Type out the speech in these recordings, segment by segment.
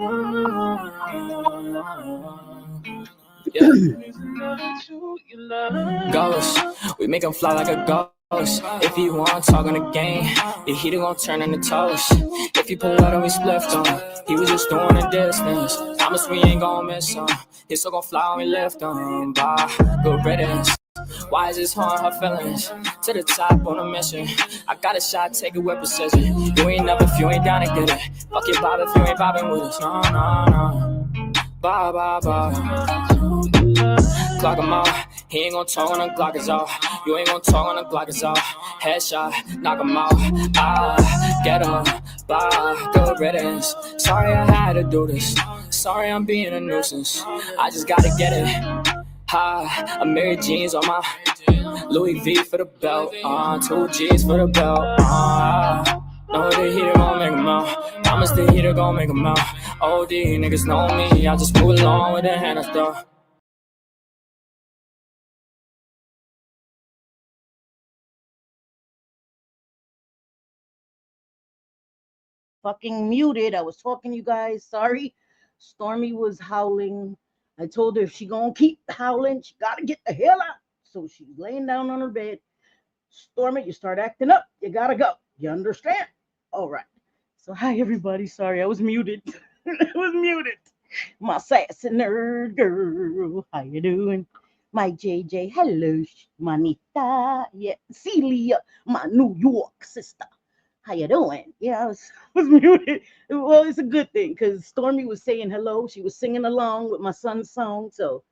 Yeah. Ghost, we make him fly like a ghost. If you want talk on the game, the heater gon' turn into toast. If you pull out and we split on, he was just doing a distance. Promise we ain't gon' miss him. His soul gon' fly when we lift him. Bye, good riddance. Why is this hard, her feelings? To the top on a mission. I got a shot, take it with precision. You ain't up if you ain't down to get it. Fuck it, Bob, if you ain't bobbing with us. No, no, no. Bye, bye, bye. Clock him out. He ain't gon' talk when the Glock is off. You ain't gon' talk when the Glock is off. Headshot, knock him out. Get him. Bye, good riddance. Sorry I had to do this. Sorry I'm being a nuisance. I just gotta get it. I'm Mary Jeans on my Louis V for the belt. 2 G's for the belt. Know the heater gon' make 'em out. Promise the heater gon' make 'em out. OD niggas know me. I just move along with the hand I throw. Fucking muted. I was talking to you guys. Sorry. Stormy was howling. I told her if she gonna keep howling, she gotta get the hell out. So she's laying down on her bed. Stormy, you start acting up. You gotta go. You understand? All right. So hi everybody. Sorry, I was muted. I was muted. My sassy nerd girl. How you doing? My JJ. Hello, manita. Yeah, Celia, my New York sister. How you doing? Yeah, I was muted. Well, it's a good thing because Stormy was saying hello. She was singing along with my son's song. So,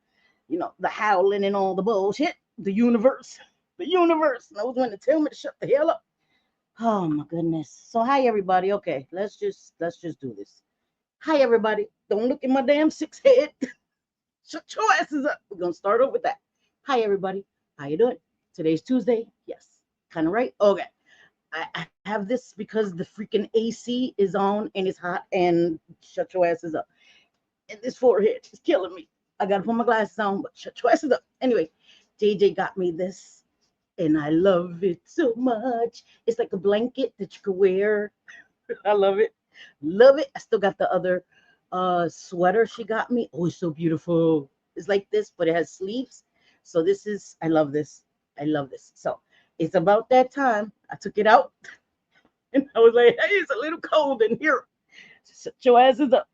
the howling and all the bullshit. The universe knows when to tell me to shut the hell up. Oh my goodness. So hi everybody. Okay, let's just do this. Hi everybody. Don't look at my damn 6 head. Shut your asses up. We're gonna start off with that. Hi everybody. How you doing? Today's Tuesday. Yes. Kind of right. Okay. I have this because the freaking AC is on and it's hot and shut your asses up. And this forehead is killing me. I gotta put my glasses on, but shut your asses up. Anyway, JJ got me this and I love it so much. It's like a blanket that you could wear. I love it. Love it. I still got the other sweater she got me. Oh, it's so beautiful. It's like this, but it has sleeves. So I love this. I love this. So it's about that time. I took it out and I was like, hey, it's a little cold in here. Shut your asses up.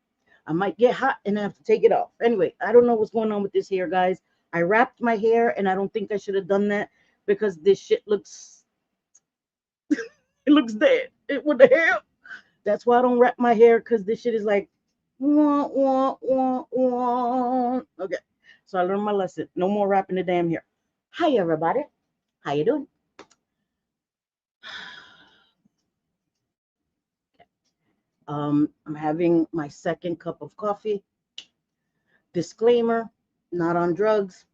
I might get hot and I have to take it off. Anyway, I don't know what's going on with this hair, guys. I wrapped my hair and I don't think I should have done that because this shit looks, it looks dead. What the hell? That's why I don't wrap my hair because this shit is like, wah, wah, wah, wah. Okay, so I learned my lesson. No more wrapping the damn hair. Hi, everybody. How you doing? I'm having my second cup of coffee. Disclaimer, not on drugs,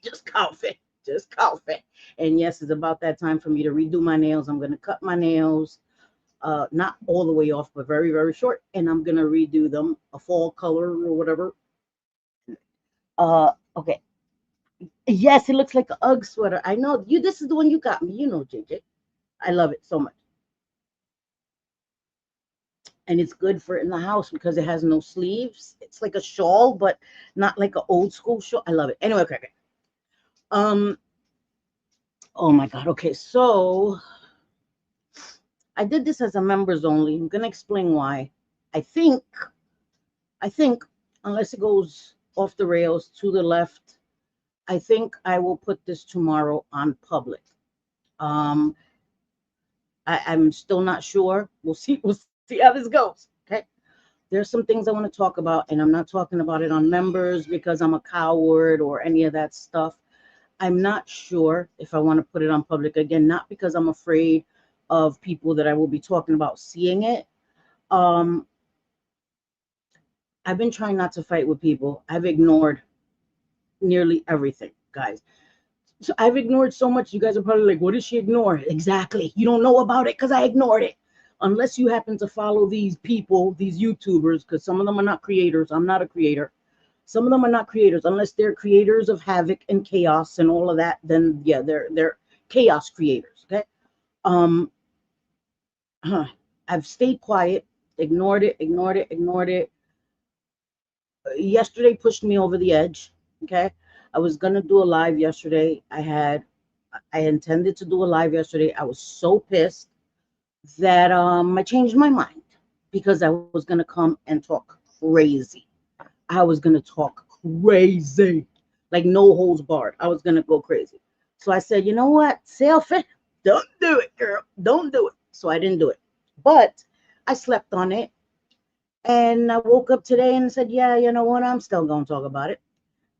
just coffee, just coffee. And yes, it's about that time for me to redo my nails. I'm going to cut my nails, not all the way off, but very, very short. And I'm going to redo them a fall color or whatever. Okay. Yes, it looks like an UGG sweater. I know you. This is the one you got me. JJ. I love it so much. And it's good for in the house because it has no sleeves. It's like a shawl, but not like an old school shawl. I love it. Anyway, okay. Oh my God. Okay, so I did this as a members only. I'm gonna explain why. I think, unless it goes off the rails to the left, I think I will put this tomorrow on public. I'm still not sure. We'll see. We'll see how this goes. Okay. There's some things I want to talk about, and I'm not talking about it on members because I'm a coward or any of that stuff. I'm not sure if I want to put it on public again, not because I'm afraid of people that I will be talking about seeing it. I've been trying not to fight with people. I've ignored nearly everything, guys. So I've ignored so much. You guys are probably like, what did she ignore? Exactly. You don't know about it because I ignored it. Unless you happen to follow these people, these YouTubers, because some of them are not creators. I'm not a creator. Some of them are not creators. Unless they're creators of havoc and chaos and all of that, then yeah, they're chaos creators. Okay. I've stayed quiet, ignored it. Yesterday pushed me over the edge. Okay. I was gonna do a live yesterday. I intended to do a live yesterday. I was so pissed that I changed my mind because I was gonna come and talk crazy. I was gonna talk crazy, like no holds barred. I was gonna go crazy. So I said, you know what, selfish, don't do it, girl, don't do it. So I didn't do it, but I slept on it, and I woke up today and said, yeah, you know what, I'm still gonna talk about it.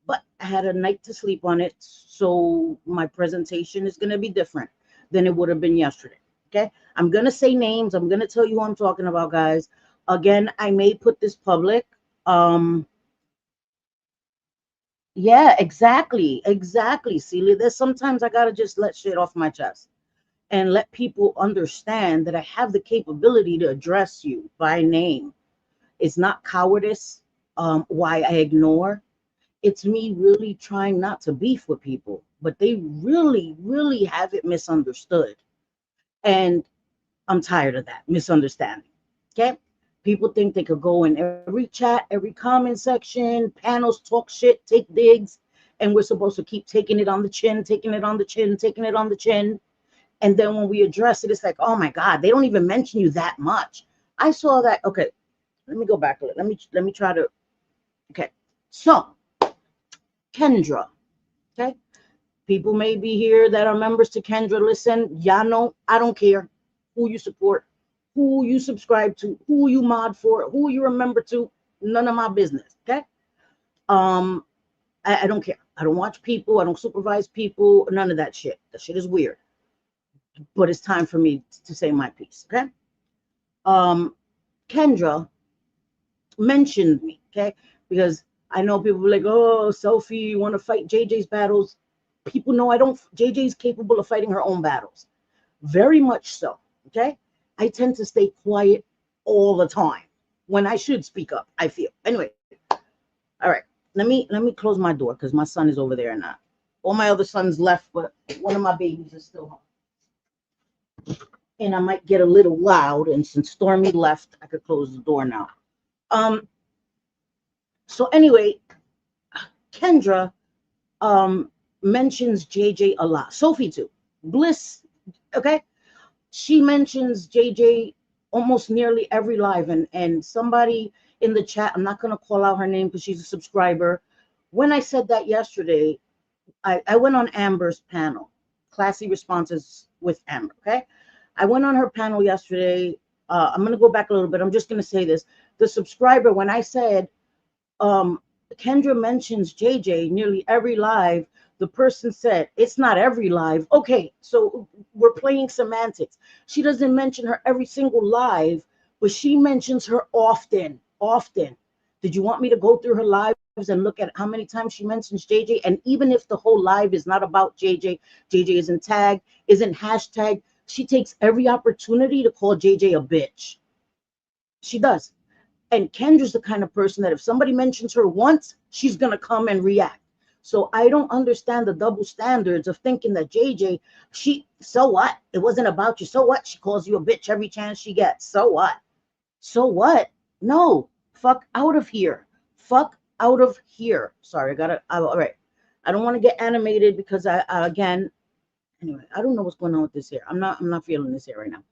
But I had a night to sleep on it, so my presentation is gonna be different than it would have been yesterday. Okay, I'm gonna say names. I'm gonna tell you who I'm talking about, guys. Again, I may put this public. Um, Yeah, exactly. Exactly. See, there's sometimes I gotta just let shit off my chest and let people understand that I have the capability to address you by name. It's not cowardice, why I ignore. It's me really trying not to beef with people, but they really, really have it misunderstood. And I'm tired of that misunderstanding. Okay. People think they could go in every chat, every comment section, panels, talk shit, take digs, and we're supposed to keep taking it on the chin, taking it on the chin, taking it on the chin. And then when we address it, it's like, oh my God, they don't even mention you that much. I saw that. Okay, let me go back a little. Let me try to. Okay, so Kendra. Okay, people may be here that are members to Kendra. Listen, y'all know I don't care who you support, who you subscribe to, who you mod for, who you remember to. None of my business. Okay. Um, I don't care. I don't watch people. I don't supervise people. None of that shit. That shit is weird. But it's time for me to say my piece. Okay. Um, Kendra mentioned me. Okay, because I know people were like, "Oh, Sophie, you want to fight Jay Jay's battles?" People know I don't. Jay Jay's capable of fighting her own battles. Very much so. Okay. I tend to stay quiet all the time when I should speak up, I feel. Anyway, all right. Let me close my door because my son is over there and all my other sons left, but one of my babies is still home. And I might get a little loud. And since Stormy left, I could close the door now. Um, so anyway, Kendra mentions JJ a lot. Sophie too. Bliss, okay? She mentions JJ almost nearly every live, and somebody in the chat, I'm not gonna call out her name because she's a subscriber. When I said that yesterday, I went on Amber's panel, Classy Responses with Amber. Okay, I went on her panel yesterday. I'm gonna go back a little bit. I'm just gonna say this: the subscriber, when I said um, Kendra mentions JJ nearly every live, the person said it's not every live. Okay, so we're playing semantics. She doesn't mention her every single live, but she mentions her often. Often. Did you want me to go through her lives and look at how many times she mentions JJ? And even if the whole live is not about JJ, JJ isn't tagged, isn't hashtag, she takes every opportunity to call JJ a bitch. She does. And Kendra's the kind of person that if somebody mentions her once, she's going to come and react. So I don't understand the double standards of thinking that JJ, so what? It wasn't about you. So what? She calls you a bitch every chance she gets. So what? So what? No, fuck out of here. Fuck out of here. Sorry, all right. I don't want to get animated because again, anyway, I don't know what's going on with this here. I'm not feeling this here right now.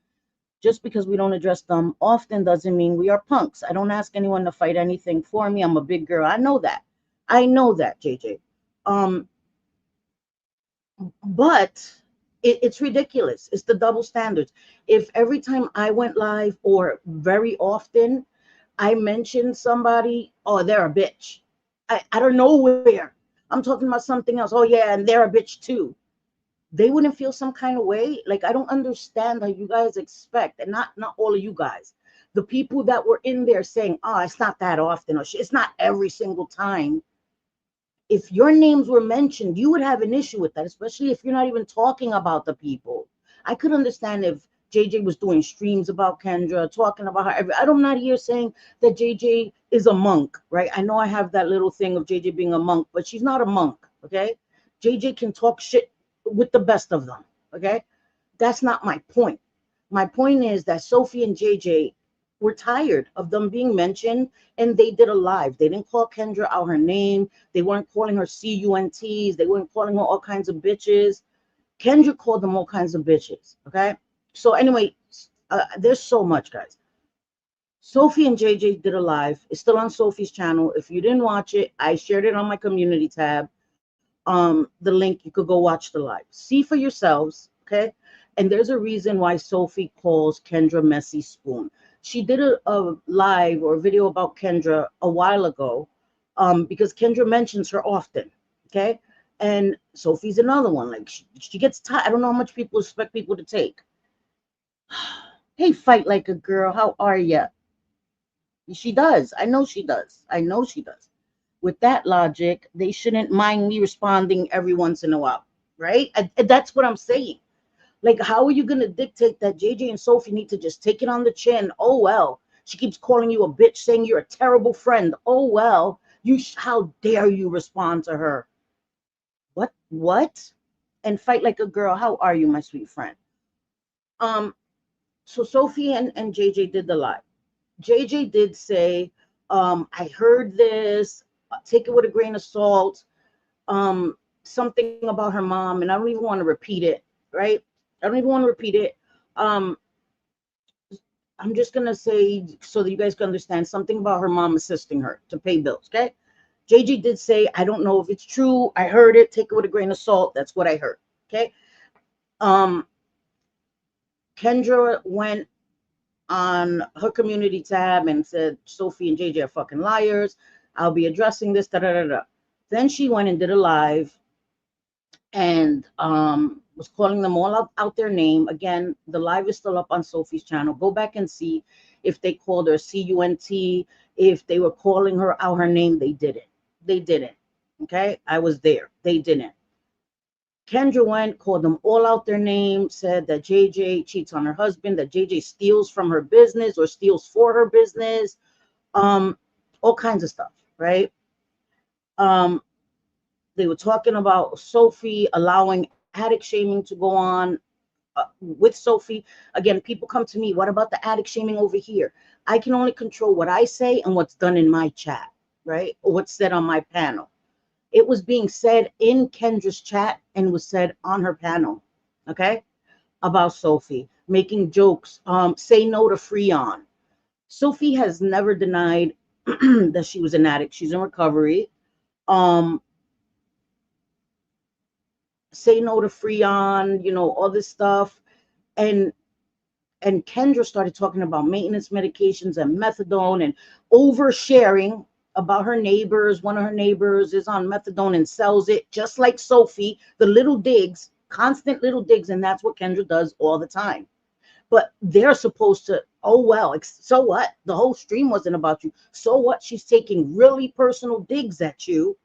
Just because we don't address them often doesn't mean we are punks. I don't ask anyone to fight anything for me. I'm a big girl. I know that. I know that, JJ. Um, but it's ridiculous. It's the double standards. If every time I went live or very often I mentioned somebody, oh, they're a bitch. I don't know where. I'm talking about something else. Oh, yeah, and they're a bitch too. They wouldn't feel some kind of way. Like, I don't understand how you guys expect, and not all of you guys, the people that were in there saying, oh, it's not that often, or it's not every single time. If your names were mentioned, you would have an issue with that, especially if you're not even talking about the people. I could understand if JJ was doing streams about Kendra, talking about her. I'm not here saying that JJ is a monk, right? I know I have that little thing of JJ being a monk, but she's not a monk, okay? JJ can talk shit with the best of them, okay? That's not my point. My point is that Sophie and JJ were tired of them being mentioned, and they did a live. They didn't call Kendra out her name. They weren't calling her CUNTs. They weren't calling her all kinds of bitches. Kendra called them all kinds of bitches. Okay. So anyway, there's so much, guys. Sophie and Jay Jay did a live. It's still on Sophie's channel. If you didn't watch it, I shared it on my community tab. The link, you could go watch the live. See for yourselves, okay? And there's a reason why Sophie calls Kendra Messy Spoon. She did a live or a video about Kendra a while ago, because Kendra mentions her often, okay? And Sophie's another one. Like she gets tired. I don't know how much people expect people to take. Hey, fight like a girl. How are ya? She does. I know she does. I know she does. With that logic, they shouldn't mind me responding every once in a while, right? That's what I'm saying. Like, how are you going to dictate that JJ and Sophie need to just take it on the chin? Oh, well, she keeps calling you a bitch, saying you're a terrible friend. Oh, well, how dare you respond to her? What? And fight like a girl. How are you, my sweet friend? So Sophie and JJ did the live. JJ did say, I heard this, take it with a grain of salt, something about her mom, and I don't even want to repeat it, right? I don't even want to repeat it. I'm just going to say, so that you guys can understand, something about her mom assisting her to pay bills, okay? JJ did say, I don't know if it's true. I heard it. Take it with a grain of salt. That's what I heard, okay? Kendra went on her community tab and said Sophie and JJ are fucking liars. I'll be addressing this. Da, da, da, da. Then she went and did a live and was calling them all out their name. Again, the live is still up on Sophie's channel. Go back and see if they called her CUNT, if they were calling her out her name. They didn't. They didn't. Okay, I was there. They didn't. Kendra went, called them all out their name, said that JJ cheats on her husband, that JJ steals from her business or steals for her business, all kinds of stuff, right? They were talking about Sophie allowing addict shaming to go on with Sophie. Again, people come to me, what about the addict shaming over here? I can only control what I say and what's done in my chat, right? Or what's said on my panel. It was being said in Kendra's chat and was said on her panel, okay, about Sophie, making jokes, say no to Freon. Sophie has never denied that she was an addict. She's in recovery. Say no to Freon, you know, all this stuff. And Kendra started talking about maintenance medications and methadone and oversharing about her neighbors. One of her neighbors is on methadone and sells it, just like Sophie. The little digs, constant little digs, and that's what Kendra does all the time. But they're supposed to, oh, well, so what? The whole stream wasn't about you. So what? She's taking really personal digs at you.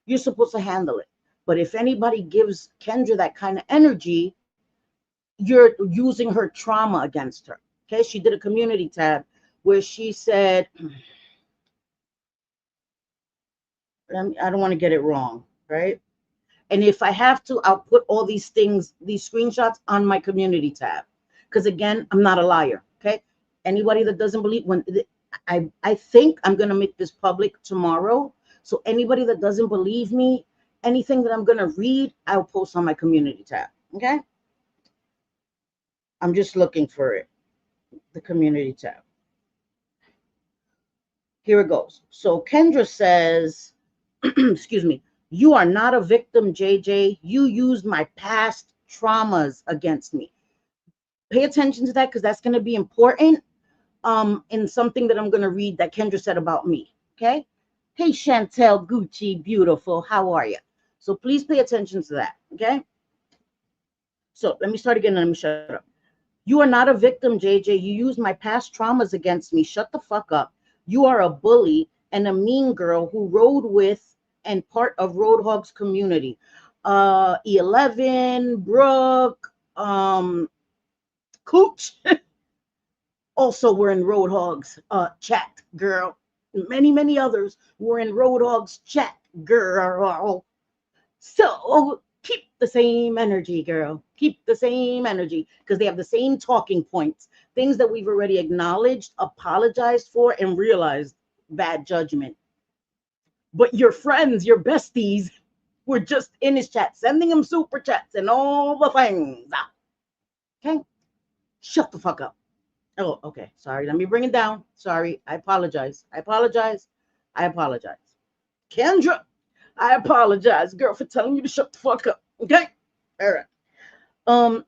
You're supposed to handle it. But if anybody gives Kendra that kind of energy, you're using her trauma against her. Okay, she did a community tab where she said, I don't want to get it wrong, right? And if I have to, I'll put all these things, these screenshots on my community tab. Because again, I'm not a liar, okay? Anybody that doesn't believe, I think I'm going to make this public tomorrow. So anybody that doesn't believe me, anything that I'm going to read, I'll post on my community tab, okay? I'm just looking for it, the community tab. Here it goes. So Kendra says, excuse me, you are not a victim, JJ. You used my past traumas against me. Pay attention to that because that's going to be important in something that I'm going to read that Kendra said about me, okay? Hey, ChantalGucci, beautiful. How are you? So please pay attention to that, okay? So let me start again and let me shut up. You are not a victim, JJ. You used my past traumas against me. Shut the fuck up. You are a bully and a mean girl who rode with and part of Roadhog's community. 11, Brooke, Kooch also were in Roadhog's chat, girl. Many others were in Roadhog's chat, girl. So Keep the same energy, girl. Keep the same energy because they have the same talking points, things that we've already acknowledged, apologized for, and realized bad judgment. But your friends, your besties, were just in his chat, sending him super chats and all the things. Okay? Shut the fuck up. Oh, okay. Sorry. Let me bring it down. Sorry. I apologize. I apologize. I apologize. Kendra, I apologize, girl, for telling you to shut the fuck up. Okay? All right. Um,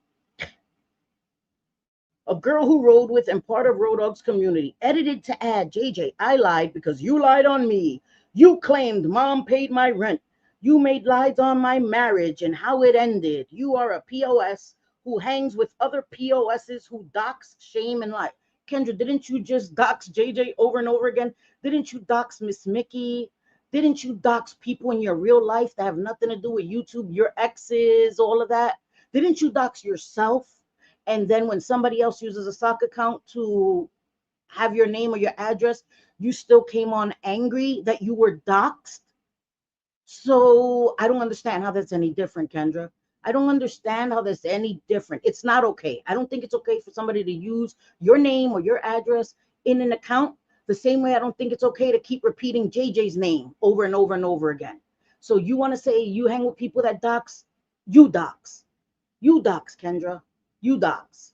a girl who rode with and part of Road Dogg's community edited to add, JJ, I lied because you lied on me. You claimed mom paid my rent. You made lies on my marriage and how it ended. You are a POS who hangs with other POSs who dox, shame, and lie. Kendra, didn't you just dox JJ over and over again? Didn't you dox Miss Mickey? Didn't you dox people in your real life that have nothing to do with YouTube, your exes, all of that? Didn't you dox yourself? And then when somebody else uses a sock account to have your name or your address, you still came on angry that you were doxxed. So I don't understand how that's any different, Kendra. I don't understand how that's any different. It's not okay. I don't think it's okay for somebody to use your name or your address in an account the same way I don't think it's okay to keep repeating JJ's name over and over and over again. So you want to say you hang with people that dox? You dox. You dox, Kendra. You dox.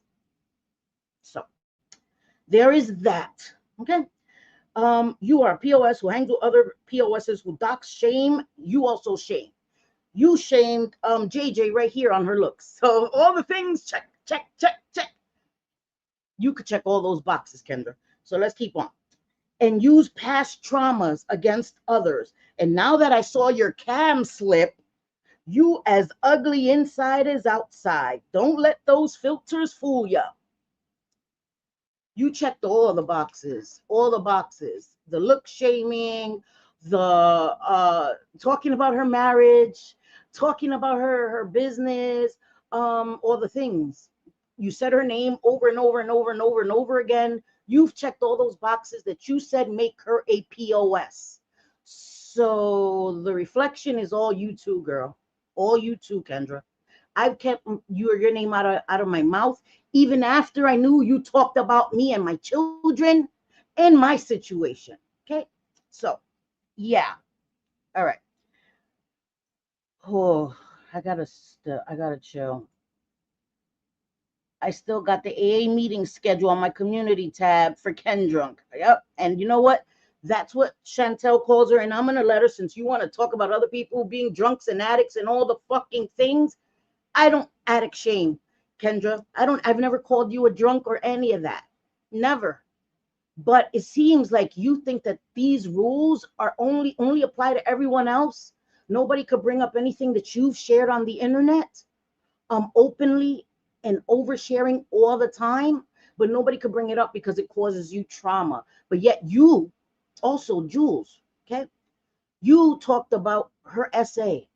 So there is that. Okay. You are a POS who hangs with other POSs who dox, shame. You also shame. You shamed JJ right here on her looks. So all the things, check, check, check, check. You could check all those boxes, Kendra. So let's keep on. And use past traumas against others. And now that I saw your cam slip, you as ugly inside as outside. Don't let those filters fool you. You checked all the boxes, all the boxes. The look shaming, the talking about her marriage, talking about her business, all the things. You said her name over and over and over and over and over again. You've checked all those boxes that you said make her a POS. So the reflection is all you too, girl. All you too, Kendra. I've kept your name out of my mouth, even after I knew you talked about me and my children and my situation. Okay. So yeah. All right. Oh, I gotta chill. I still got the AA meeting schedule on my community tab for Ken Drunk. Yep. And you know what? That's what Chantel calls her. And I'm going to let her, since you want to talk about other people being drunks and addicts and all the fucking things. I don't addict shame, Kendra. I've never called you a drunk or any of that. Never. But it seems like you think that these rules are only apply to everyone else. Nobody could bring up anything that you've shared on the internet openly and oversharing all the time, but nobody could bring it up because it causes you trauma. But yet you also, Jules, okay? You talked about her essay.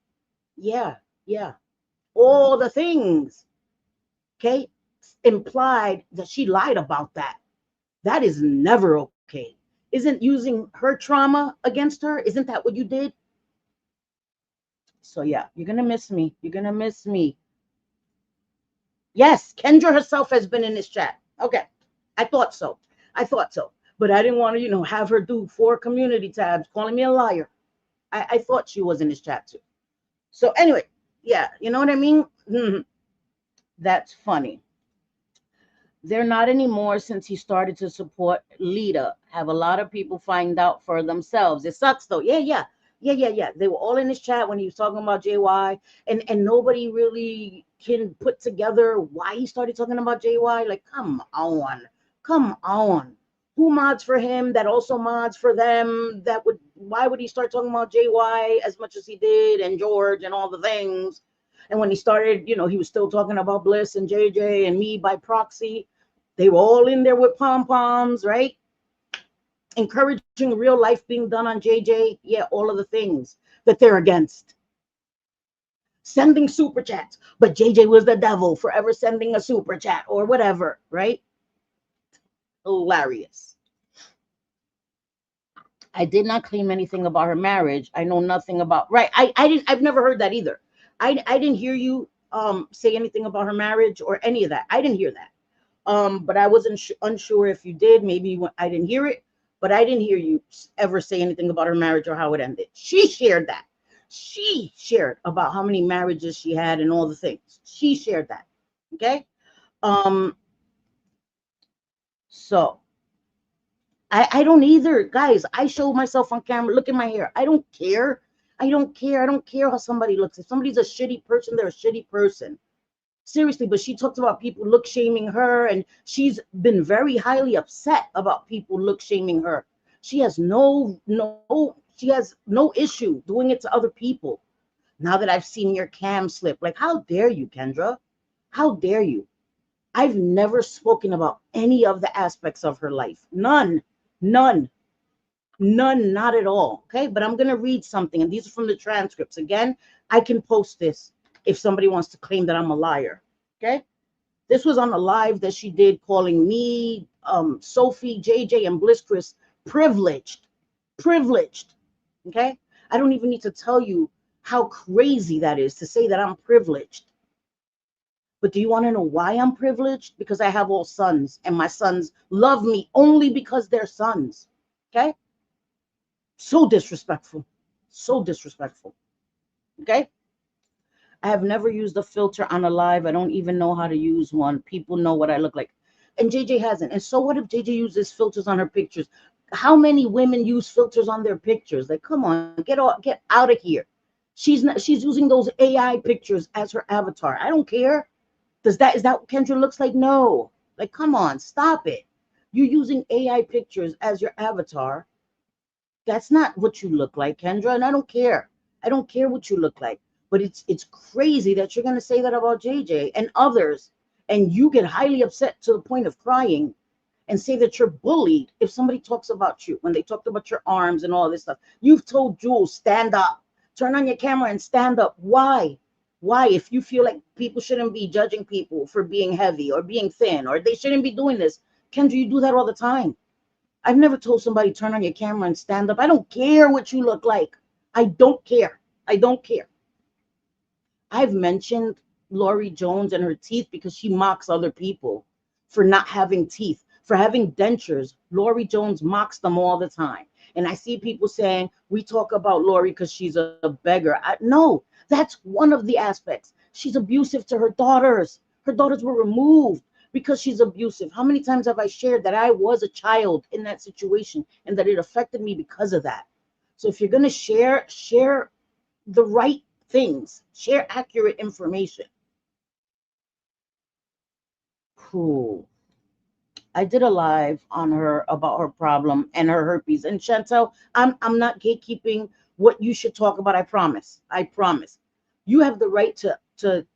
Yeah, yeah. All the things, okay? Implied that she lied about that. That is never okay. Isn't using her trauma against her? Isn't that what you did? So yeah, you're gonna miss me. You're gonna miss me. Yes, Kendra herself has been in this chat. Okay, I thought so. But I didn't want to, have her do 4 community tabs calling me a liar. I thought she was in this chat too. So anyway, yeah, you know what I mean? That's funny. They're not anymore since he started to support Lita. Have a lot of people find out for themselves. It sucks though. Yeah. They were all in his chat when he was talking about JY, and nobody really can put together why he started talking about JY. Like, come on. Who mods for him that also mods for them? Why would he start talking about JY as much as he did, and George and all the things? And when he started, he was still talking about Bliss and JJ and me by proxy. They were all in there with pom-poms, right? Encouraging real life being done on JJ. Yeah, all of the things that they're against. Sending super chats. But JJ was the devil, forever sending a super chat or whatever, right? Hilarious. I did not claim anything about her marriage. I know nothing about, right. I've never heard that either. I didn't hear you say anything about her marriage or any of that. I didn't hear that. But I wasn't unsure if you did. Maybe I didn't hear it, but I didn't hear you ever say anything about her marriage or how it ended. She shared that. She shared about how many marriages she had and all the things. She shared that. Okay. Um. So I don't either, guys. I show myself on camera. Look at my hair. I don't care. I don't care. I don't care how somebody looks. If somebody's a shitty person, they're a shitty person. Seriously, but she talked about people look shaming her, and she's been very highly upset about people look shaming her. She has she has no issue doing it to other people. Now that I've seen your cam slip, like, how dare you, Kendra? How dare you? I've never spoken about any of the aspects of her life. None, none, none, not at all. Okay, but I'm gonna read something, and these are from the transcripts. Again, I can post this if somebody wants to claim that I'm a liar. Okay. This was on a live that she did calling me, Sophie, Jay Jay, and Bliss Chris privileged. Privileged. Okay. I don't even need to tell you how crazy that is to say that I'm privileged. But do you want to know why I'm privileged? Because I have all sons, and my sons love me only because they're sons. Okay. So disrespectful. So disrespectful. Okay. I have never used a filter on a live. I don't even know how to use one. People know what I look like. And JJ hasn't. And so what if JJ uses filters on her pictures? How many women use filters on their pictures? Like, come on, get out of here. She's using those AI pictures as her avatar. I don't care. Is that what Kendra looks like? No. Like, come on, stop it. You're using AI pictures as your avatar. That's not what you look like, Kendra, and I don't care. I don't care what you look like. But it's crazy that you're gonna say that about JJ and others, and you get highly upset to the point of crying and say that you're bullied if somebody talks about you when they talked about your arms and all this stuff. You've told Juelz, stand up, turn on your camera and stand up. Why? Why? If you feel like people shouldn't be judging people for being heavy or being thin, or they shouldn't be doing this, Kendra, you do that all the time. I've never told somebody turn on your camera and stand up. I don't care what you look like. I don't care. I don't care. I've mentioned Lori Jones and her teeth because she mocks other people for not having teeth, for having dentures. Lori Jones mocks them all the time. And I see people saying, we talk about Lori because she's a beggar. No, that's one of the aspects. She's abusive to her daughters. Her daughters were removed because she's abusive. How many times have I shared that I was a child in that situation and that it affected me because of that? So if you're going to share the right things, share accurate information. Cool. I did a live on her about her problem and her herpes. And Chantal, I'm not gatekeeping what you should talk about. I promise. I promise. You have the right to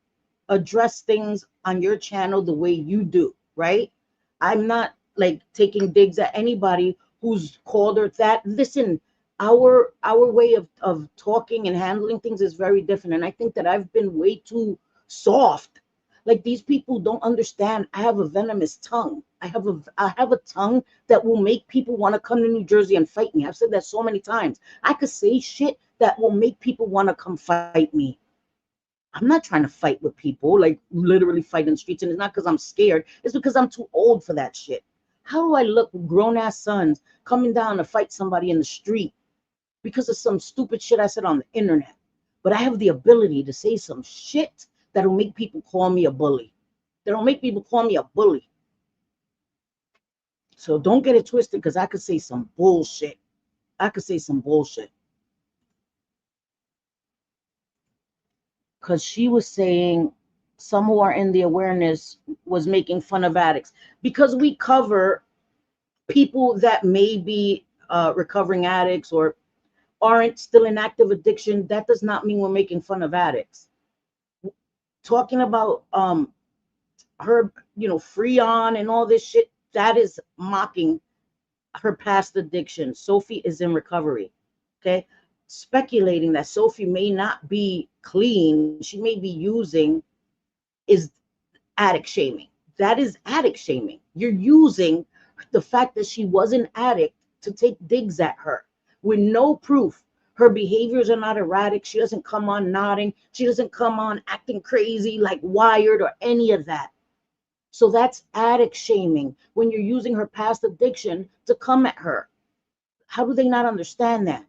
address things on your channel the way you do, right? I'm not like taking digs at anybody who's called her that. Listen, our way of talking and handling things is very different. And I think that I've been way too soft. Like, these people don't understand. I have a venomous tongue. I have a tongue that will make people want to come to New Jersey and fight me. I've said that so many times. I could say shit that will make people want to come fight me. I'm not trying to fight with people, like literally fight in the streets. And it's not because I'm scared. It's because I'm too old for that shit. How do I look with grown-ass sons coming down to fight somebody in the street because of some stupid shit I said on the internet? But I have the ability to say some shit that'll make people call me a bully. That'll make people call me a bully. So don't get it twisted, because I could say some bullshit. I could say some bullshit. Because she was saying some who are in the awareness was making fun of addicts. Because we cover people that may be recovering addicts or aren't still in active addiction, that does not mean we're making fun of addicts. Talking about her, Freon and all this shit, that is mocking her past addiction. Sophie is in recovery. Okay. Speculating that Sophie may not be clean, she may be using, is addict shaming. That is addict shaming. You're using the fact that she was an addict to take digs at her with no proof. Her behaviors are not erratic. She doesn't come on nodding. She doesn't come on acting crazy like Wired or any of that. So that's addict shaming when you're using her past addiction to come at her. How do they not understand that?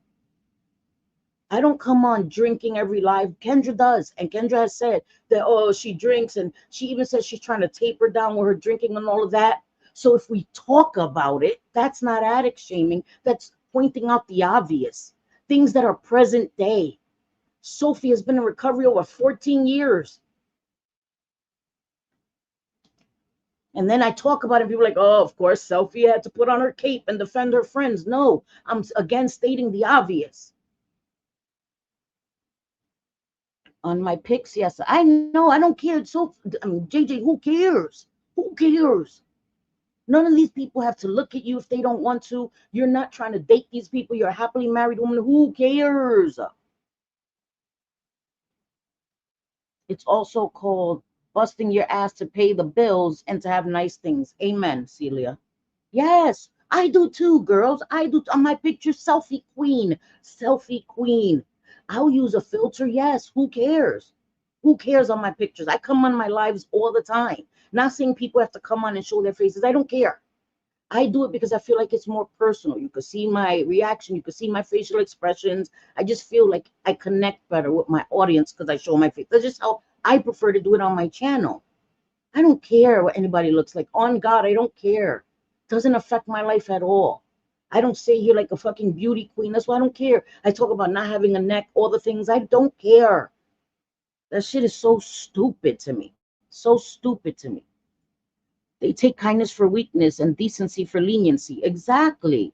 I don't come on drinking every live. Kendra does. And Kendra has said that, oh, she drinks. And she even says she's trying to taper down with her drinking and all of that. So if we talk about it, that's not addict shaming. That's pointing out the obvious. Things that are present day. Sophie has been in recovery over 14 years. And then I talk about it, people are like, oh, of course, Sophie had to put on her cape and defend her friends. No, I'm again stating the obvious. On my pics, yes, I know, I don't care. So, JJ, who cares? Who cares? None of these people have to look at you if they don't want to. You're not trying to date these people. You're a happily married woman. Who cares? It's also called busting your ass to pay the bills and to have nice things. Amen, Celia. Yes, I do too, girls. I do. On my picture, selfie queen. Selfie queen. I'll use a filter. Yes, who cares? Who cares on my pictures? I come on my lives all the time. Not saying people have to come on and show their faces. I don't care. I do it because I feel like it's more personal. You can see my reaction. You can see my facial expressions. I just feel like I connect better with my audience because I show my face. That's just how I prefer to do it on my channel. I don't care what anybody looks like. On God, I don't care. It doesn't affect my life at all. I don't stay here like a fucking beauty queen. That's why I don't care. I talk about not having a neck, all the things. I don't care. That shit is so stupid to me. So stupid to me. They take kindness for weakness and decency for leniency. Exactly.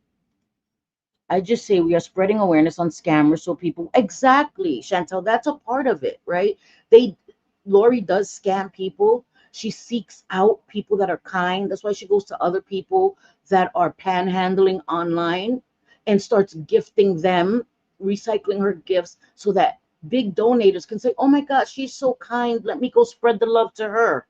I just say we are spreading awareness on scammers so people. Exactly, Chantal. That's a part of it, right? Lori does scam people. She seeks out people that are kind. That's why she goes to other people that are panhandling online and starts gifting them, recycling her gifts so that big donators can say, oh my God, she's so kind. Let me go spread the love to her.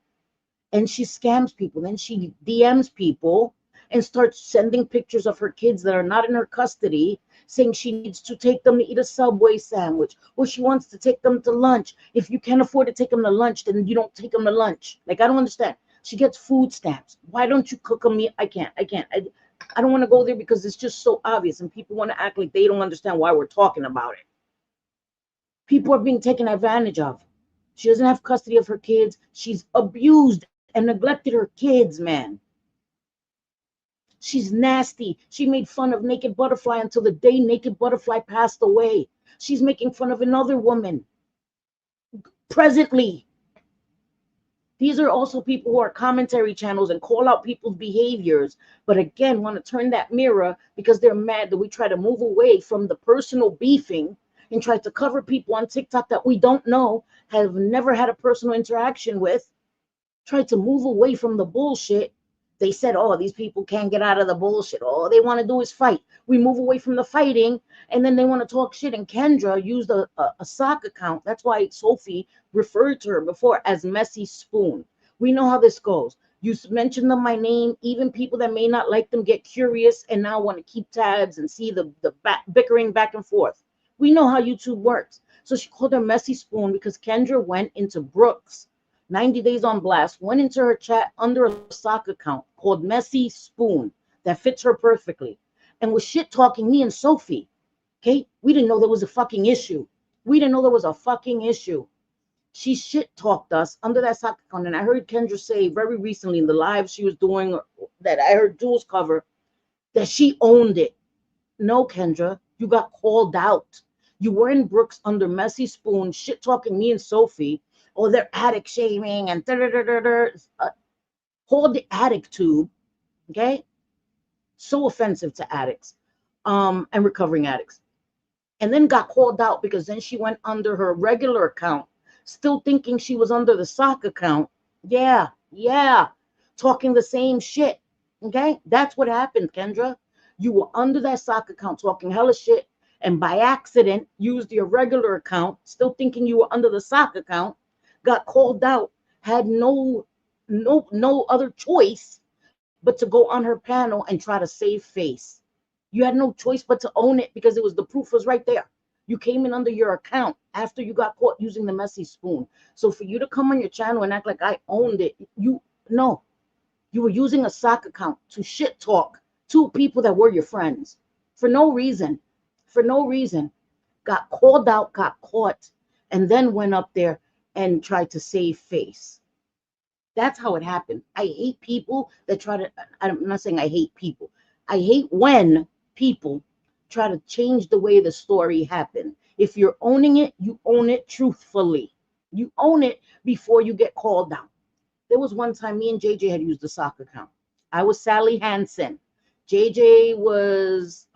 And she scams people. Then she DMs people and starts sending pictures of her kids that are not in her custody, saying she needs to take them to eat a Subway sandwich, or she wants to take them to lunch. If you can't afford to take them to lunch, then you don't take them to lunch. Like, I don't understand. She gets food stamps. Why don't you cook them? I can't. I don't want to go there because it's just so obvious, and people want to act like they don't understand why we're talking about it. People are being taken advantage of. She doesn't have custody of her kids. She's abused and neglected her kids, man. She's nasty. She made fun of Naked Butterfly until the day Naked Butterfly passed away. She's making fun of another woman presently. These are also people who are commentary channels and call out people's behaviors, but again, want to turn that mirror because they're mad that we try to move away from the personal beefing and try to cover people on TikTok that we don't know, have never had a personal interaction with, try to move away from the bullshit. They said, oh, these people can't get out of the bullshit. All they want to do is fight. We move away from the fighting, and then they want to talk shit. And Kendra used a sock account. That's why Sophie referred to her before as Messy Spoon. We know how this goes. You mention them by name. Even people that may not like them get curious and now want to keep tabs and see the bickering back and forth. We know how YouTube works. So she called her Messy Spoon because Kendra went into Brooks' 90 Days on Blast, went into her chat under a sock account called Messy Spoon that fits her perfectly and was shit talking me and Sophie. Okay? We didn't know there was a fucking issue. We didn't know there was a fucking issue. She shit talked us under that sock account. And I heard Kendra say very recently in the live she was doing that I heard Jules cover that she owned it. No, Kendra, you got called out. You were in Brooks under Messy Spoon, shit talking me and Sophie. Oh, they're addict shaming and hold the addict tube, okay? So offensive to addicts, and recovering addicts. And then got called out because then she went under her regular account, still thinking she was under the sock account. Yeah, talking the same shit, okay? That's what happened, Kendra. You were under that sock account talking hella shit, and by accident used your regular account, still thinking you were under the sock account, got called out, had no other choice but to go on her panel and try to save face. You had no choice but to own it because the proof was right there. You came in under your account after you got caught using the messy spoon. So for you to come on your channel and act like I owned it, no, you were using a sock account to shit talk two people that were your friends for no reason. For no reason. Got called out, got caught, and then went up there and tried to save face. That's how it happened. I hate people that try to, I'm not saying I hate people. I hate when people try to change the way the story happened. If you're owning it, you own it truthfully. You own it before you get called out. There was one time me and Jay Jay had used a sock account. I was Sally Hansen. Jay Jay was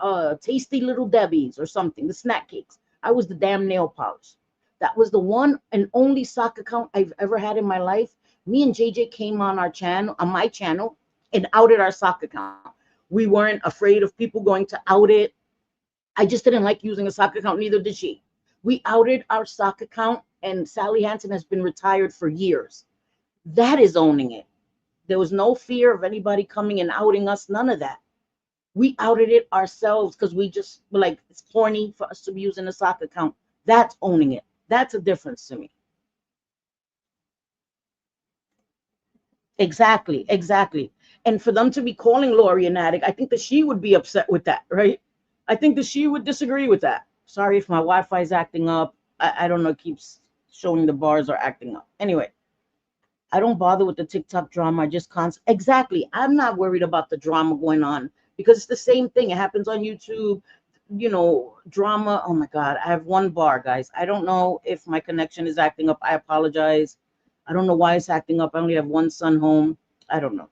Tasty Little Debbie's or something, the snack cakes. I was the damn nail polish. That was the one and only sock account I've ever had in my life. Me and Jay Jay came on our channel, on my channel, and outed our sock account. We weren't afraid of people going to out it. I just didn't like using a sock account, neither did she. We outed our sock account, and Sally Hansen has been retired for years. That is owning it. There was no fear of anybody coming and outing us, none of that. We outed it ourselves because we just were like, it's corny for us to be using a sock account. That's owning it. That's a difference to me. Exactly, exactly. And for them to be calling Lori an addict, I think that she would be upset with that, right? I think that she would disagree with that. Sorry if my Wi-Fi is acting up. I don't know, it keeps showing the bars are acting up. Anyway, I don't bother with the TikTok drama. I just exactly. I'm not worried about the drama going on because it's the same thing. It happens on YouTube, drama. Oh my God. I have one bar, guys. I don't know if my connection is acting up. I apologize. I don't know why it's acting up. I only have one son home. I don't know.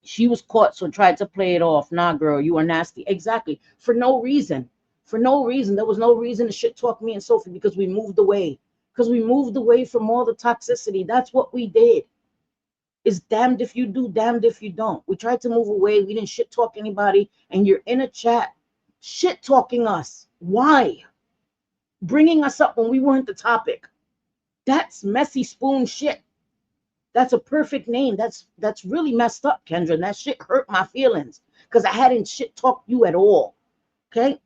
She was caught, so tried to play it off. Nah, girl, you are nasty. Exactly. For no reason. For no reason. There was no reason to shit talk me and Sophie because we moved away. Because we moved away from all the toxicity. That's what we did. It's damned if you do, damned if you don't. We tried to move away. We didn't shit talk anybody. And you're in a chat shit talking us. Why? Bringing us up when we weren't the topic. That's messy spoon shit. That's a perfect name. That's really messed up, Kendra. And that shit hurt my feelings because I hadn't shit talked you at all. Okay?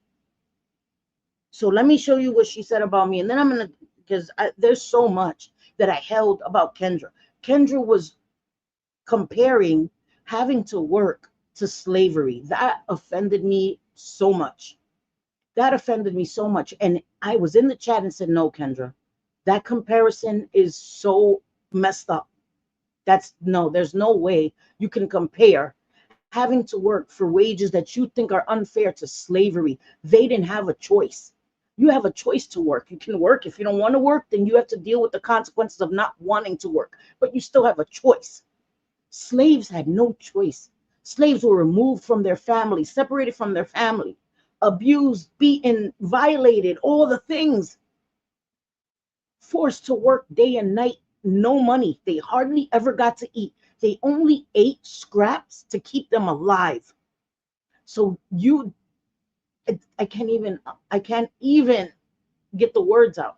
So let me show you what she said about me. And then I'm going to, because there's so much that I held about Kendra. Kendra was comparing having to work to slavery. That offended me so much. That offended me so much. And I was in the chat and said, no, Kendra, that comparison is so messed up. There's no way you can compare having to work for wages that you think are unfair to slavery. They didn't have a choice. You have a choice to work. You can work. If you don't want to work, then you have to deal with the consequences of not wanting to work. But you still have a choice. Slaves had no choice. Slaves were removed from their family, separated from their family, abused, beaten, violated, all the things. Forced to work day and night, no money. They hardly ever got to eat. They only ate scraps to keep them alive. So I can't even get the words out.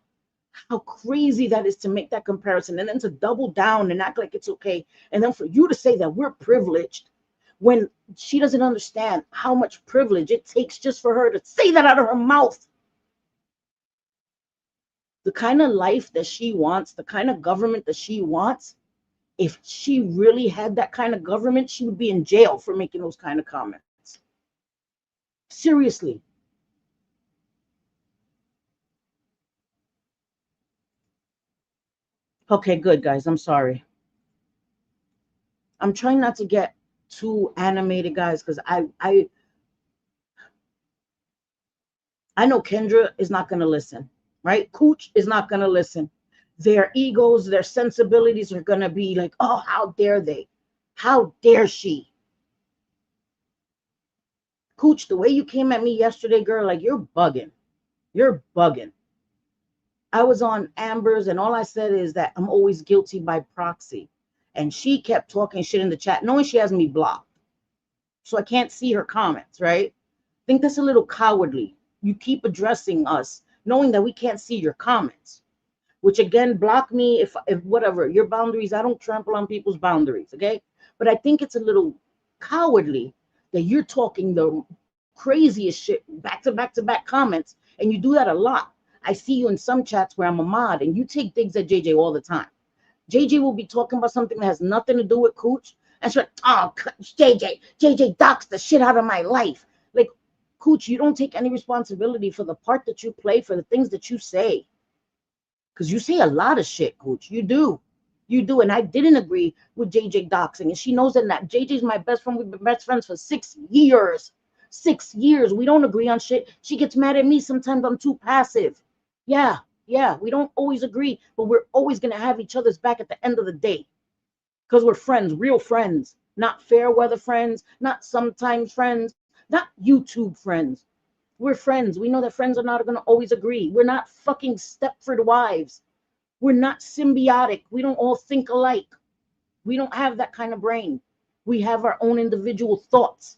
How crazy that is to make that comparison and then to double down and act like it's okay. And then for you to say that we're privileged when she doesn't understand how much privilege it takes just for her to say that out of her mouth. The kind of life that she wants, the kind of government that she wants, if she really had that kind of government, she would be in jail for making those kind of comments. Seriously. Okay, good, guys. I'm sorry. I'm trying not to get too animated, guys, because I know Kendra is not going to listen, right? Kooch is not going to listen. Their egos, their sensibilities are going to be like, oh, how dare they? How dare she? Kooch, the way you came at me yesterday, girl, like you're bugging. You're bugging. I was on Amber's and all I said is that I'm always guilty by proxy. And she kept talking shit in the chat, knowing she has me blocked. So I can't see her comments, right? I think that's a little cowardly. You keep addressing us, knowing that we can't see your comments. Which again, block me if whatever, your boundaries, I don't trample on people's boundaries, okay? But I think it's a little cowardly that you're talking the craziest shit, back to back to back comments, and you do that a lot. I see you in some chats where I'm a mod, and you take digs at JJ all the time. JJ will be talking about something that has nothing to do with Kooch, and she's like, oh, JJ doxed the shit out of my life. Like, Kooch, you don't take any responsibility for the part that you play, for the things that you say. Because you say a lot of shit, Kooch. You do. You do. And I didn't agree with JJ doxing. And she knows that JJ's my best friend. We've been best friends for 6 years. 6 years. We don't agree on shit. She gets mad at me. Sometimes I'm too passive. Yeah. We don't always agree, but we're always going to have each other's back at the end of the day. Because we're friends, real friends. Not fair weather friends. Not sometimes friends. Not YouTube friends. We're friends. We know that friends are not going to always agree. We're not fucking Stepford wives. We're not symbiotic. We don't all think alike. We don't have that kind of brain. We have our own individual thoughts.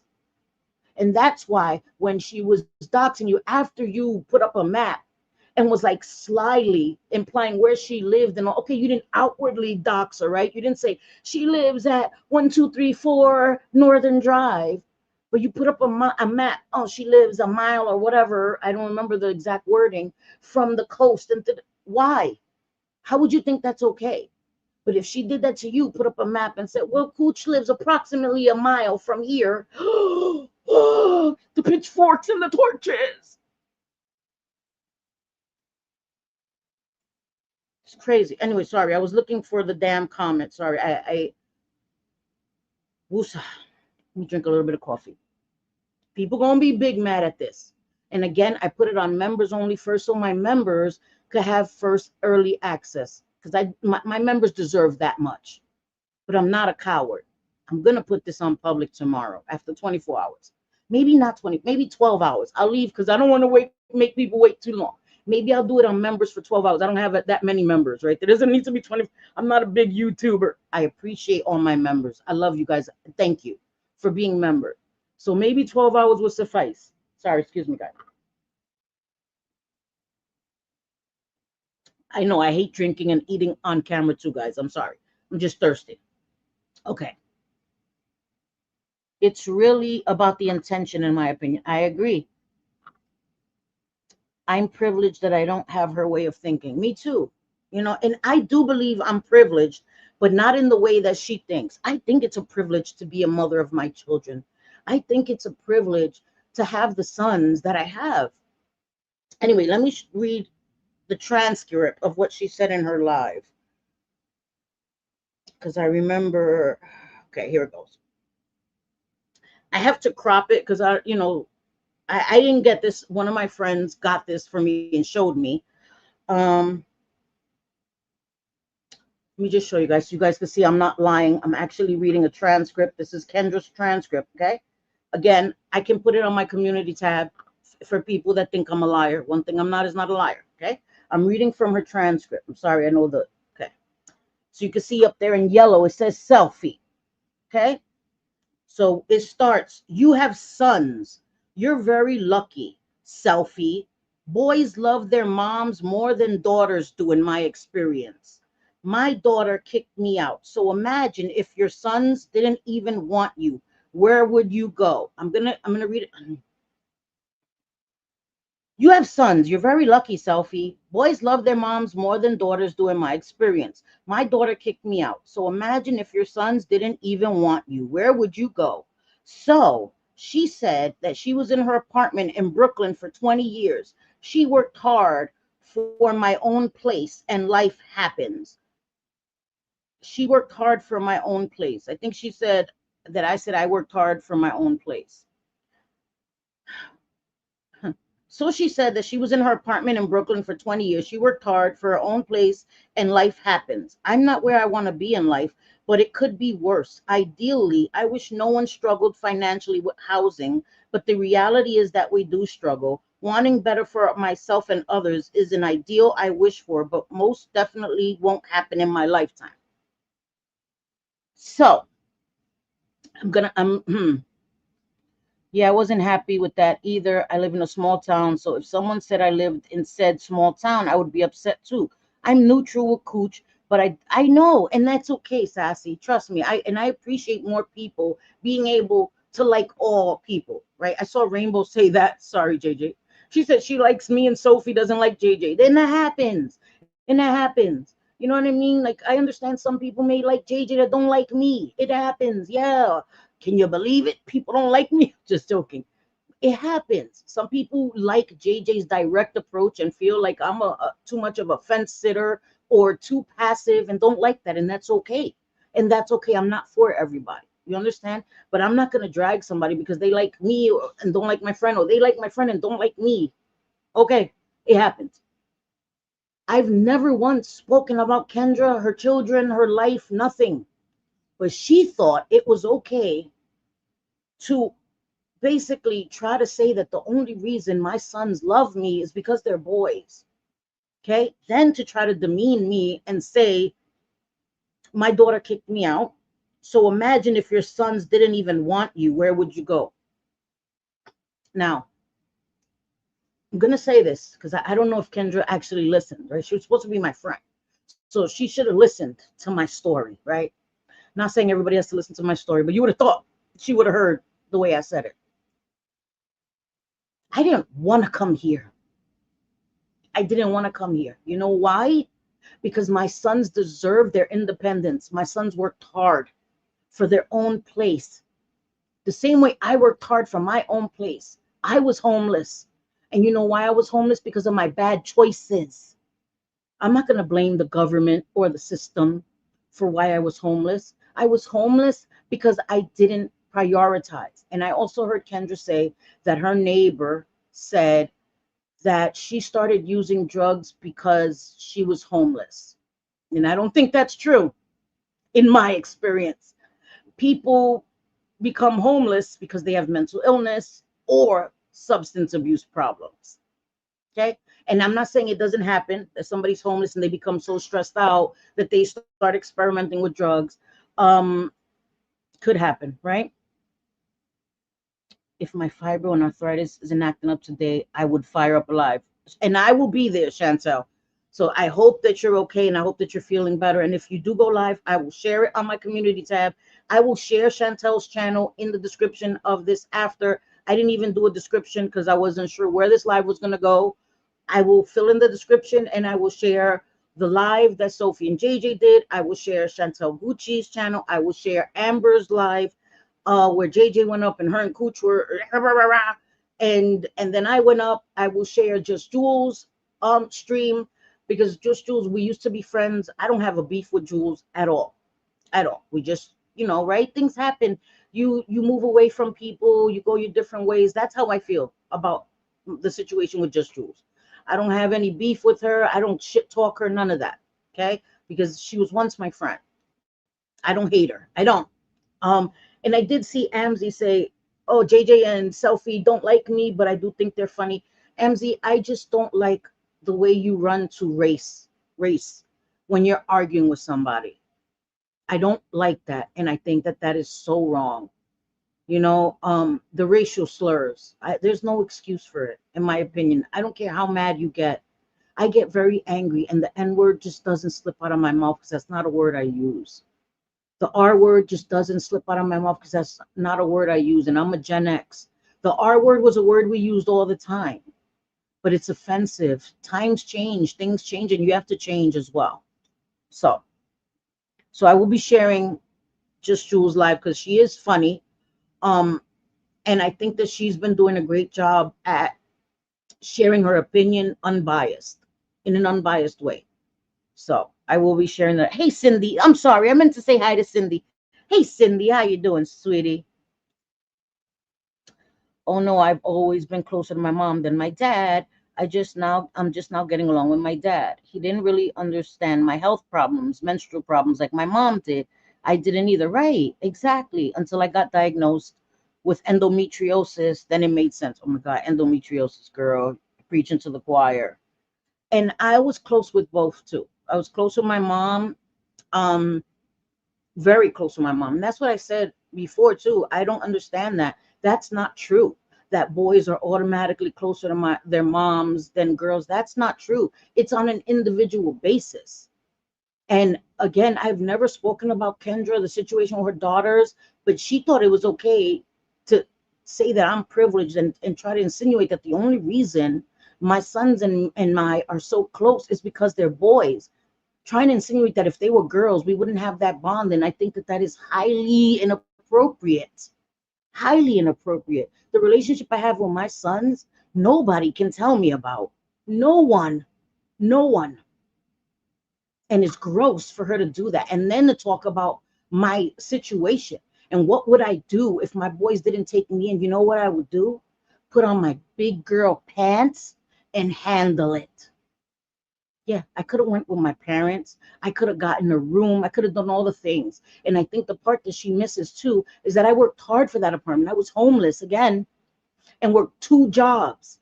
And that's why when she was doxing you, after you put up a map and was like slyly implying where she lived, and okay, you didn't outwardly dox her, right? You didn't say she lives at 1234 Northern Drive. But you put up a map. Oh, she lives a mile or whatever. I don't remember the exact wording from the coast. And why? How would you think that's okay? But if she did that to you, put up a map and said, well, Kooch lives approximately a mile from here. The pitchforks and the torches. It's crazy. Anyway, sorry. I was looking for the damn comment. Sorry. Woosah. Let me drink a little bit of coffee. People gonna be big mad at this. And again, I put it on members only first, so my members could have first early access, because my members deserve that much. But I'm not a coward. I'm gonna put this on public tomorrow after 24 hours. Maybe not 20, maybe 12 hours. I'll leave because I don't want to make people wait too long. Maybe I'll do it on members for 12 hours. I don't have that many members, right? There doesn't need to be 20. I'm not a big YouTuber. I appreciate all my members. I love you guys. Thank you for being members. So maybe 12 hours will suffice. Sorry, excuse me, guys. I know I hate drinking and eating on camera too, guys. I'm sorry. I'm just thirsty. Okay. It's really about the intention, in my opinion. I agree. I'm privileged that I don't have her way of thinking. Me too. You know, and I do believe I'm privileged, but not in the way that she thinks. I think it's a privilege to be a mother of my children. I think it's a privilege to have the sons that I have. Anyway, let me read the transcript of what she said in her live. Because I remember, okay, here it goes. I have to crop it because I didn't get this. One of my friends got this for me and showed me. Let me just show you guys so you guys can see I'm not lying. I'm actually reading a transcript. This is Kendra's transcript, okay? Again, I can put it on my community tab for people that think I'm a liar. One thing I'm not is not a liar, okay? I'm reading from her transcript. I'm sorry, I know okay. So you can see up there in yellow, it says selfie, okay? So it starts, you have sons. You're very lucky, selfie. Boys love their moms more than daughters do, in my experience. My daughter kicked me out. So imagine if your sons didn't even want you. Where would you go? I'm gonna read it. You have sons. You're very lucky, selfie. Boys love their moms more than daughters do, in my experience. My daughter kicked me out. So imagine if your sons didn't even want you. Where would you go? So she said that she was in her apartment in Brooklyn for 20 years. She worked hard for my own place, and life happens. She worked hard for my own place. I think she said that I said I worked hard for my own place. So she said that she was in her apartment in Brooklyn for 20 years. She worked hard for her own place, and life happens. I'm not where I want to be in life, but it could be worse. Ideally, I wish no one struggled financially with housing, but the reality is that we do struggle. Wanting better for myself and others is an ideal I wish for, but most definitely won't happen in my lifetime. So yeah, I wasn't happy with that either. I live in a small town, so if someone said I lived in said small town, I would be upset too. I'm neutral with Kooch, but I know, and that's okay, Sassy. Trust me. I appreciate more people being able to like all people, right? I saw Rainbow say that. Sorry, JJ. She said she likes me and Sophie doesn't like JJ. Then that happens. And that happens. You know what I mean? Like, I understand some people may like JJ that don't like me. It happens. Yeah. Can you believe it? People don't like me. Just joking. It happens. Some people like JJ's direct approach and feel like I'm a too much of a fence sitter or too passive and don't like that. And that's okay. And that's okay. I'm not for everybody. You understand? But I'm not going to drag somebody because they like me and don't like my friend, or they like my friend and don't like me. Okay. It happens. I've never once spoken about Kendra, her children, her life, nothing. But she thought it was okay to basically try to say that the only reason my sons love me is because they're boys. Okay. Then to try to demean me and say, my daughter kicked me out. So imagine if your sons didn't even want you, where would you go? Now, I'm going to say this because I don't know if Kendra actually listened, right? She was supposed to be my friend. So she should have listened to my story, right? Not saying everybody has to listen to my story, but you would have thought she would have heard the way I said it. I didn't want to come here. I didn't want to come here. You know why? Because my sons deserve their independence. My sons worked hard for their own place. The same way I worked hard for my own place. I was homeless. And you know why I was homeless? Because of my bad choices. I'm not going to blame the government or the system for why I was homeless. I was homeless because I didn't prioritize. And I also heard Kendra say that her neighbor said that she started using drugs because she was homeless. And I don't think that's true in my experience. People become homeless because they have mental illness or substance abuse problems. Okay. And I'm not saying it doesn't happen that somebody's homeless and they become so stressed out that they start experimenting with drugs. Could happen, right? If my fibro and arthritis isn't acting up today, I would fire up alive. And I will be there, Chantal. So I hope that you're okay and I hope that you're feeling better. And if you do go live, I will share it on my community tab. I will share Chantal's channel in the description of this after. I didn't even do a description because I wasn't sure where this live was going to go. I will fill in the description and I will share the live that Sophie and Jay Jay did. I will share ChantalGucci's channel. I will share Amber's live where Jay Jay went up and her and Kooch were and then I went up. I will share Just Juelz stream because Just Juelz, we used to be friends. I don't have a beef with Juelz at all. At all. We just, you know, right? Things happen. You move away from people, you go your different ways. That's how I feel about the situation with Just Juelz. I don't have any beef with her. I don't shit talk her, none of that. Okay? Because she was once my friend. I don't hate her. I don't. And I did see Amzi say, oh, JJ and Selfie don't like me, but I do think they're funny. Amzi, I just don't like the way you run to race when you're arguing with somebody. I don't like that. And I think that that is so wrong. You know, the racial slurs, there's no excuse for it, in my opinion. I don't care how mad you get. I get very angry and the N word just doesn't slip out of my mouth because that's not a word I use. The R word just doesn't slip out of my mouth because that's not a word I use. And I'm a Gen X. The R word was a word we used all the time, but it's offensive. Times change, things change, and you have to change as well. So I will be sharing Just Juelz live because she is funny. And I think that she's been doing a great job at sharing her opinion unbiased, in an unbiased way. So I will be sharing that. Hey, Cindy. I'm sorry. I meant to say hi to Cindy. Hey, Cindy. How you doing, sweetie? Oh, no, I've always been closer to my mom than my dad. I'm just now getting along with my dad. He didn't really understand my health problems, menstrual problems like my mom did. I didn't either. Right. Exactly. Until I got diagnosed with endometriosis. Then it made sense. Oh, my God. Endometriosis, girl. Preaching to the choir. And I was close with both, too. I was close with my mom, very close with my mom. And that's what I said before, too. I don't understand that. That's not true, that boys are automatically closer to their moms than girls. That's not true. It's on an individual basis. And again, I've never spoken about Kendra, the situation with her daughters, but she thought it was okay say that I'm privileged and try to insinuate that the only reason my sons and my are so close is because they're boys. Trying to insinuate that if they were girls, we wouldn't have that bond. And I think that that is highly inappropriate. Highly inappropriate. The relationship I have with my sons, nobody can tell me about. No one. No one. And it's gross for her to do that. And then to talk about my situation and what would I do if my boys didn't take me in. You know what I would do? Put on my big girl pants and handle it. Yeah, I could have went with my parents. I could have gotten a room. I could have done all the things. And I think the part that she misses too is that I worked hard for that apartment. I was homeless again and worked two jobs,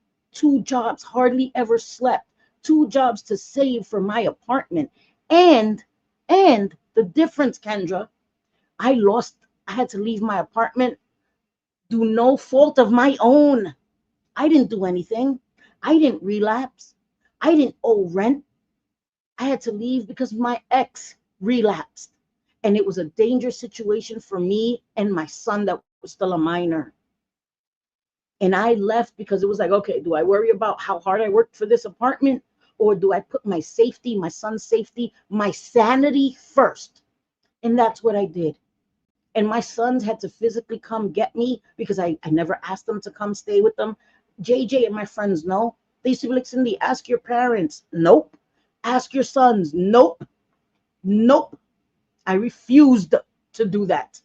hardly ever slept, two jobs to save for my apartment. And the difference, Kendra, I had to leave my apartment through no fault of my own. I didn't do anything. I didn't relapse. I didn't owe rent. I had to leave because my ex relapsed. And it was a dangerous situation for me and my son that was still a minor. And I left because it was like, okay, do I worry about how hard I worked for this apartment? Or do I put my safety, my son's safety, my sanity first? And that's what I did. And my sons had to physically come get me because I never asked them to come stay with them. JJ and my friends know. They used to be like, Cindy, ask your parents. Nope. Ask your sons. Nope. Nope. I refused to do that.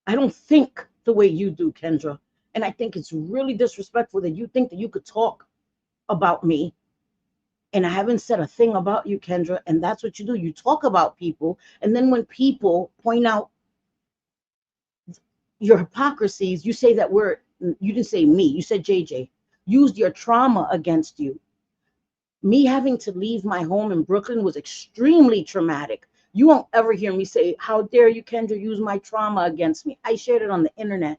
I don't think the way you do, Kendra. And I think it's really disrespectful that you think that you could talk about me. And I haven't said a thing about you, Kendra. And that's what you do. You talk about people. And then when people point out your hypocrisies, you say that you didn't say me, you said JJ, used your trauma against you. Me having to leave my home in Brooklyn was extremely traumatic. You won't ever hear me say, how dare you, Kendra, use my trauma against me. I shared it on the internet.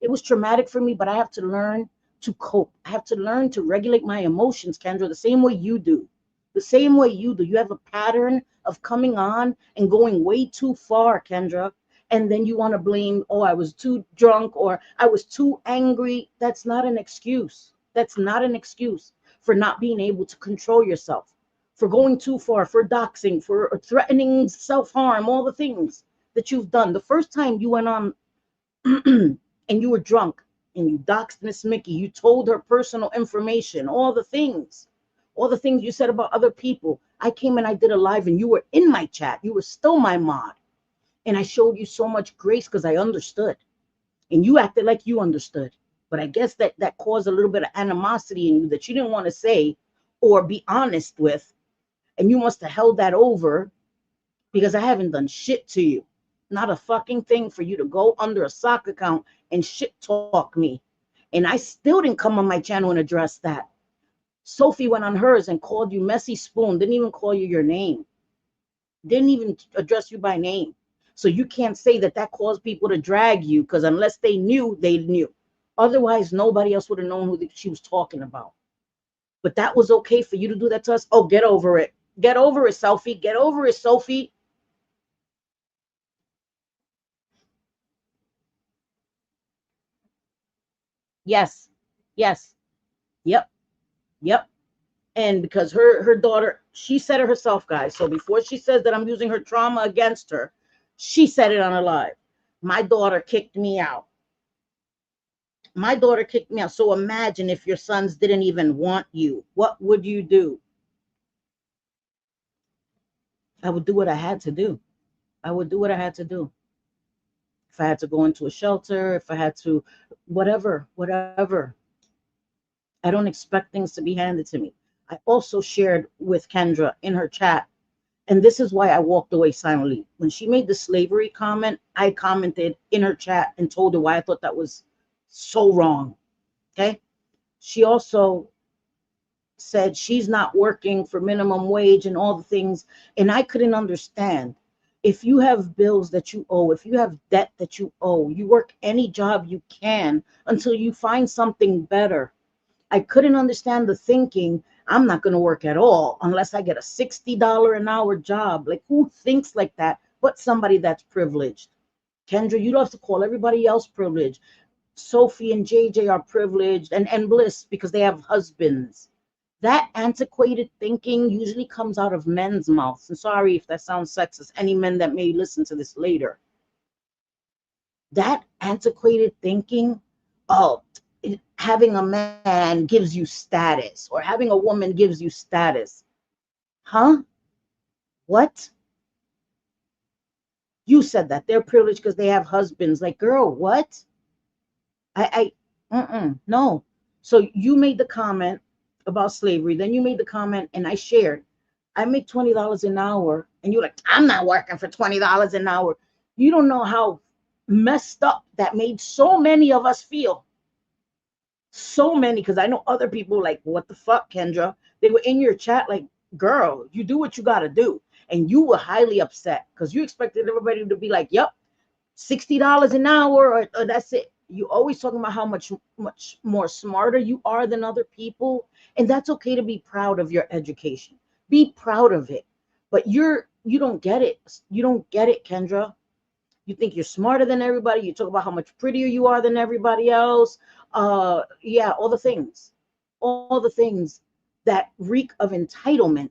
It was traumatic for me, but I have to learn to cope. I have to learn to regulate my emotions, Kendra, the same way you do. The same way you do. You have a pattern of coming on and going way too far, Kendra. And then you want to blame, oh, I was too drunk or I was too angry. That's not an excuse. That's not an excuse for not being able to control yourself, for going too far, for doxing, for threatening self-harm, all the things that you've done. The first time you went on and you were drunk and you doxed Miss Mickey, you told her personal information, all the things you said about other people. I came and I did a live and you were in my chat. You were still my mod. And I showed you so much grace because I understood. And you acted like you understood. But I guess that caused a little bit of animosity in you that you didn't want to say or be honest with. And you must have held that over because I haven't done shit to you. Not a fucking thing for you to go under a sock account and shit talk me. And I still didn't come on my channel and address that. Sophie went on hers and called you Messy Spoon, didn't even call you your name. Didn't even address you by name. So you can't say that caused people to drag you because unless they knew, they knew. Otherwise, nobody else would have known who she was talking about. But that was okay for you to do that to us? Oh, get over it. Get over it, Sophie. Get over it, Sophie. Yes. Yes. Yep. Yep. And because her daughter, she said it herself, guys. So before she says that I'm using her trauma against her, she said it on her live. My daughter kicked me out. My daughter kicked me out. So imagine if your sons didn't even want you. What would you do? I would do what I had to do. I would do what I had to do. If I had to go into a shelter, if I had to, whatever. I don't expect things to be handed to me. I also shared with Kendra in her chat, and this is why I walked away silently. When she made the slavery comment, I commented in her chat and told her why I thought that was so wrong. Okay. She also said she's not working for minimum wage and all the things. And I couldn't understand. If you have bills that you owe, if you have debt that you owe, you work any job you can until you find something better. I couldn't understand the thinking, I'm not going to work at all unless I get a $60 an hour job. Like, who thinks like that but somebody that's privileged? Kendra, you don't have to call everybody else privileged. Sophie and Jay Jay are privileged and Bliss because they have husbands. That antiquated thinking usually comes out of men's mouths. And sorry if that sounds sexist, any men that may listen to this later. That antiquated thinking, oh, having a man gives you status or having a woman gives you status. Huh? What? You said that they're privileged because they have husbands. Like, girl, what? No. So you made the comment about slavery. Then you made the comment, and I shared. I make $20 an hour, and you're like, I'm not working for $20 an hour. You don't know how messed up that made so many of us feel. So many, because I know other people like, what the fuck, Kendra? They were in your chat like, girl, you do what you got to do. And you were highly upset because you expected everybody to be like, yep, $60 an hour, or that's it. You always talking about how much more smarter you are than other people, and that's okay to be proud of your education. Be proud of it, but you don't get it. You don't get it, Kendra. You think you're smarter than everybody. You talk about how much prettier you are than everybody else. Yeah, all the things that reek of entitlement,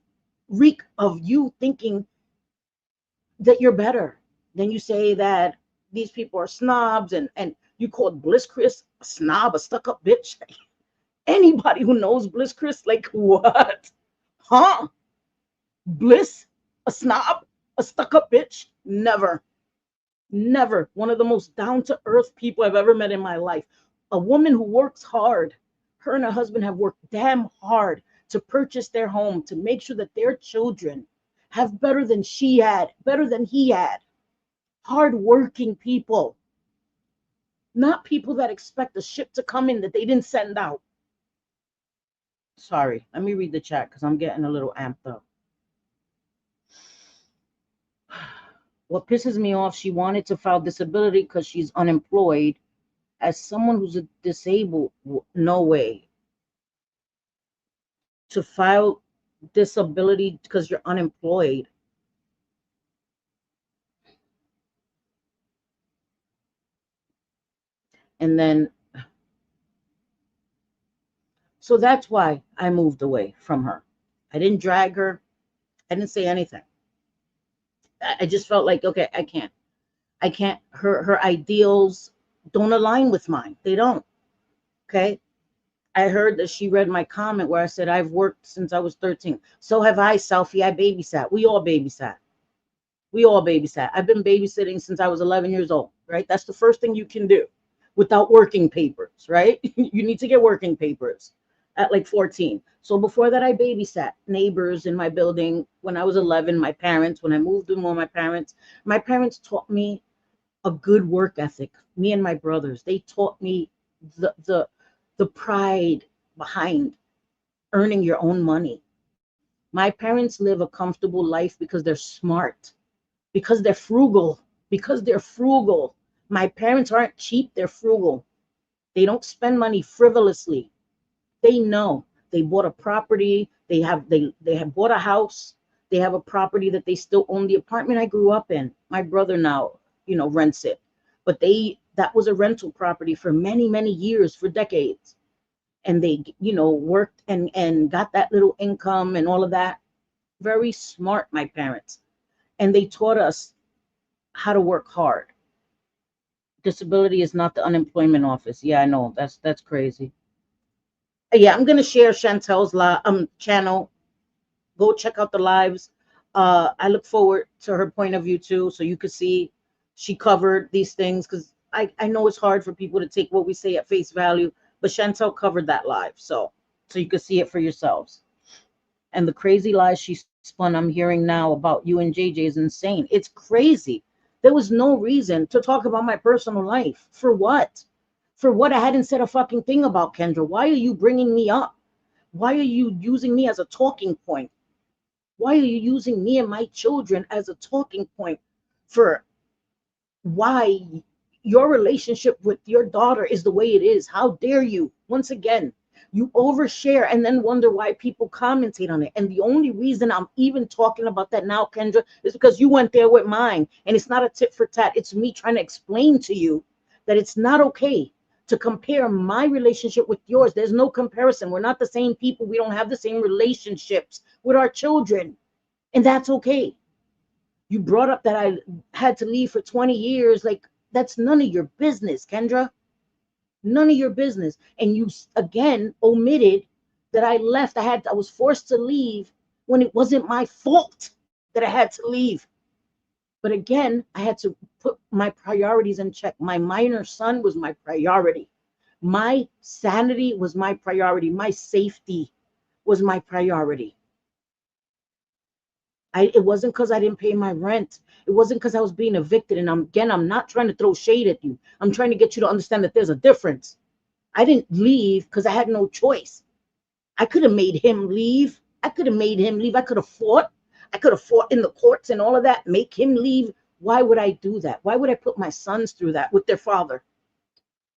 reek of you thinking that you're better. Then you say that these people are snobs, and you called Bliss Chris a snob, a stuck-up bitch. Anybody who knows Bliss Chris, like, what? Huh? Bliss, a snob, a stuck-up bitch? Never. Never. One of the most down-to-earth people I've ever met in my life. A woman who works hard. Her and her husband have worked damn hard to purchase their home, to make sure that their children have better than she had, better than he had. Hard-working people. Not people that expect a ship to come in that they didn't send out. Sorry, let me read the chat because I'm getting a little amped up. What pisses me off, she wanted to file disability because she's unemployed. As someone who's disabled, no way. To file disability because you're unemployed. And then, so that's why I moved away from her. I didn't drag her. I didn't say anything. I just felt like, okay, I can't, her ideals don't align with mine. They don't. Okay. I heard that she read my comment where I said, I've worked since I was 13. So have I, Sophie. I babysat. We all babysat. I've been babysitting since I was 11 years old, right? That's the first thing you can do without working papers, right? You need to get working papers at like 14. So before that, I babysat neighbors in my building. When I was 11, my parents, when I moved in with my parents taught me a good work ethic. Me and my brothers, they taught me the pride behind earning your own money. My parents live a comfortable life because they're smart, because they're frugal, My parents aren't cheap, they're frugal. They don't spend money frivolously. They know. They bought a property, they have bought a house, they have a property that they still own. The apartment I grew up in, my brother now, rents it. But that was a rental property for many, many years, for decades. And they, worked and got that little income and all of that. Very smart, my parents. And they taught us how to work hard. Disability is not the unemployment office. Yeah, I know. That's crazy. Yeah, I'm gonna share Chantel's channel. Go check out the lives. I look forward to her point of view too, so you could see she covered these things, because I know it's hard for people to take what we say at face value, but Chantel covered that live, so you could see it for yourselves. And the crazy lies she spun, I'm hearing now about you and Jay Jay, is insane. It's crazy. There was no reason to talk about my personal life. For what? For what? I hadn't said a fucking thing about Kendra. Why are you bringing me up? Why are you using me as a talking point? Why are you using me and my children as a talking point for why your relationship with your daughter is the way it is? How dare you? Once again, You overshare and then wonder why people commentate on it. And the only reason I'm even talking about that now, Kendra, is because you went there with mine. And it's not a tit for tat. It's me trying to explain to you that it's not okay to compare my relationship with yours. There's no comparison. We're not the same people. We don't have the same relationships with our children. And that's okay. You brought up that I had to leave for 20 years. Like, that's none of your business, Kendra. None of your business. And you again omitted that I left. I was forced to leave when it wasn't my fault that I had to leave. But again, I had to put my priorities in check. My minor son was my priority. My sanity was my priority. My safety was my priority. It wasn't because I didn't pay my rent. It wasn't because I was being evicted. And I'm not trying to throw shade at you. I'm trying to get you to understand that there's a difference. I didn't leave because I had no choice. I could have made him leave. I could have made him leave. I could have fought. I could have fought in the courts and all of that, make him leave. Why would I do that? Why would I put my sons through that with their father?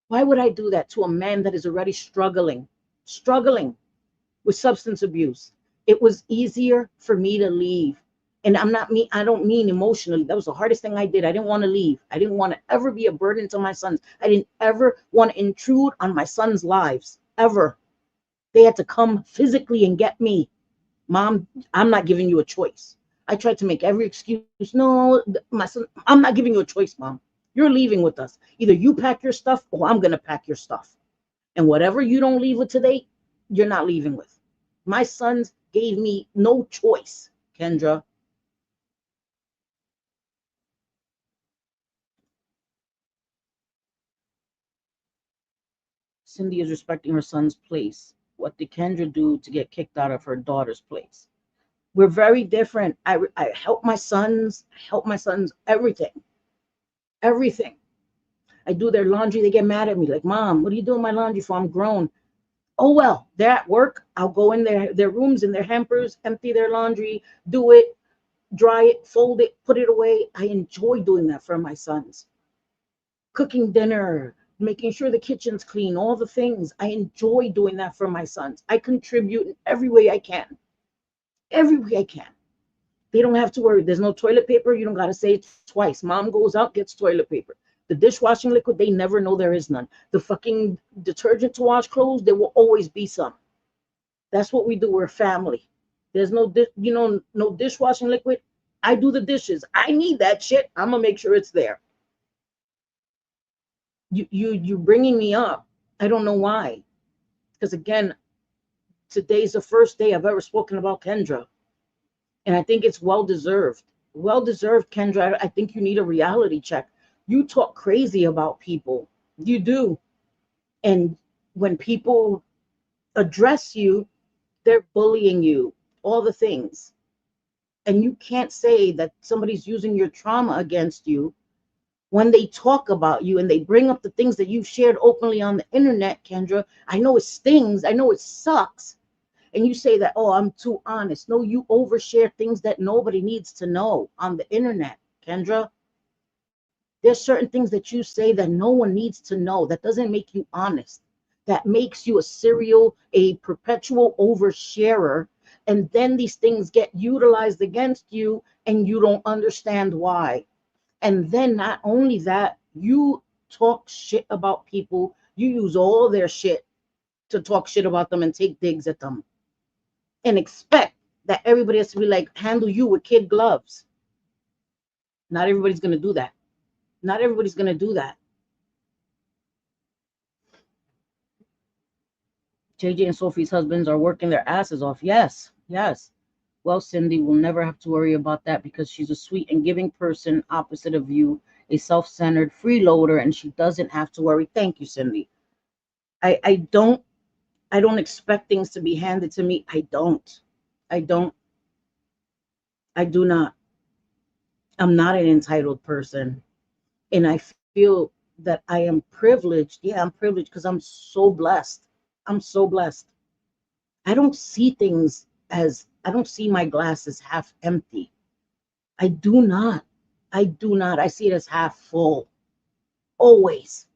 Why would I do that to a man that is already struggling with substance abuse? It was easier for me to leave. And I don't mean emotionally. That was the hardest thing I did. I didn't want to leave. I didn't want to ever be a burden to my sons. I didn't ever want to intrude on my sons' lives, ever. They had to come physically and get me. Mom, I'm not giving you a choice. I tried to make every excuse. No, my son, I'm not giving you a choice, Mom. You're leaving with us. Either you pack your stuff or I'm going to pack your stuff. And whatever you don't leave with today, you're not leaving with. My sons gave me no choice, Kendra. Cindy is respecting her son's place. What did Kendra do to get kicked out of her daughter's place? We're very different. I help my sons. Everything. Everything. I do their laundry. They get mad at me. Like, Mom, what are you doing my laundry for? I'm grown. Oh, well, they're at work. I'll go in their rooms, in their hampers, empty their laundry, do it, dry it, fold it, put it away. I enjoy doing that for my sons. Cooking dinner, making sure the kitchen's clean, all the things. I enjoy doing that for my sons. I contribute in every way I can. Every way I can. They don't have to worry. There's no toilet paper. You don't got to say it twice. Mom goes out, gets toilet paper. The dishwashing liquid, they never know there is none. The fucking detergent to wash clothes, there will always be some. That's what we do. We're a family. There's no dishwashing liquid. I do the dishes. I need that shit. I'm going to make sure it's there. You bringing me up. I don't know why. Because again, today's the first day I've ever spoken about Kendra. And I think it's well-deserved. Well-deserved, Kendra. I think you need a reality check. You talk crazy about people. You do. And when people address you, they're bullying you, all the things. And you can't say that somebody's using your trauma against you when they talk about you and they bring up the things that you've shared openly on the internet, Kendra. I know it stings. I know it sucks. And you say that, oh, I'm too honest. No, you overshare things that nobody needs to know on the internet, Kendra. There's certain things that you say that no one needs to know. That doesn't make you honest. That makes you a perpetual oversharer. And then these things get utilized against you and you don't understand why. And then not only that, you talk shit about people. You use all their shit to talk shit about them and take digs at them. And expect that everybody has to be like, handle you with kid gloves. Not everybody's going to do that. Not everybody's going to do that. Jay Jay and Sophie's husbands are working their asses off. Yes, yes. Well, Cindy will never have to worry about that because she's a sweet and giving person opposite of you, a self-centered freeloader, and she doesn't have to worry. Thank you, Cindy. I don't expect things to be handed to me. I do not. I'm not an entitled person. And I feel that I am privileged. Yeah, I'm privileged because I'm so blessed. I'm so blessed. I don't see my glass as half empty. I do not. I see it as half full. Always.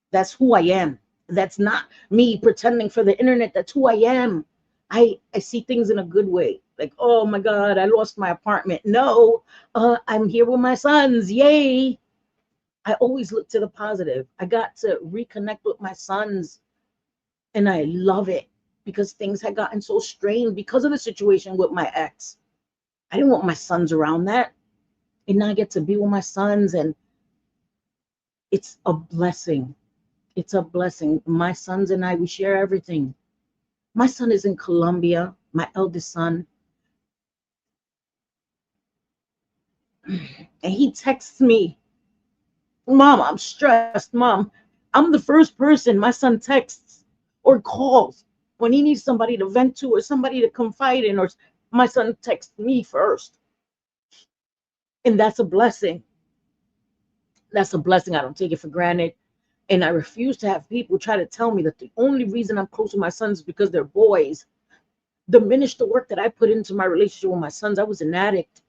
That's who I am. That's not me pretending for the internet. That's who I am. I see things in a good way. Like, oh my God, I lost my apartment. No, I'm here with my sons. Yay. I always look to the positive. I got to reconnect with my sons, and I love it because things had gotten so strained because of the situation with my ex. I didn't want my sons around that. And now I get to be with my sons, and it's a blessing. It's a blessing. My sons and I, we share everything. My son is in Colombia, my eldest son, and he texts me, Mom, I'm stressed. Mom, I'm the first person my son texts or calls when he needs somebody to vent to or somebody to confide in, or my son texts me first. And that's a blessing. That's a blessing. I don't take it for granted. And I refuse to have people try to tell me that the only reason I'm close with my sons is because they're boys. Diminish the work that I put into my relationship with my sons. I was an addict.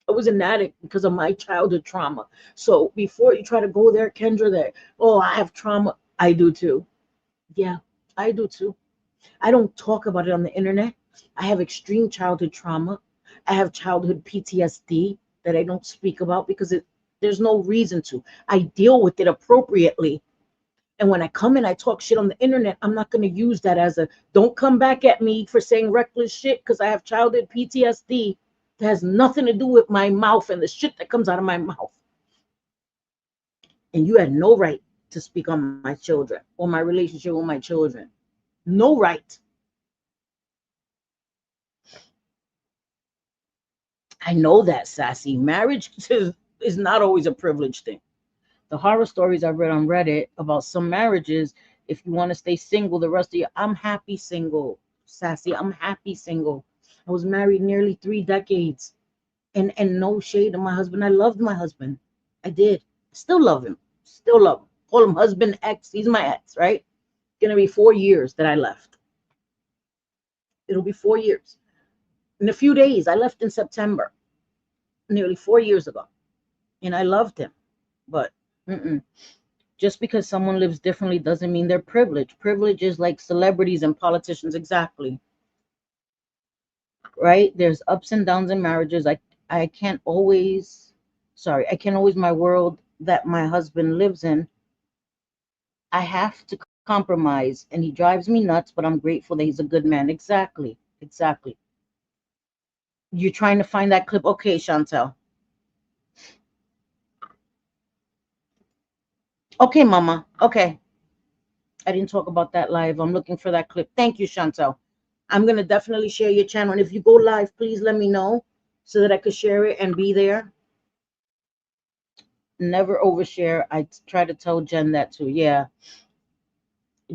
I was an addict because of my childhood trauma. So before you try to go there, Kendra, that, oh, I have trauma. I do too. Yeah, I do too. I don't talk about it on the internet. I have extreme childhood trauma. I have childhood PTSD that I don't speak about because there's no reason to. I deal with it appropriately. And when I come and I talk shit on the internet, I'm not going to use that as a don't come back at me for saying reckless shit because I have childhood PTSD that has nothing to do with my mouth and the shit that comes out of my mouth. And you had no right to speak on my children or my relationship with my children. No right. I know that, Sassy. Marriage is not always a privileged thing. The horror stories I've read on Reddit about some marriages, if you want to stay single the rest of your, I'm happy single, Sassy. I'm happy single. I was married nearly 3 decades. And no shade to my husband. I loved my husband. I did. Still love him. Still love him. Call him husband ex. He's my ex, right? Gonna be 4 years that I left. It'll be 4 years. In a few days, I left in September, nearly 4 years ago. And I loved him. But just because someone lives differently doesn't mean they're privileged. Privilege is like celebrities and politicians, exactly. Right? There's ups and downs in marriages. I can't always, my world that my husband lives in, I have to compromise, and he drives me nuts, but I'm grateful that he's a good man. Exactly. Exactly. You're trying to find that clip. Okay, Chantal. Okay, Mama. Okay. I didn't talk about that live. I'm looking for that clip. Thank you, Chantal. I'm going to definitely share your channel. And if you go live, please let me know so that I could share it and be there. Never overshare. I try to tell Jen that too. Yeah.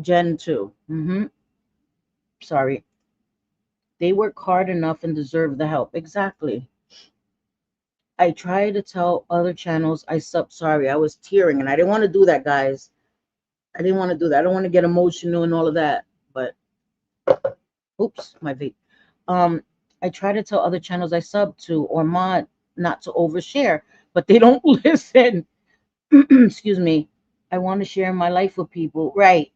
Jen too. Sorry. They work hard enough and deserve the help. Exactly. I try to tell other channels sorry, I was tearing and I didn't want to do that, guys. I didn't want to do that. I don't want to get emotional and all of that. But oops, my vape. I try to tell other channels I sub to or mod not to overshare, but they don't listen. Excuse me. I want to share my life with people. Right.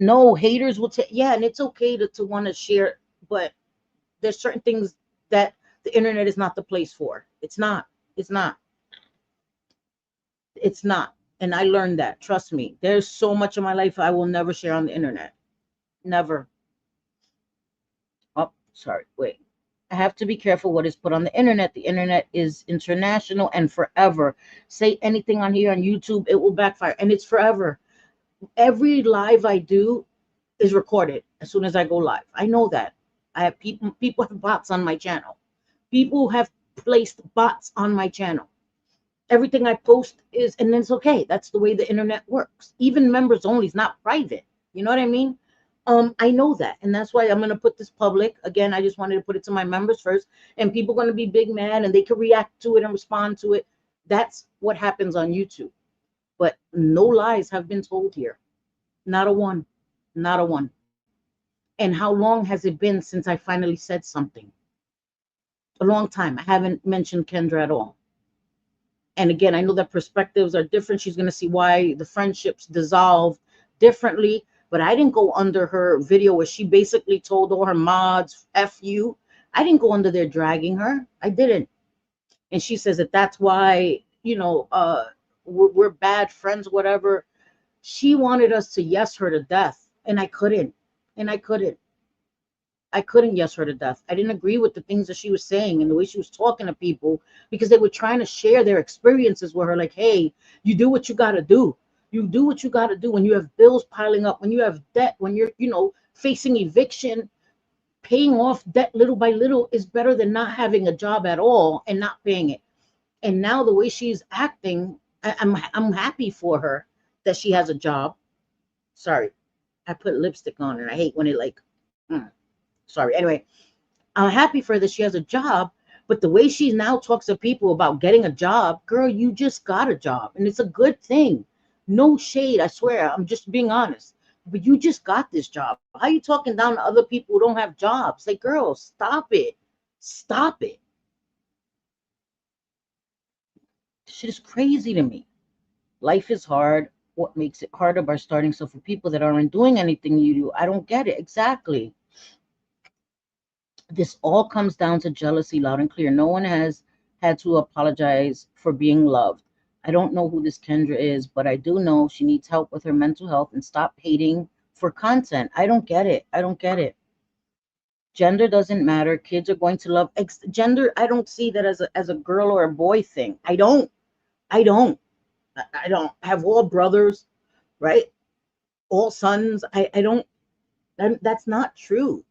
No, haters will take, yeah, and it's okay to want to share, but there's certain things that the internet is not the place for. It's not. It's not. It's not. And I learned that. Trust me. There's so much of my life I will never share on the internet. Never. Oh, sorry. Wait. I have to be careful what is put on the internet. The internet is international and forever. Say anything on here on YouTube, it will backfire. And it's forever. Every live I do is recorded as soon as I go live. I know that. I have people have bots on my channel. People have placed bots on my channel. Everything I post is, and it's okay. That's the way the internet works. Even members only is not private. You know what I mean? I know that, and that's why I'm gonna put this public. Again, I just wanted to put it to my members first, and people are gonna be big mad, and they can react to it and respond to it. That's what happens on YouTube. But no lies have been told here. Not a one. Not a one. And how long has it been since I finally said something? A long time. I haven't mentioned Kendra at all. And again, I know that perspectives are different. She's going to see why the friendships dissolved differently, but I didn't go under her video where she basically told all her mods, F you. I didn't go under there dragging her. I didn't. And she says that that's why, we're bad friends, whatever. She wanted us to yes her to death, and I couldn't. And I couldn't. I couldn't yes her to death. I didn't agree with the things that she was saying and the way she was talking to people because they were trying to share their experiences with her. Like, hey, you do what you got to do. You do what you got to do when you have bills piling up, when you have debt, when you're, facing eviction. Paying off debt little by little is better than not having a job at all and not paying it. And now the way she's acting, I'm happy for her that she has a job. Sorry, I put lipstick on and I hate when it like. Sorry. Anyway, I'm happy for her that she has a job, but the way she now talks to people about getting a job, girl, you just got a job, and it's a good thing. No shade, I swear. I'm just being honest. But you just got this job. How you talking down to other people who don't have jobs? Like, girl, stop it. Stop it. Shit is crazy to me. Life is hard. What makes it harder by starting? So for people that aren't doing anything you do, I don't get it. Exactly. This all comes down to jealousy, loud and clear. No one has had to apologize for being loved. I don't know who this Kendra is, but I do know she needs help with her mental health and stop hating for content. I don't get it. I don't get it. Gender doesn't matter. Kids are going to love gender. I don't see that as a girl or a boy thing. I don't. I don't. I don't have all brothers, right? All sons. I don't. That's not true.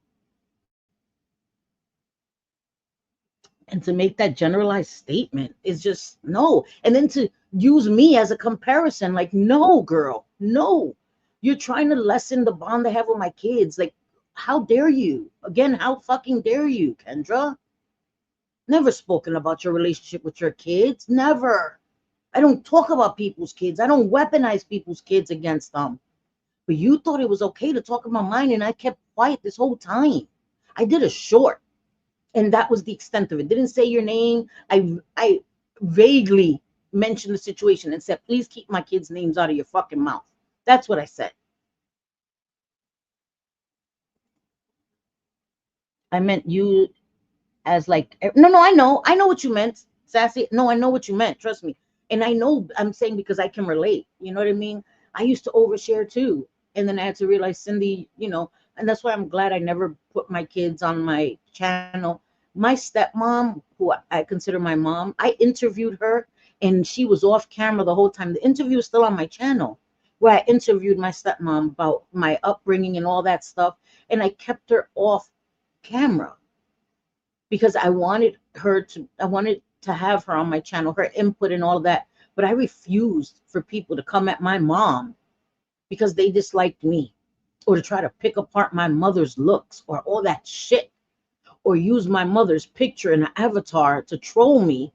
And to make that generalized statement is just no. And then to use me as a comparison, like, no, girl, no. You're trying to lessen the bond I have with my kids. Like, how dare you? Again, how fucking dare you, Kendra? Never spoken about your relationship with your kids. Never. I don't talk about people's kids. I don't weaponize people's kids against them. But you thought it was okay to talk about mine, and I kept quiet this whole time. I did a short, and that was the extent of it. Didn't say your name. I vaguely mentioned the situation and said, please keep my kids' names out of your fucking mouth. That's what I said. I meant you as like, no, I know what you meant, sassy. No, I know what you meant. Trust me. And I know I'm saying because I can relate. You know what I mean? I used to overshare too. And then I had to realize, Cindy, and that's why I'm glad I never put my kids on my channel. My stepmom, who I consider my mom, I interviewed her and she was off camera the whole time. The interview is still on my channel where I interviewed my stepmom about my upbringing and all that stuff. And I kept her off camera because I wanted to have her on my channel, her input and all that. But I refused for people to come at my mom because they disliked me, or to try to pick apart my mother's looks or all that shit, or use my mother's picture and avatar to troll me.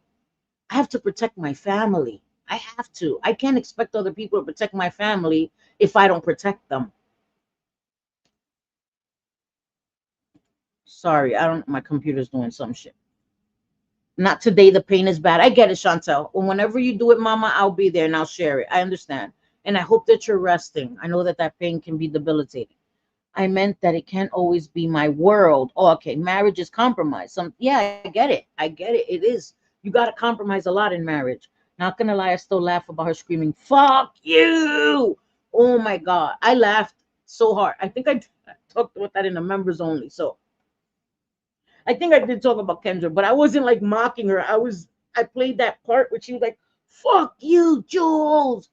I have to protect my family. I have to. I can't expect other people to protect my family if I don't protect them. Sorry, I don't. My computer's doing some shit. Not today. The pain is bad. I get it, Chantal. Whenever you do it, Mama, I'll be there and I'll share it. I understand, and I hope that you're resting. I know that that pain can be debilitating. I meant that it can't always be my world. Oh, okay. Marriage is compromise. Yeah, I get it. I get it. It is. You got to compromise a lot in marriage. Not gonna lie, I still laugh about her screaming, "Fuck you!" Oh my God, I laughed so hard. I think I talked about that in the members only. So I think I did talk about Kendra, but I wasn't like mocking her. I played that part where she was like, "Fuck you, Jules,"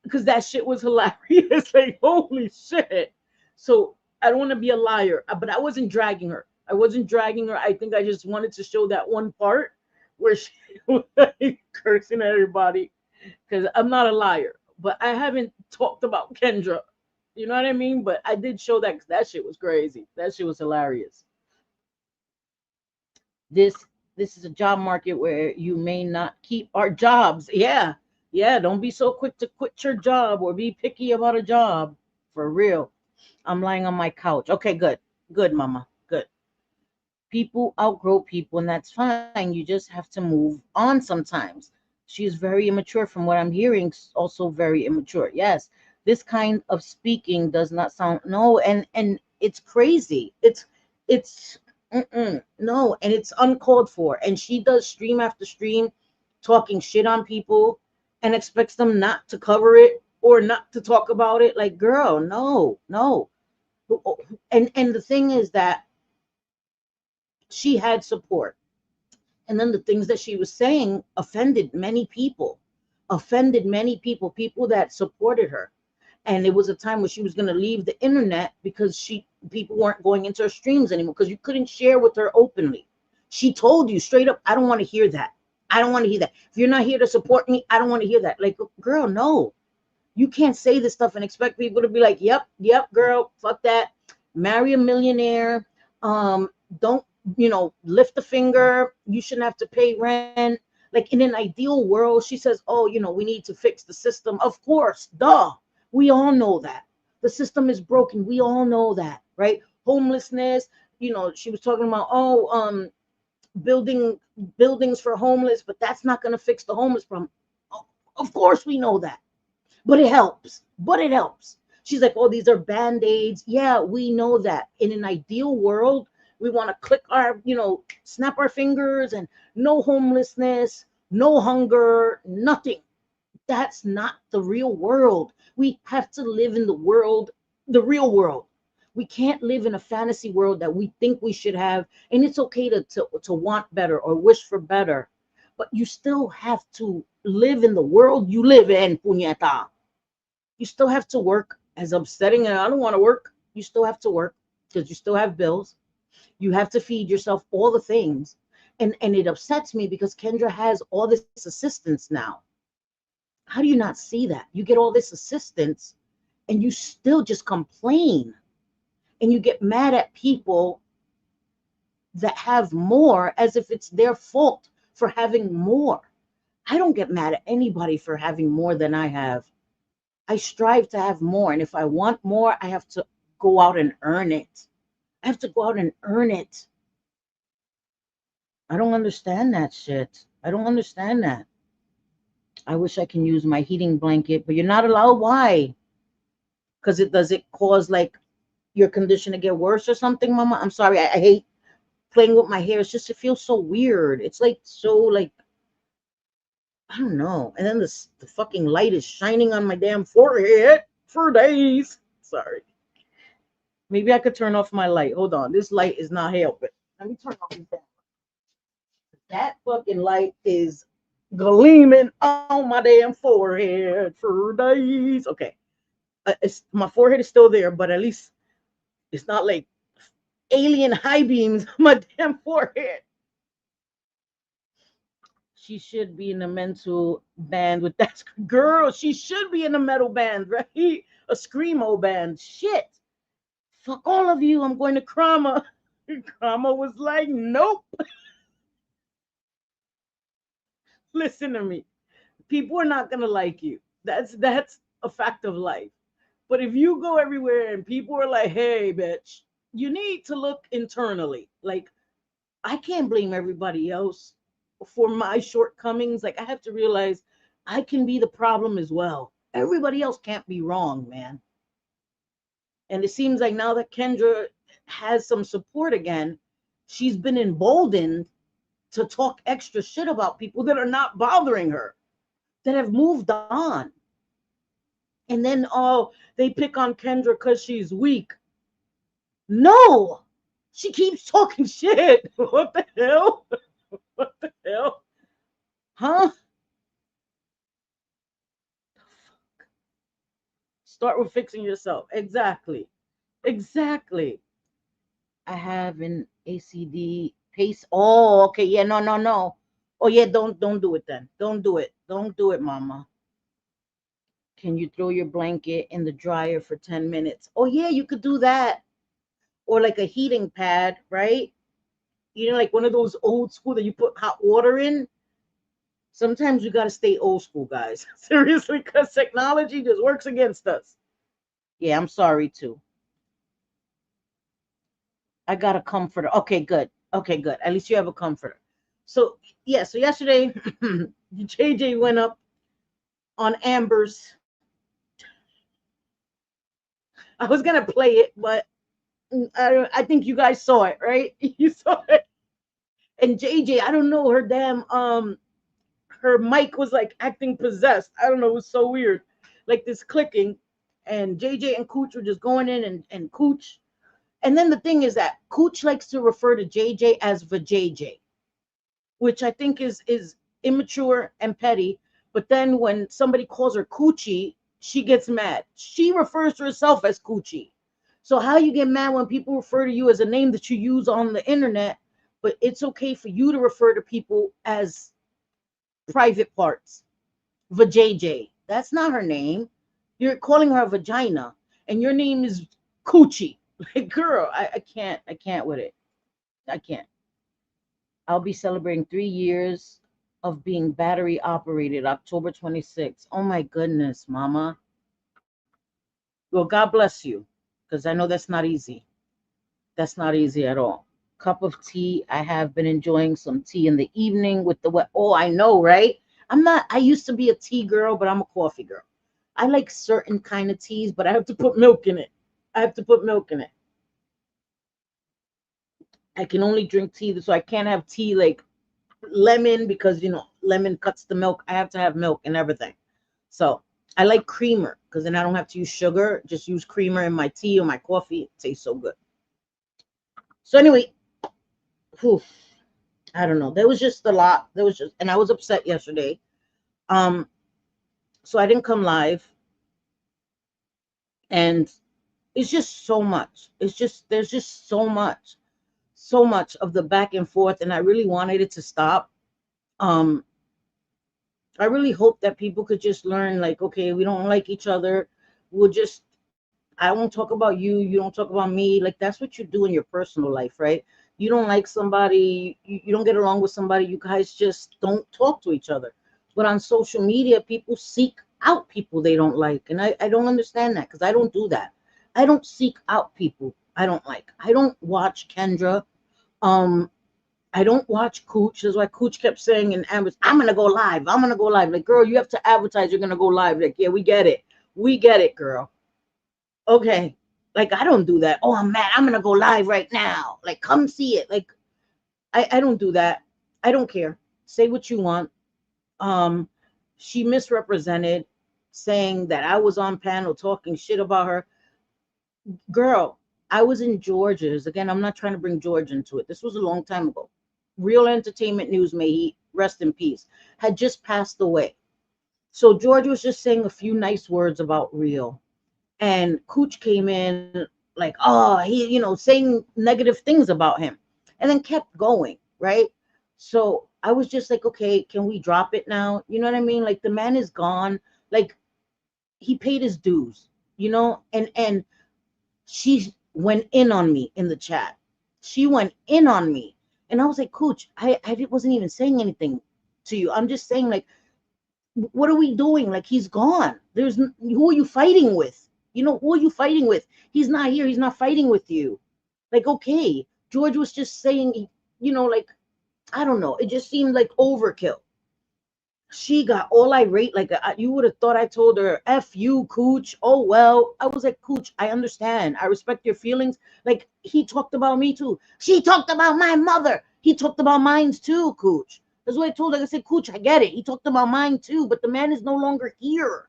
because that shit was hilarious. Like, holy shit. So I don't want to be a liar, but I wasn't dragging her. I wasn't dragging her. I think I just wanted to show that one part where she was like cursing at everybody, because I'm not a liar, but I haven't talked about Kendra. You know what I mean? But I did show that because that shit was crazy. That shit was hilarious. This this is a job market where you may not keep our jobs. Yeah. Yeah. Don't be so quick to quit your job or be picky about a job. For real. I'm lying on my couch. Okay, good. Good, mama. Good. People outgrow people, and that's fine. You just have to move on sometimes. She is very immature from what I'm hearing, also very immature. Yes, This kind of speaking does not sound no, and it's crazy. It's no, and it's uncalled for. And she does stream after stream talking shit on people and expects them not to cover it or not to talk about it. Like, girl, no, no. And the thing is that she had support. And then the things that she was saying offended many people, people that supported her. And it was a time where she was going to leave the internet because people weren't going into her streams anymore because you couldn't share with her openly. She told you straight up, I don't want to hear that. I don't want to hear that. If you're not here to support me, I don't want to hear that. Like, girl, no. You can't say this stuff and expect people to be like, yep, girl, fuck that. Marry a millionaire. Don't, lift a finger. You shouldn't have to pay rent. Like, in an ideal world, she says, oh, we need to fix the system. Of course, duh. We all know that. The system is broken. We all know that, right? Homelessness, she was talking about, buildings for homeless, but that's not going to fix the homeless problem. Of course we know that. But it helps. She's like, oh, these are band-aids. Yeah, we know that. In an ideal world, we want to click our, snap our fingers and no homelessness, no hunger, nothing. That's not the real world. We have to live in the real world. We can't live in a fantasy world that we think we should have. And it's okay to want better or wish for better. But you still have to live in the world you live in, puñeta. You still have to work. As upsetting as I don't want to work, you still have to work because you still have bills. You have to feed yourself, all the things. And it upsets me because Kendra has all this assistance now. How do you not see that? You get all this assistance and you still just complain. And you get mad at people that have more as if it's their fault for having more. I don't get mad at anybody for having more than I have. I strive to have more. And if I want more, I have to go out and earn it. I have to go out and earn it. I don't understand that shit. I don't understand that. I wish I can use my heating blanket, but you're not allowed. Why? Because does it cause like your condition to get worse or something, mama? I'm sorry. I hate playing with my hair. It's just, it feels so weird. It's like, so like, I don't know. And then the fucking light is shining on my damn forehead for days. Sorry. Maybe I could turn off my light. Hold on. This light is not helping. Let me turn off this damn light. That fucking light is gleaming on my damn forehead for days. Okay. My forehead is still there, but at least it's not like alien high beams on my damn forehead. She should be in a mental band with that girl. She should be in a metal band, right? A screamo band. Shit. Fuck all of you. I'm going to Krama. Krama was like, nope. Listen to me. People are not gonna like you. That's a fact of life. But if you go everywhere and people are like, hey, bitch, you need to look internally. Like, I can't blame everybody else for my shortcomings. Like, I have to realize I can be the problem as well. Everybody else can't be wrong, man. And it seems like now that Kendra has some support again, she's been emboldened to talk extra shit about people that are not bothering her, that have moved on. And then, oh, they pick on Kendra because she's weak. No, she keeps talking shit. What the hell? What the hell? Huh? Start with fixing yourself. Exactly. I have an ACD pace. Oh, okay. Yeah, no. Oh, yeah, don't do it then. Don't do it, mama. Can you throw your blanket in the dryer for 10 minutes? Oh, yeah, you could do that. Or like a heating pad, right? Like one of those old school that you put hot water in. Sometimes you got to stay old school, guys. Seriously, because technology just works against us. Yeah, I'm sorry, too. I got a comforter. Okay, good. At least you have a comforter. So, yeah, so yesterday, JJ went up on Amber's I was gonna play it, but I think you guys saw it, right? You saw it. And Jay Jay, I don't know, her damn her mic was like acting possessed. I don't know, it was so weird. Like this clicking. And Jay Jay and Kooch were just going in and Kooch. And then the thing is that Kooch likes to refer to Jay Jay as JJ, which I think is immature and petty. But then when somebody calls her Coochie, she gets mad. She refers to herself as Coochie. So how you get mad when people refer to you as a name that you use on the internet, but it's okay for you to refer to people as private parts. JJ. That's not her name. You're calling her a vagina, and your name is Coochie. Like, girl, I can't with it. I can't. I'll be celebrating 3 years of being battery operated October 26th. Oh my goodness, mama. Well, God bless you, because I know that's not easy. That's not easy at all. Cup of tea. I have been enjoying some tea in the evening with the wet. Oh, I know, right? I used to be a tea girl, but I'm a coffee girl. I like certain kind of teas, but I have to put milk in it. I have to put milk in it. I can only drink tea, so I can't have tea like lemon because lemon cuts the milk. I have to have milk and everything. So I like creamer because then I don't have to use sugar. Just use creamer in my tea or my coffee. It tastes so good. So anyway, whew, I don't know. There was just a lot. And I was upset yesterday. So I didn't come live, and it's just so much. There's just so much of the back and forth, and I really wanted it to stop. Um, I really hope that people could just learn, like, okay, we don't like each other. I won't talk about you. You don't talk about me. Like, that's what you do in your personal life, right? You don't like somebody, you don't get along with somebody. You guys just don't talk to each other. But on social media, people seek out people they don't like. And I don't understand that because I don't do that. I don't seek out people I don't like. I don't watch Kendra. Um, I don't watch Kooch. That's why Kooch kept saying in Amber's, I'm gonna go live. I'm gonna go live. Like, girl, you have to advertise you're gonna go live. Like, yeah, we get it. We get it, girl. Okay. Like, I don't do that. Oh, I'm mad. I'm gonna go live right now. Like, come see it. Like, I don't do that. I don't care. Say what you want. Um, she misrepresented, saying that I was on panel talking shit about her. Girl, I was in Georgia's. Again, I'm not trying to bring George into it. This was a long time ago. Real Entertainment News, may he rest in peace, had just passed away. So George was just saying a few nice words about Real. And Cooch came in like, oh, he, saying negative things about him, and then kept going, right? So I was just like, okay, can we drop it now? You know what I mean? Like, the man is gone. Like, he paid his dues, and she went in on me in the chat. She went in on me. And I was like, Cooch, I wasn't even saying anything to you. I'm just saying, like, what are we doing? Like, he's gone. Who are you fighting with? Who are you fighting with? He's not here. He's not fighting with you. Like, okay. George was just saying, like, I don't know. It just seemed like overkill. She got all irate. Like, you would have thought I told her, F you, Cooch. Oh, well. I was like, Cooch, I understand. I respect your feelings. Like, he talked about me too. She talked about my mother. He talked about mine too, Cooch. That's what I told her. I said, Cooch, I get it. He talked about mine too, but the man is no longer here.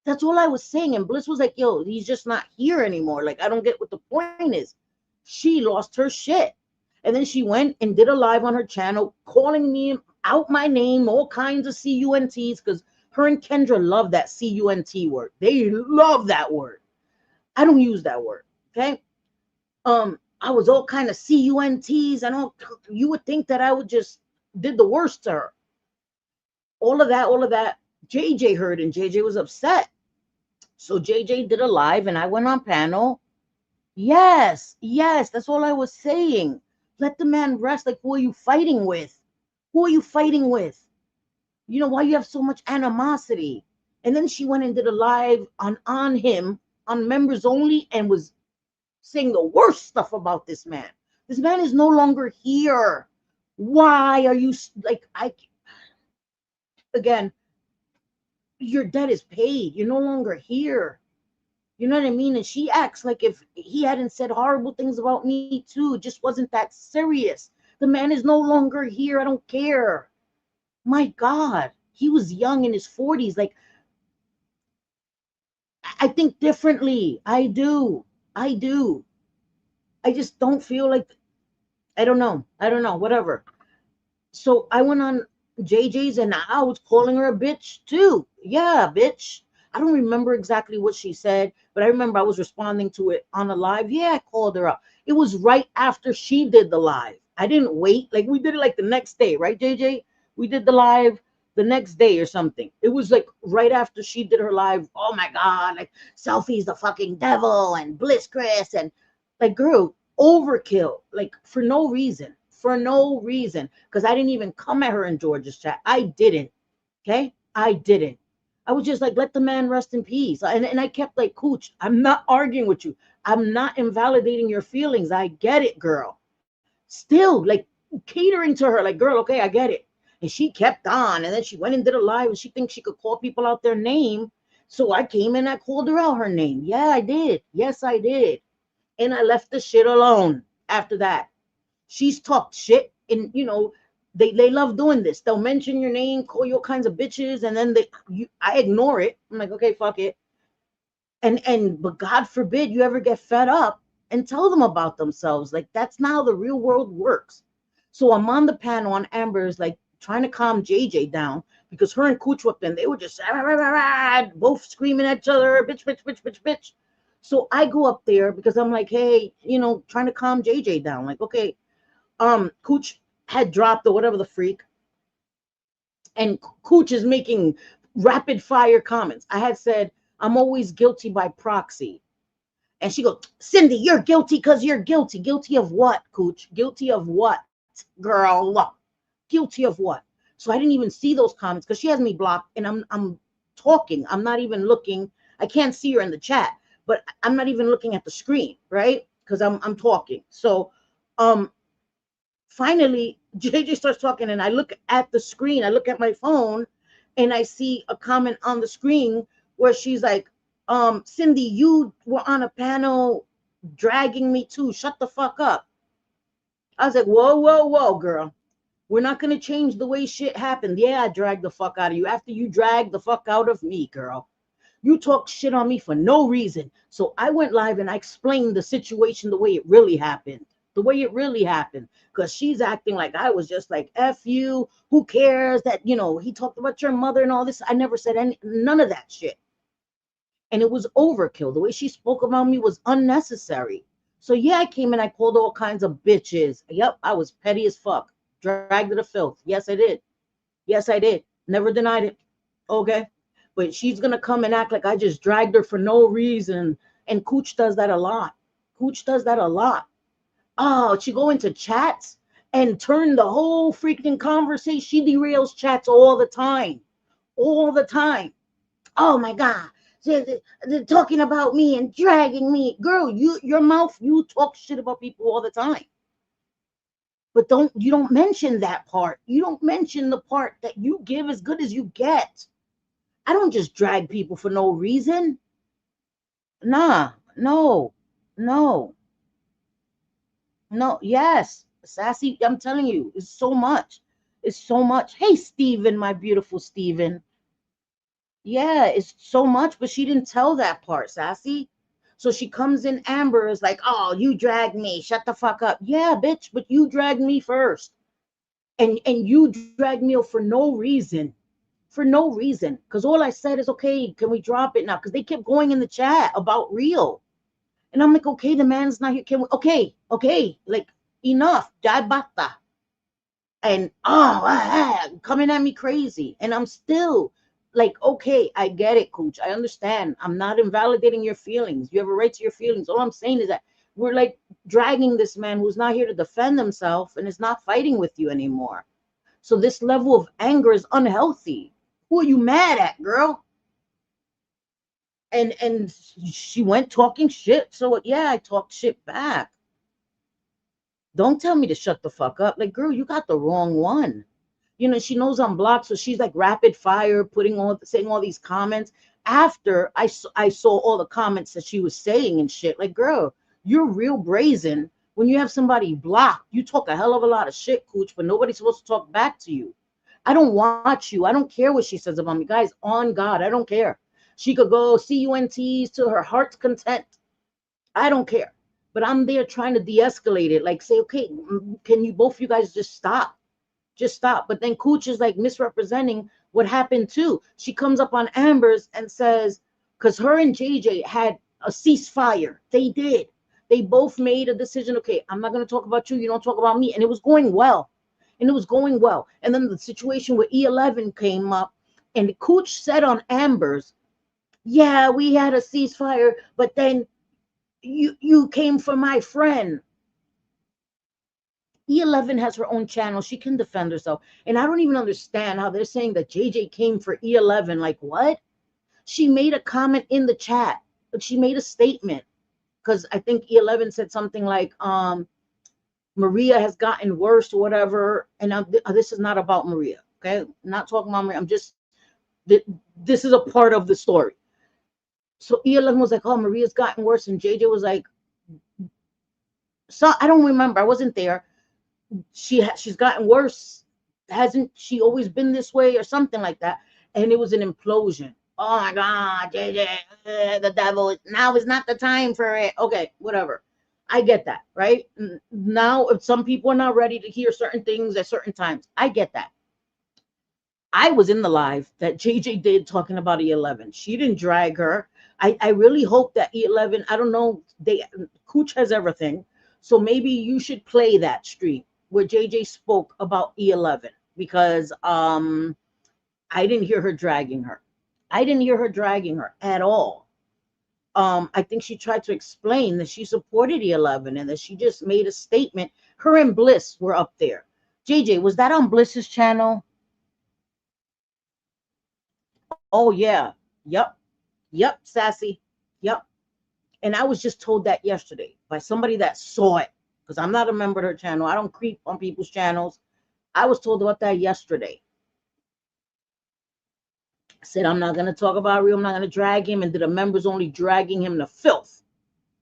That's all I was saying. And Bliss was like, yo, he's just not here anymore. Like, I don't get what the point is. She lost her shit. And then she went and did a live on her channel, calling me out my name, all kinds of CUNTs, because her and Kendra love that CUNT word. They love that word. I don't use that word. Okay. I was all kind of CUNTs. You would think that I would just did the worst to her. All of that. JJ heard, and JJ was upset. So JJ did a live, and I went on panel. Yes, that's all I was saying. Let the man rest. Like, who are you fighting with? Who are you fighting with? Why you have so much animosity? And then she went and did a live on him, on members only, and was saying the worst stuff about this man. This man is no longer here. Why are you like, again, your debt is paid. You're no longer here. You know what I mean? And she acts like if he hadn't said horrible things about me too. It just wasn't that serious. The man is no longer here. I don't care. My God. He was young in his 40s. Like, I think differently. I do. I do. I just don't feel like, I don't know. I don't know. Whatever. So I went on JJ's and I was calling her a bitch too. Yeah, bitch. I don't remember exactly what she said, but I remember I was responding to it on a live. Yeah, I called her up. It was right after she did the live. I didn't wait. Like, we did it like the next day, right, JJ? We did the live the next day or something. It was like right after she did her live. Oh my God, like Sophie's the fucking devil and Bliss Chris and like, girl, overkill, like for no reason. For no reason. Because I didn't even come at her in George's chat. I didn't. Okay? I didn't. I was just like, let the man rest in peace. And I kept like, Kooch, I'm not arguing with you. I'm not invalidating your feelings. I get it, girl. Still, like, catering to her, like, girl, okay, I get it. And she kept on. And then she went and did a live and she thinks she could call people out their name. So I came and I called her out her name. Yeah, I did. Yes, I did. And I left the shit alone after that. She's talked shit, and they love doing this. They'll mention your name, call you all kinds of bitches, and then I ignore it. I'm like, okay, fuck it. But God forbid you ever get fed up and tell them about themselves. Like, that's not how the real world works. So I'm on the panel on Amber's, like, trying to calm JJ down because her and Kooch up and they were just both screaming at each other, bitch, bitch, bitch, bitch, bitch. So I go up there because I'm like, hey, trying to calm JJ down. Like, okay, Kooch had dropped or whatever the freak, and Kooch is making rapid fire comments. I had said, I'm always guilty by proxy. And she goes, Cindy, you're guilty because you're guilty. Guilty of what, Kooch? Guilty of what, girl? Guilty of what? So I didn't even see those comments because she has me blocked and I'm talking. I'm not even looking. I can't see her in the chat, but I'm not even looking at the screen, right? Because I'm talking. So finally, JJ starts talking, and I look at the screen. I look at my phone, and I see a comment on the screen where she's like, Cindy, you were on a panel dragging me too. Shut the fuck up. I was like, whoa, whoa, whoa, girl. We're not going to change the way shit happened. Yeah, I dragged the fuck out of you after you dragged the fuck out of me, girl. You talk shit on me for no reason. So I went live and I explained the situation the way it really happened. The way it really happened. Because she's acting like I was just like, F you. Who cares that, he talked about your mother and all this. I never said none of that shit. And it was overkill. The way she spoke about me was unnecessary. So yeah, I came and I called all kinds of bitches. Yep, I was petty as fuck. Dragged to the filth. Yes, I did. Yes, I did. Never denied it. Okay. But she's going to come and act like I just dragged her for no reason. And Kooch does that a lot. Kooch does that a lot. Oh, she go into chats and turn the whole freaking conversation. She derails chats all the time. All the time. Oh my God. They're talking about me and dragging me. Girl, your mouth, you talk shit about people all the time. But you don't mention that part. You don't mention the part that you give as good as you get. I don't just drag people for no reason. Nah, no, no, no. Yes, sassy. I'm telling you, it's so much. It's so much. Hey, Steven, my beautiful Steven. Yeah, it's so much, but she didn't tell that part, sassy. So she comes in Amber is like, oh, you dragged me. Shut the fuck up. Yeah, bitch, but you dragged me first. And you dragged me for no reason. For no reason. Because all I said is, okay, can we drop it now? Because they kept going in the chat about real. And I'm like, okay, the man's not here. Can we? Okay, like, enough. Ya basta. And coming at me crazy. And I'm still like, okay, I get it, Kooch. I understand. I'm not invalidating your feelings. You have a right to your feelings. All I'm saying is that we're like dragging this man who's not here to defend himself and is not fighting with you anymore. So this level of anger is unhealthy. Who are you mad at, girl? And she went talking shit. So yeah, I talked shit back. Don't tell me to shut the fuck up. Like, girl, you got the wrong one. You know, she knows I'm blocked, so she's like rapid fire saying all these comments after I saw all the comments that she was saying and shit. Like, girl, you're real brazen. When you have somebody blocked, you talk a hell of a lot of shit, Cooch, but nobody's supposed to talk back to you. I don't watch you. I don't care what she says about me. Guys, on God, I don't care. She could go CUNTs to her heart's content. I don't care. But I'm there trying to de-escalate it. Like, say, okay, can you both you guys just stop? Just stop. But then Cooch is like misrepresenting what happened too. She comes up on Amber's and says, because her and JJ had a ceasefire. They did. They both made a decision. Okay, I'm not going to talk about you. You don't talk about me. And it was going well. And it was going well. And then the situation with E11 came up, and Cooch said on Amber's, yeah, we had a ceasefire, but then you came for my friend. E11 has her own channel. She can defend herself. And I don't even understand how they're saying that JJ came for E11. Like, what? She made a comment in the chat, but she made a statement. Because I think E11 said something like, Maria has gotten worse or whatever. And this is not about Maria. Okay. I'm not talking about Maria. This is a part of the story. So E11 was like, oh, Maria's gotten worse. And JJ was like, so I don't remember. I wasn't there. She's gotten worse. Hasn't she always been this way or something like that? And it was an implosion. Oh my God, JJ, the devil. Now is not the time for it. Okay, whatever. I get that, right? Now, if some people are not ready to hear certain things at certain times, I get that. I was in the live that JJ did talking about E11. She didn't drag her. I really hope that E11, I don't know, Cooch has everything. So maybe you should play that stream where JJ spoke about E11, because I didn't hear her dragging her. I didn't hear her dragging her at all. I think she tried to explain that she supported E11 and that she just made a statement. Her and Bliss were up there. JJ, was that on Bliss's channel? Oh, yeah. Yep. Yep, Sassy. Yep. And I was just told that yesterday by somebody that saw it, because I'm not a member of her channel. I don't creep on people's channels. I was told about that yesterday. I said, I'm not going to talk about Rio. I'm not going to drag him. And the members only dragging him to filth.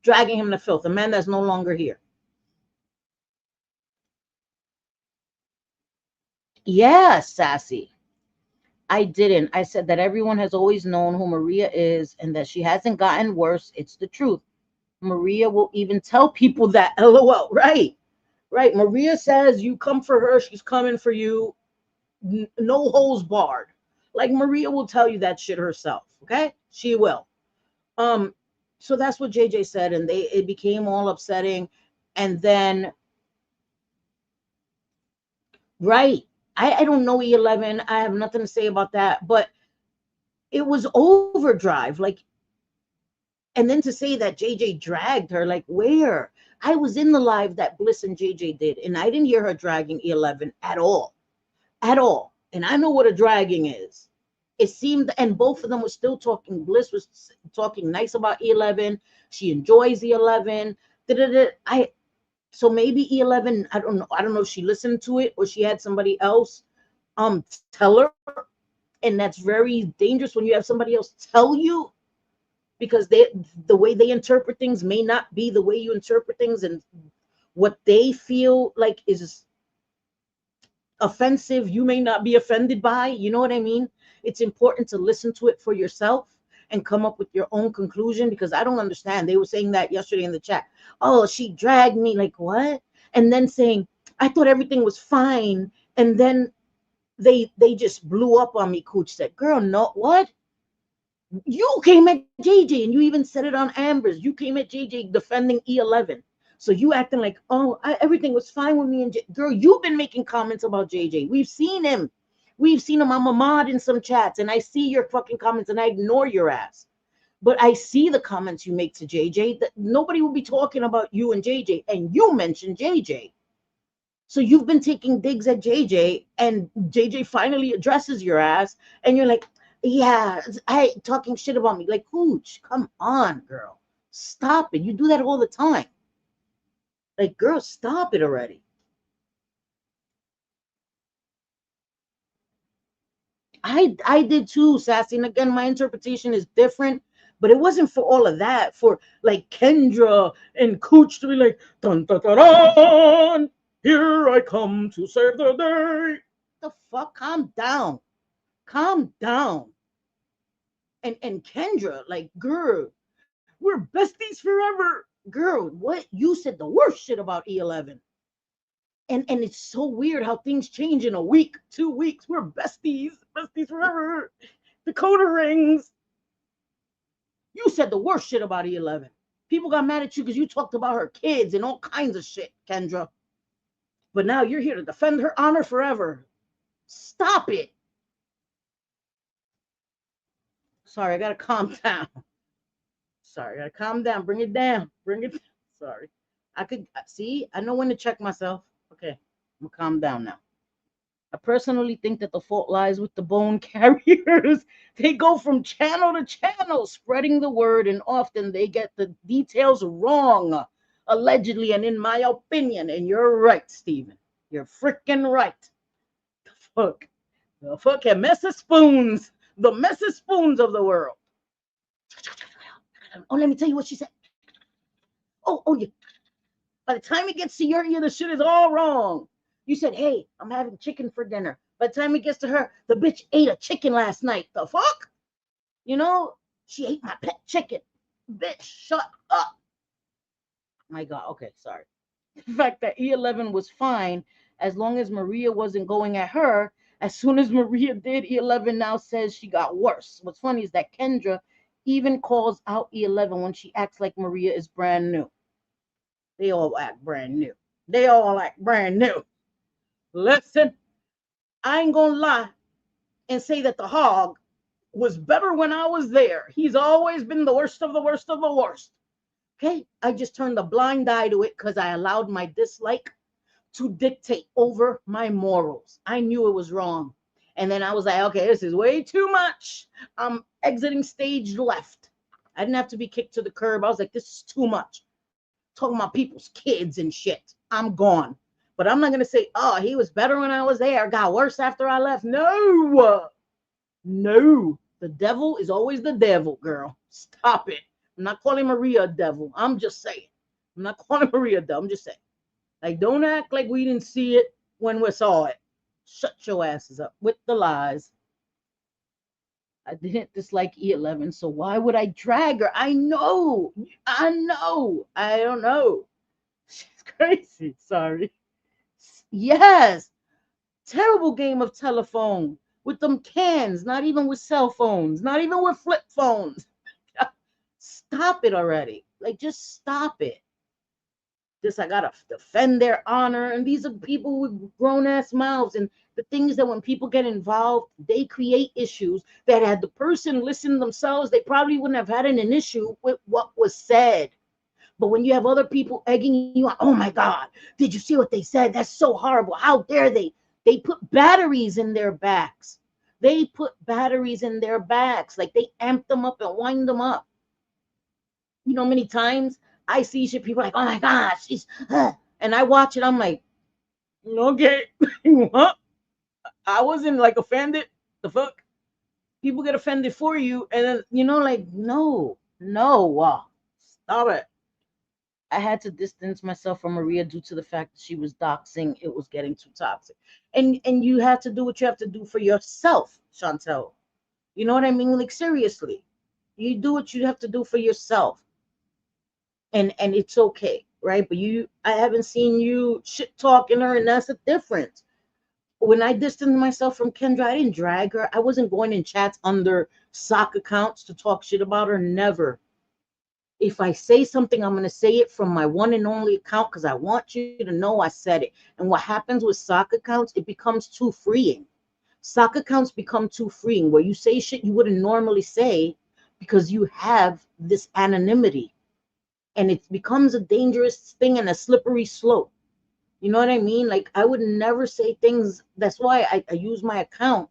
Dragging him to filth. A man that's no longer here. Yeah, Sassy. I didn't. I said that everyone has always known who Maria is and that she hasn't gotten worse. It's the truth. Maria will even tell people that. LOL. Right. Right. Maria says you come for her. She's coming for you. No holes barred. Like, Maria will tell you that shit herself. Okay. She will. So that's what JJ said. And it became all upsetting. And then, right. I don't know E11. I have nothing to say about that. But it was overdrive. Like, and then to say that JJ dragged her, like, where? I was in the live that Bliss and JJ did, and I didn't hear her dragging E11 at all. At all. And I know what a dragging is. It seemed, and both of them were still talking. Bliss was talking nice about E11. She enjoys E11. So maybe E11, I don't know. I don't know if she listened to it or she had somebody else tell her. And that's very dangerous when you have somebody else tell you, because the way they interpret things may not be the way you interpret things, and what they feel like is offensive, you may not be offended by. You know what I mean? It's important to listen to it for yourself and come up with your own conclusion, because I don't understand. They were saying that yesterday in the chat. Oh, she dragged me. Like, what? And then saying, I thought everything was fine. And then they just blew up on me. Cooch said, girl, no, what? You came at JJ, and you even said it on Amber's. You came at JJ defending E11. So you acting like, oh, everything was fine with me and girl, you've been making comments about JJ. We've seen him. I'm a mod in some chats, and I see your fucking comments, and I ignore your ass. But I see the comments you make to JJ. That nobody will be talking about you and JJ, and you mentioned JJ. So you've been taking digs at JJ, and JJ finally addresses your ass, and you're like, yeah, I talking shit about me. Like, Cooch, come on, girl. Stop it. You do that all the time. Like, girl, stop it already. I did too, Sassy. And again, my interpretation is different, but it wasn't for all of that. For like Kendra and Kooch to be like, dun dun dun dun, here I come to save the day. The fuck, calm down. Calm down. And Kendra, like, girl, we're besties forever. Girl, what? You said the worst shit about E11. And it's so weird how things change in a week, 2 weeks. We're besties, besties forever. Dakota rings. You said the worst shit about E11. People got mad at you because you talked about her kids and all kinds of shit, Kendra. But now you're here to defend her honor forever. Stop it. Sorry, I gotta calm down. Sorry, I gotta calm down. Bring it down. Bring it. Sorry. I could see. I know when to check myself. Okay, I'm gonna calm down now. I personally think that the fault lies with the bone carriers. They go from channel to channel, spreading the word, and often they get the details wrong, allegedly, and in my opinion. And you're right, Steven. You're freaking right. The fuck. The fucking messy spoons. The messy spoons of the world. Oh, let me tell you what she said. Oh, yeah. By the time it gets to your ear, the shit is all wrong. You said, hey, I'm having chicken for dinner. By the time it gets to her, the bitch ate a chicken last night. The fuck? You know, she ate my pet chicken. Bitch, shut up. My God. Okay, sorry. The fact that E11 was fine as long as Maria wasn't going at her. As soon as Maria did, E11 now says she got worse. What's funny is that Kendra even calls out E11 when she acts like Maria is brand new. They all act brand new. They all act brand new. Listen, I ain't gonna lie and say that the hog was better when I was there. He's always been the worst of the worst of the worst. Okay, I just turned a blind eye to it because I allowed my dislike to dictate over my morals. I knew it was wrong. And then I was like, okay, this is way too much. I'm exiting stage left. I didn't have to be kicked to the curb. I was like, this is too much. Talking about people's kids and shit. I'm gone. But I'm not going to say, oh, he was better when I was there. Got worse after I left. No. No. The devil is always the devil, girl. Stop it. I'm not calling Maria a devil. I'm just saying. I'm not calling Maria a devil. I'm just saying. Like, don't act like we didn't see it when we saw it. Shut your asses up with the lies. I didn't dislike E11, so why would I drag her? I know. I don't know. She's crazy. Sorry. Yes. Terrible game of telephone with them cans, not even with cell phones, not even with flip phones. Stop it already. Like, just stop it. I gotta defend their honor. And these are people with grown ass mouths. And the thing is that when people get involved, they create issues that had the person listen themselves, they probably wouldn't have had an issue with what was said. But when you have other people egging you on, oh my God, did you see what they said? That's so horrible. How dare they? They put batteries in their backs. They put batteries in their backs. Like they amp them up and wind them up. You know, many times I see shit, people like, oh my gosh, she's, and I watch it, I'm like, okay, what? I wasn't like offended. The fuck? People get offended for you, and then, you know, like, no, stop it. I had to distance myself from Maria due to the fact that she was doxing. It was getting too toxic. And you have to do what you have to do for yourself, Chantel. You know what I mean? Like, seriously. You do what you have to do for yourself. And it's okay, right? But I haven't seen you shit talking her, and that's the difference. When I distanced myself from Kendra, I didn't drag her. I wasn't going in chats under sock accounts to talk shit about her. Never. If I say something, I'm going to say it from my one and only account because I want you to know I said it. And what happens with sock accounts, it becomes too freeing. Sock accounts become too freeing where you say shit you wouldn't normally say because you have this anonymity. And it becomes a dangerous thing and a slippery slope. You know what I mean? Like, I would never say things. That's why I use my account,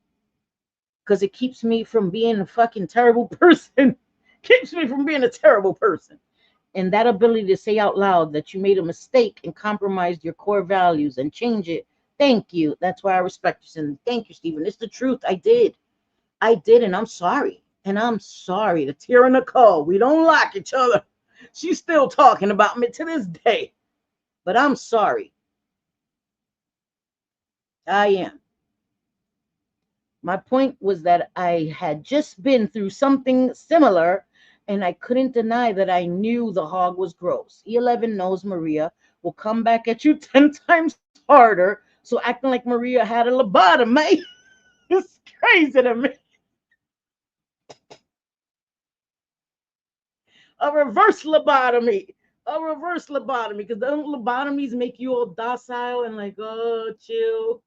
because it keeps me from being a fucking terrible person. Keeps me from being a terrible person. And that ability to say out loud that you made a mistake and compromised your core values and change it. Thank you. That's why I respect you. And thank you, Stephen. It's the truth. I did. I did, and I'm sorry. And I'm sorry to Tira Nicole. We don't like each other. She's still talking about me to this day. But I'm sorry. I am. My point was that I had just been through something similar, and I couldn't deny that I knew the hog was gross. E11 knows Maria will come back at you 10 times harder. So acting like Maria had a lobotomy, it's crazy to me. A reverse lobotomy. A reverse lobotomy. Because the lobotomies make you all docile and like, oh, chill.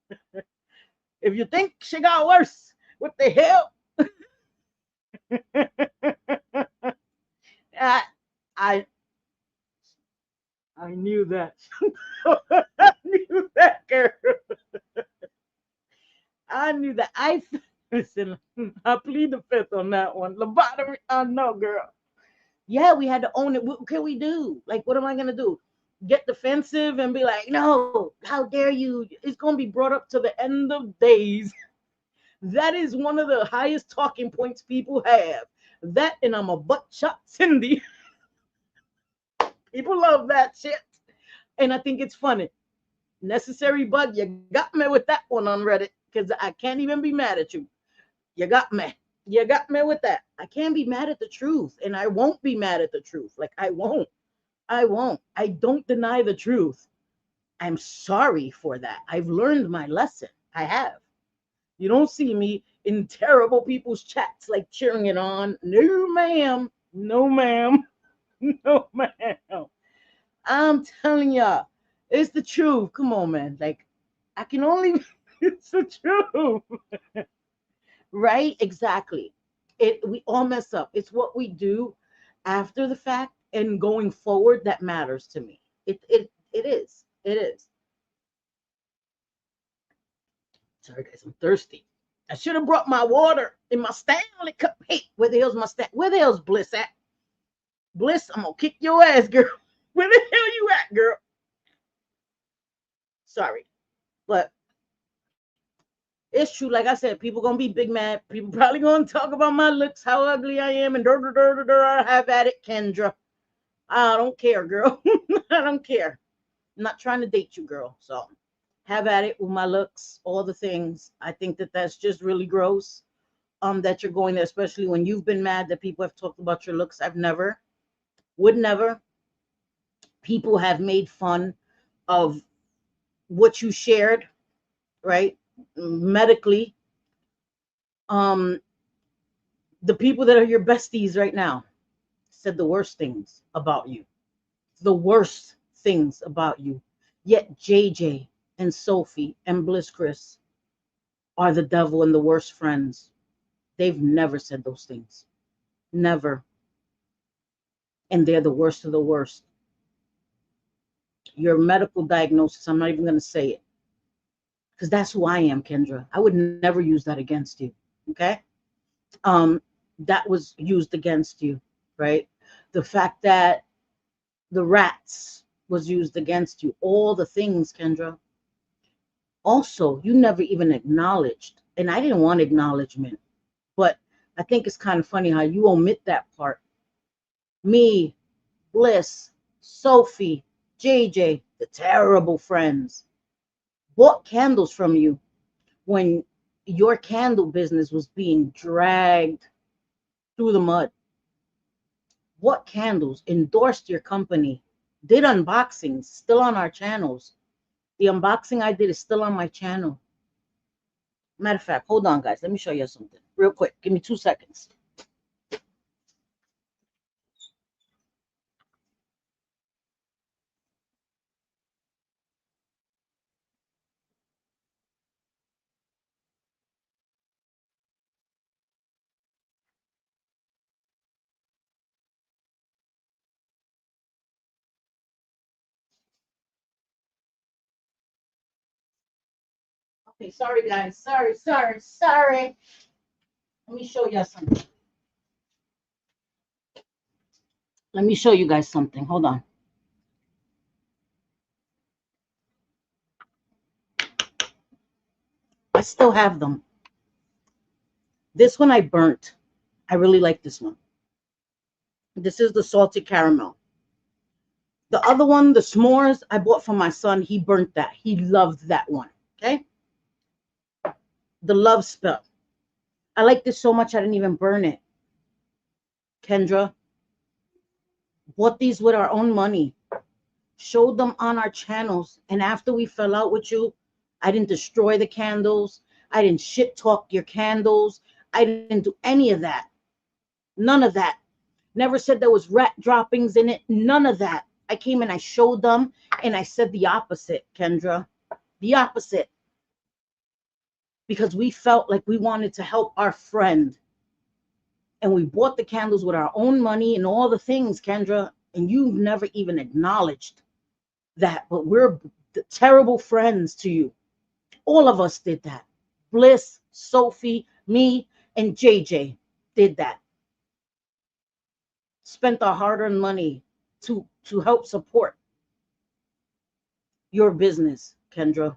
If you think she got worse, what the hell? I, I, I knew that. I knew that, girl. I knew that. Listen. I plead the fifth on that one. Lobotomy. I know, girl. Yeah, we had to own it. What can we do? Like, what am I gonna do? Get defensive and be like, no, how dare you? It's gonna be brought up to the end of days. That is one of the highest talking points people have. That and I'm a butt shot Cindy. People love that shit. And I think it's funny. Necessary bug, you got me with that one on Reddit because I can't even be mad at you. You got me. You got me with that. I can't be mad at the truth, and I won't be mad at the truth. Like, I won't. I won't. I don't deny the truth. I'm sorry for that. I've learned my lesson. I have. You don't see me in terrible people's chats like cheering it on. No, ma'am. No, ma'am. No, ma'am. I'm telling y'all, it's the truth. Come on, man. Like, I can only, it's the truth. Right? Exactly. We all mess up. It's what we do after the fact and going forward that matters to me. It is. It is. Sorry guys, I'm thirsty. I should have brought my water in my Stanley cup. Hey, where the hell's my where the hell's Bliss at? Bliss, I'm gonna kick your ass, girl. Where the hell you at, girl? Sorry. But it's true. Like I said, people gonna be big mad. People probably gonna talk about my looks, how ugly I am, and have at it, Kendra. I don't care, girl. I don't care. I'm not trying to date you, girl. So have at it with my looks, all the things. I think that that's just really gross. That you're going there, especially when you've been mad that people have talked about your looks. I've never, would never. People have made fun of what you shared, right? Medically. Um, the people that are your besties right now said the worst things about you. The worst things about you. Yet Jay Jay and Sophie and Bliss Chris are the devil and the worst friends. They've never said those things. Never. And they're the worst of the worst. Your medical diagnosis, I'm not even going to say it. Because that's who I am, Kendra. I would never use that against you. Okay? That was used against you, right? The fact that the rats was used against you. All the things, Kendra. Also, you never even acknowledged, and I didn't want acknowledgement, but I think it's kind of funny how you omit that part. Me, Bliss, Sophie, Jay Jay, the terrible friends, bought candles from you when your candle business was being dragged through the mud. Bought candles, endorsed your company, did unboxings, still on our channels. The unboxing I did is still on my channel. Matter of fact, hold on, guys. Let me show you something real quick. Give me 2 seconds. Okay, sorry, guys. Sorry. Let me show you something. Let me show you guys something. Hold on. I still have them. This one I burnt. I really like this one. This is the salted caramel. The other one, the s'mores, I bought for my son. He burnt that. He loved that one. Okay. The love spell. I like this so much I didn't even burn it. Kendra, bought these with our own money. Showed them on our channels. And after we fell out with you, I didn't destroy the candles. I didn't shit talk your candles. I didn't do any of that. None of that. Never said there was rat droppings in it. None of that. I came and I showed them and I said the opposite, Kendra. The opposite. Because we felt like we wanted to help our friend. And we bought the candles with our own money and all the things, Kendra. And you've never even acknowledged that. But we're terrible friends to you. All of us did that. Bliss, Sophie, me, and Jay Jay did that. Spent our hard-earned money to help support your business, Kendra.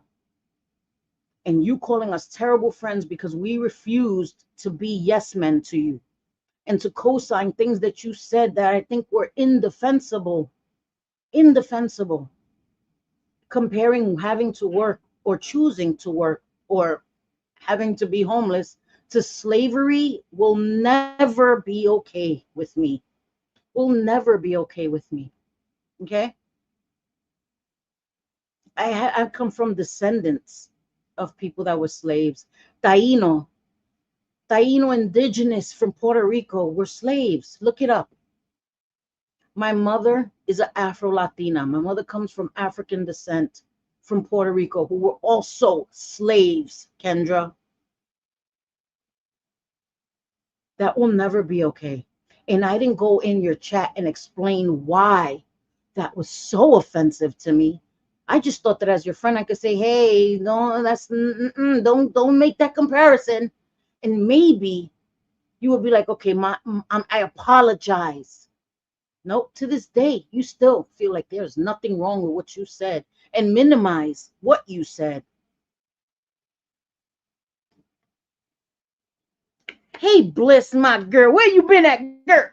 And you calling us terrible friends because we refused to be yes men to you and to co-sign things that you said that I think were indefensible. Indefensible. Comparing having to work or choosing to work or having to be homeless to slavery will never be okay with me. Will never be okay with me. Okay? I come from descendants of people that were slaves. Taino indigenous from Puerto Rico were slaves. Look it up. My mother is an Afro-Latina. My mother comes from African descent from Puerto Rico, who were also slaves, Kendra. That will never be okay. And I didn't go in your chat and explain why that was so offensive to me. I just thought that as your friend, I could say, hey, no, that's, don't make that comparison. And maybe you would be like, okay, I apologize. Nope, to this day, you still feel like there's nothing wrong with what you said and minimize what you said. Hey, Bliss, my girl, where you been at, girl?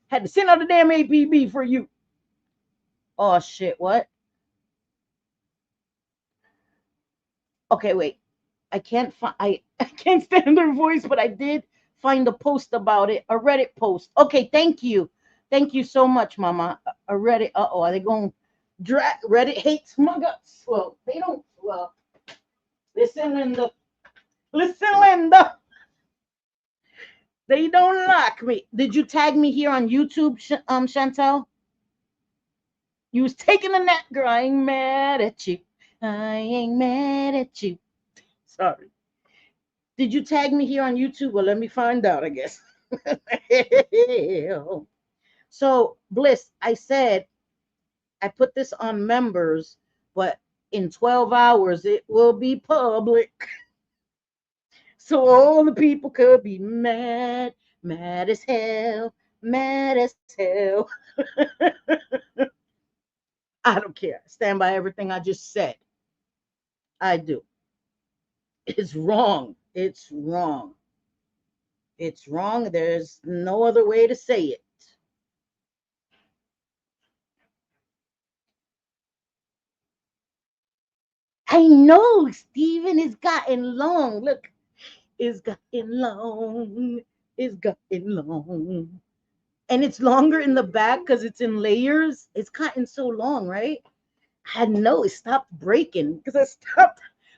Had to send out the damn APB for you. Oh, shit, what? Okay, wait. I can't stand her voice, but I did find a post about it, a Reddit post. Okay, thank you. Thank you so much, Mama. A Reddit. Uh-oh, are they going to drag? Reddit hates my guts. Well, they don't. Well, listen, Linda. Listen, Linda. They don't like me. Did you tag me here on YouTube, Chantal? You was taking a nap, girl. I ain't mad at you. I ain't mad at you. Sorry. Did you tag me here on YouTube? Well, let me find out, I guess. So, Bliss, I said I put this on members, but in 12 hours it will be public. So all the people could be mad, mad as hell, mad as hell. I don't care. Stand by everything I just said. I do. It's wrong. It's wrong. It's wrong. There's no other way to say it. I know, Steven, it's gotten long. Look, it's gotten long. It's gotten long. And it's longer in the back because it's in layers. It's gotten so long, right? I know it stopped breaking because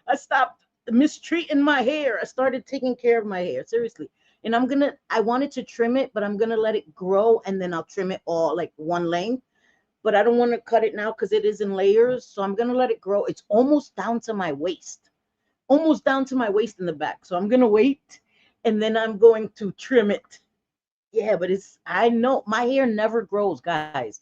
I stopped mistreating my hair. I started taking care of my hair, seriously. And I wanted to trim it, but I'm gonna let it grow and then I'll trim it all like one length. But I don't want to cut it now because it is in layers. So I'm gonna let it grow. It's almost down to my waist. Almost down to my waist in the back. So I'm gonna wait and then I'm going to trim it. Yeah, but I know my hair never grows, guys.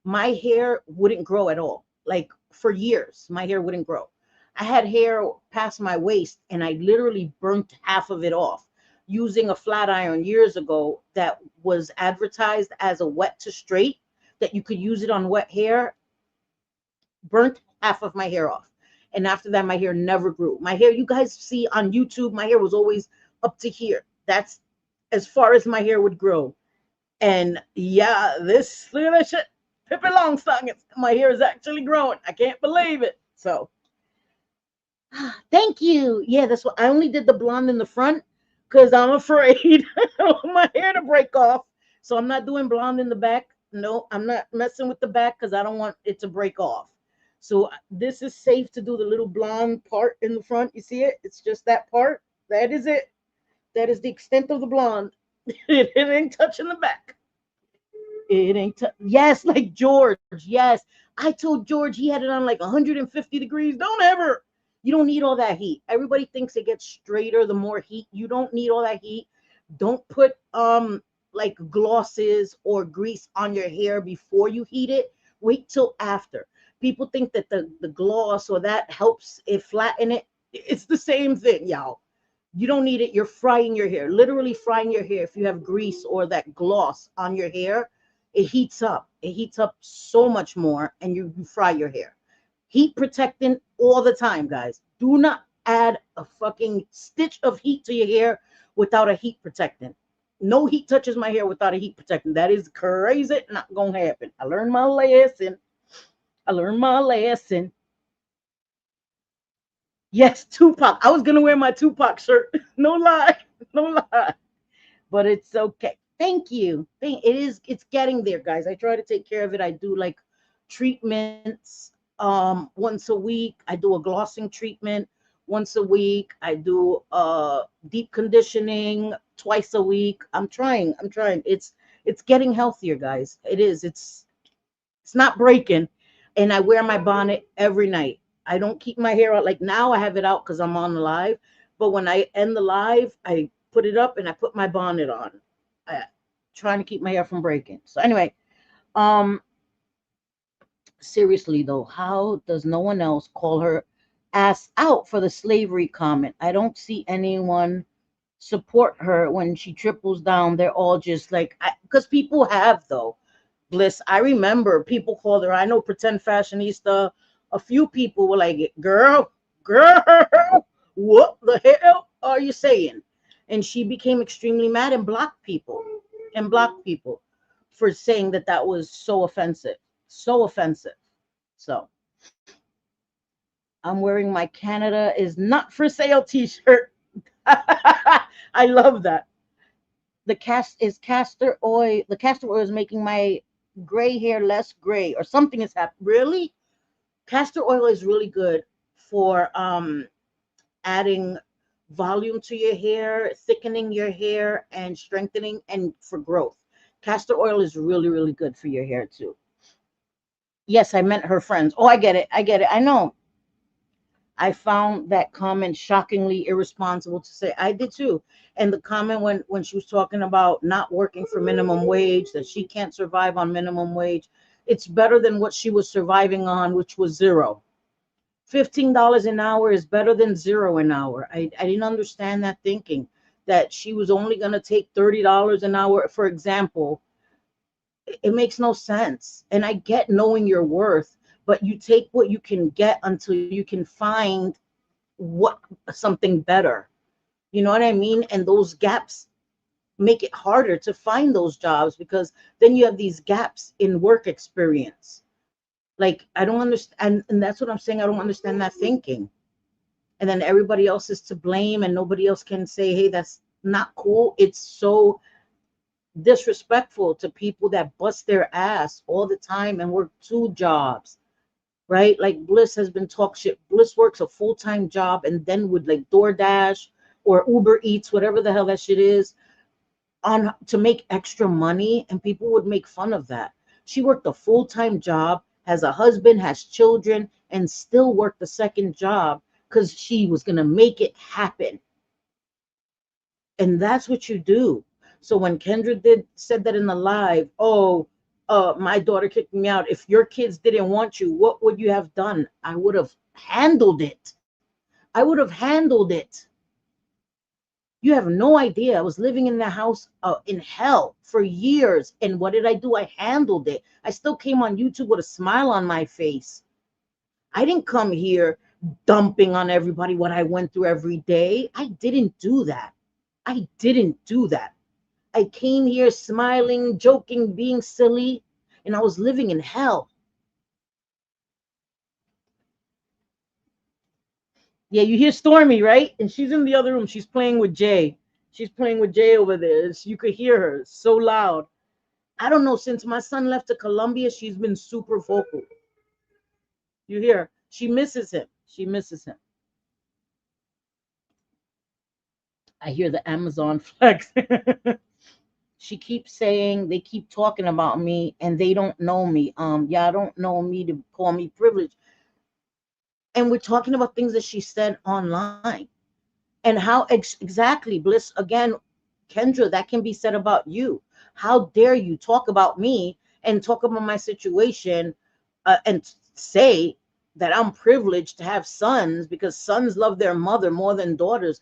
My hair wouldn't grow at all. Like for years, my hair wouldn't grow. I had hair past my waist and I literally burnt half of it off using a flat iron years ago that was advertised as a wet to straight, that you could use it on wet hair. Burnt half of my hair off. And after that, my hair never grew. My hair, you guys see on YouTube, my hair was always up to here. That's as far as my hair would grow. And yeah, this, look at that shit. Pippi Longstocking. My hair is actually growing. I can't believe it. So thank you. Yeah, that's what I only did the blonde in the front because I'm afraid of my hair to break off. So I'm not doing blonde in the back. No, I'm not messing with the back because I don't want it to break off. So this is safe to do the little blonde part in the front. You see it? It's just that part. That is it. That is the extent of the blonde. It ain't touching the back. It ain't. Yes, like George. Yes, I told George he had it on like 150 degrees. Don't ever. You don't need all that heat. Everybody thinks it gets straighter the more heat. You don't need all that heat. Don't put like glosses or grease on your hair before you heat it. Wait till after. People think that the gloss or that helps it flatten it. It's the same thing, y'all. You don't need it. You're frying your hair, literally frying your hair. If you have grease or that gloss on your hair, it heats up. It heats up so much more, and you fry your hair. Heat protectant all the time, guys. Do not add a fucking stitch of heat to your hair without a heat protectant. No heat touches my hair without a heat protectant. That is crazy. Not gonna happen. I learned my lesson. I learned my lesson. Yes, Tupac. I was gonna wear my Tupac shirt. No lie, no lie. But it's okay. Thank you. It's getting there, guys. I try to take care of it. I do like treatments once a week. I do a glossing treatment once a week. I do deep conditioning twice a week. I'm trying. It's getting healthier, guys. It is. It's not breaking. And I wear my bonnet every night. I don't keep my hair out. Like now I have it out because I'm on the live. But when I end the live, I put it up and I put my bonnet on. Trying to keep my hair from breaking. So anyway, um, seriously though, how does no one else call her ass out for the slavery comment? I don't see anyone support her when she triples down. They're all just like, because people have though. Bliss, I remember people called her, I know, pretend fashionista. A few people were like, girl, what the hell are you saying? And she became extremely mad and blocked people for saying that that was so offensive. So offensive. So I'm wearing my Canada is not for sale t-shirt. I love that. The castor oil is making my gray hair less gray or something is happening. Really? Castor oil is really good for adding volume to your hair, thickening your hair, and strengthening and for growth. Castor oil is really, really good for your hair too. Yes, I meant her friends. Oh, I get it. I get it. I know. I found that comment shockingly irresponsible to say. I did too. And the comment when she was talking about not working for minimum wage, that she can't survive on minimum wage, it's better than what she was surviving on, which was zero. $15 an hour is better than zero an hour. I didn't understand that thinking that she was only going to take $30 an hour, for example. It makes no sense. And I get knowing your worth, but you take what you can get until you can find what something better. You know what I mean? And those gaps make it harder to find those jobs because then you have these gaps in work experience. Like I don't understand, and that's what I'm saying. I don't understand that thinking. And then everybody else is to blame, and nobody else can say, "Hey, that's not cool." It's so disrespectful to people that bust their ass all the time and work two jobs, right? Like Bliss has been talk shit. Bliss works a full-time job and then would like DoorDash or Uber Eats, whatever the hell that shit is, on to make extra money, and people would make fun of that. She worked a full-time job, has a husband, has children, and still worked the second job because she was gonna make it happen. And that's what you do. So when Kendra said that in the live, oh, my daughter kicked me out. If your kids didn't want you, what would you have done? I would have handled it. I would have handled it. You have no idea. I was living in the house in hell for years. And what did I do? I handled it. I still came on YouTube with a smile on my face. I didn't come here dumping on everybody what I went through every day. I didn't do that. I didn't do that. I came here smiling, joking, being silly, and I was living in hell. Yeah, you hear Stormy, right? And she's in the other room. She's playing with Jay. She's playing with Jay over there. You could hear her. It's so loud. I don't know. Since my son left to Colombia, she's been super vocal. You hear her. She misses him. She misses him. I hear the Amazon flex. She keeps saying they keep talking about me and they don't know me. Y'all don't know me to call me privileged. And we're talking about things that she said online. And how exactly, Bliss, again, Kendra, that can be said about you. How dare you talk about me and talk about my situation and say that I'm privileged to have sons because sons love their mother more than daughters.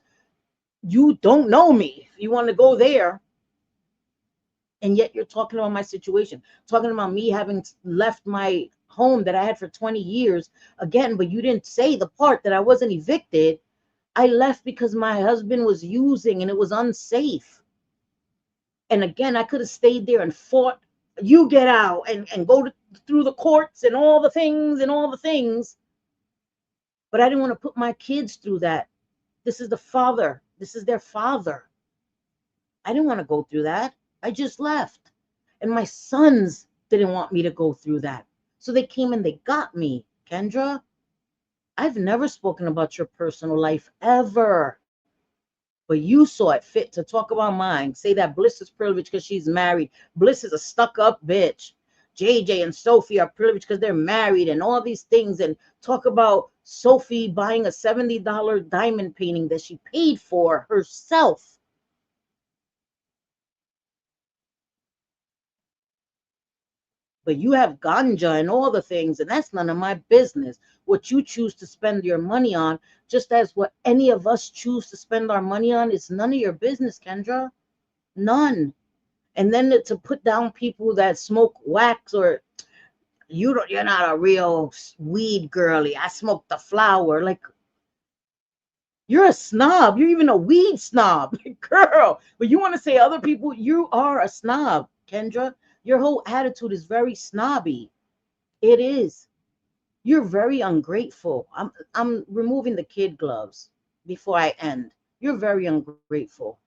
You don't know me. If you want to go there, and yet you're talking about my situation, talking about me having left my home that I had for 20 years again, but you didn't say the part that I wasn't evicted. I left because my husband was using and it was unsafe. And again, I could have stayed there and fought, you get out, and go through the courts and all the things and all the things. But I didn't want to put my kids through that. This is the father. This is their father. I didn't want to go through that. I just left. And my sons didn't want me to go through that. So they came and they got me. Kendra, I've never spoken about your personal life ever. But you saw it fit to talk about mine. Say that Bliss is privileged because she's married. Bliss is a stuck-up bitch. Jay Jay and Sophie are privileged because they're married and all these things. And talk about Sophie buying a $70 diamond painting that she paid for herself. But you have ganja and all the things, and that's none of my business. What you choose to spend your money on, just as what any of us choose to spend our money on, is none of your business, Kendra. None. And then to put down people that smoke wax, or you're not a real weed girly. I smoke the flower. Like, you're a snob. You're even a weed snob, girl. But you want to say other people, you are a snob, Kendra. Your whole attitude is very snobby. It is. You're very ungrateful. I'm removing the kid gloves before I end. You're very ungrateful.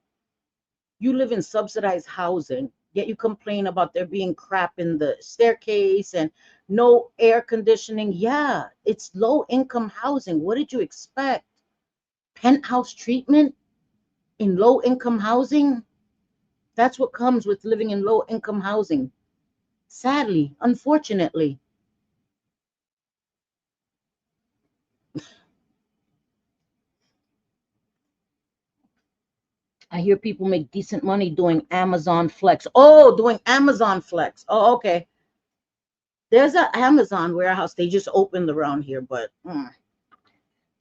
You live in subsidized housing, yet you complain about there being crap in the staircase and no air conditioning. Yeah, it's low income housing. What did you expect? Penthouse treatment in low income housing? That's what comes with living in low income housing. Sadly, unfortunately. I hear people make decent money doing Amazon Flex. Oh, doing Amazon Flex. Oh, okay. There's an Amazon warehouse. They just opened around here, but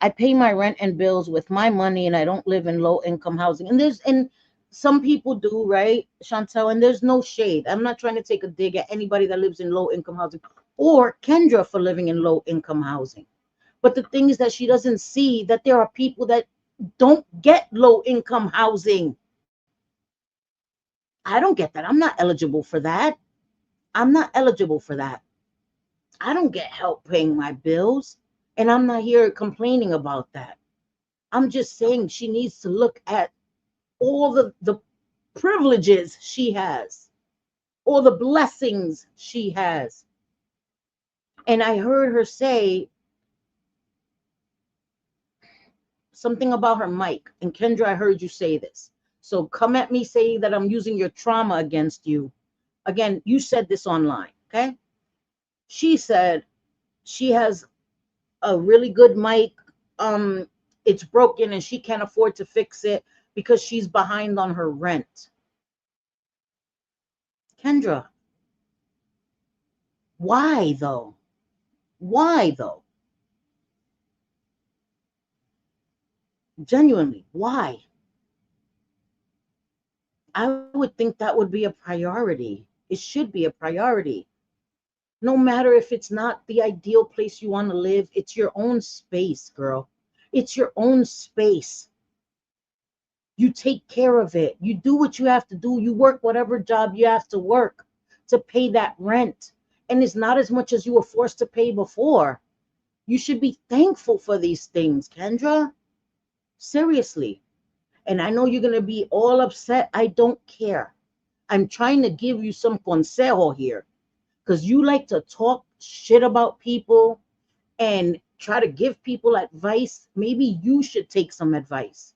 I pay my rent and bills with my money, and I don't live in low income housing. And some people do, right, Chantal? And there's no shade. I'm not trying to take a dig at anybody that lives in low income housing or Kendra for living in low income housing. But the thing is that she doesn't see that there are people that don't get low income housing. I don't get that. I'm not eligible for that. I'm not eligible for that. I don't get help paying my bills. And I'm not here complaining about that. I'm just saying she needs to look at all the privileges she has, all the blessings she has. And I heard her say something about her mic. And Kendra, I heard you say this. So come at me saying that I'm using your trauma against you. Again, you said this online, okay? She said she has a really good mic. It's broken and she can't afford to fix it because she's behind on her rent. Kendra, why though? Why though? Genuinely, why? I would think that would be a priority. It should be a priority. No matter if it's not the ideal place you want to live, it's your own space, girl. It's your own space. You take care of it. You do what you have to do. You work whatever job you have to work to pay that rent. And it's not as much as you were forced to pay before. You should be thankful for these things, Kendra. Seriously. And I know you're going to be all upset. I don't care. I'm trying to give you some consejo here because you like to talk shit about people and try to give people advice. Maybe you should take some advice.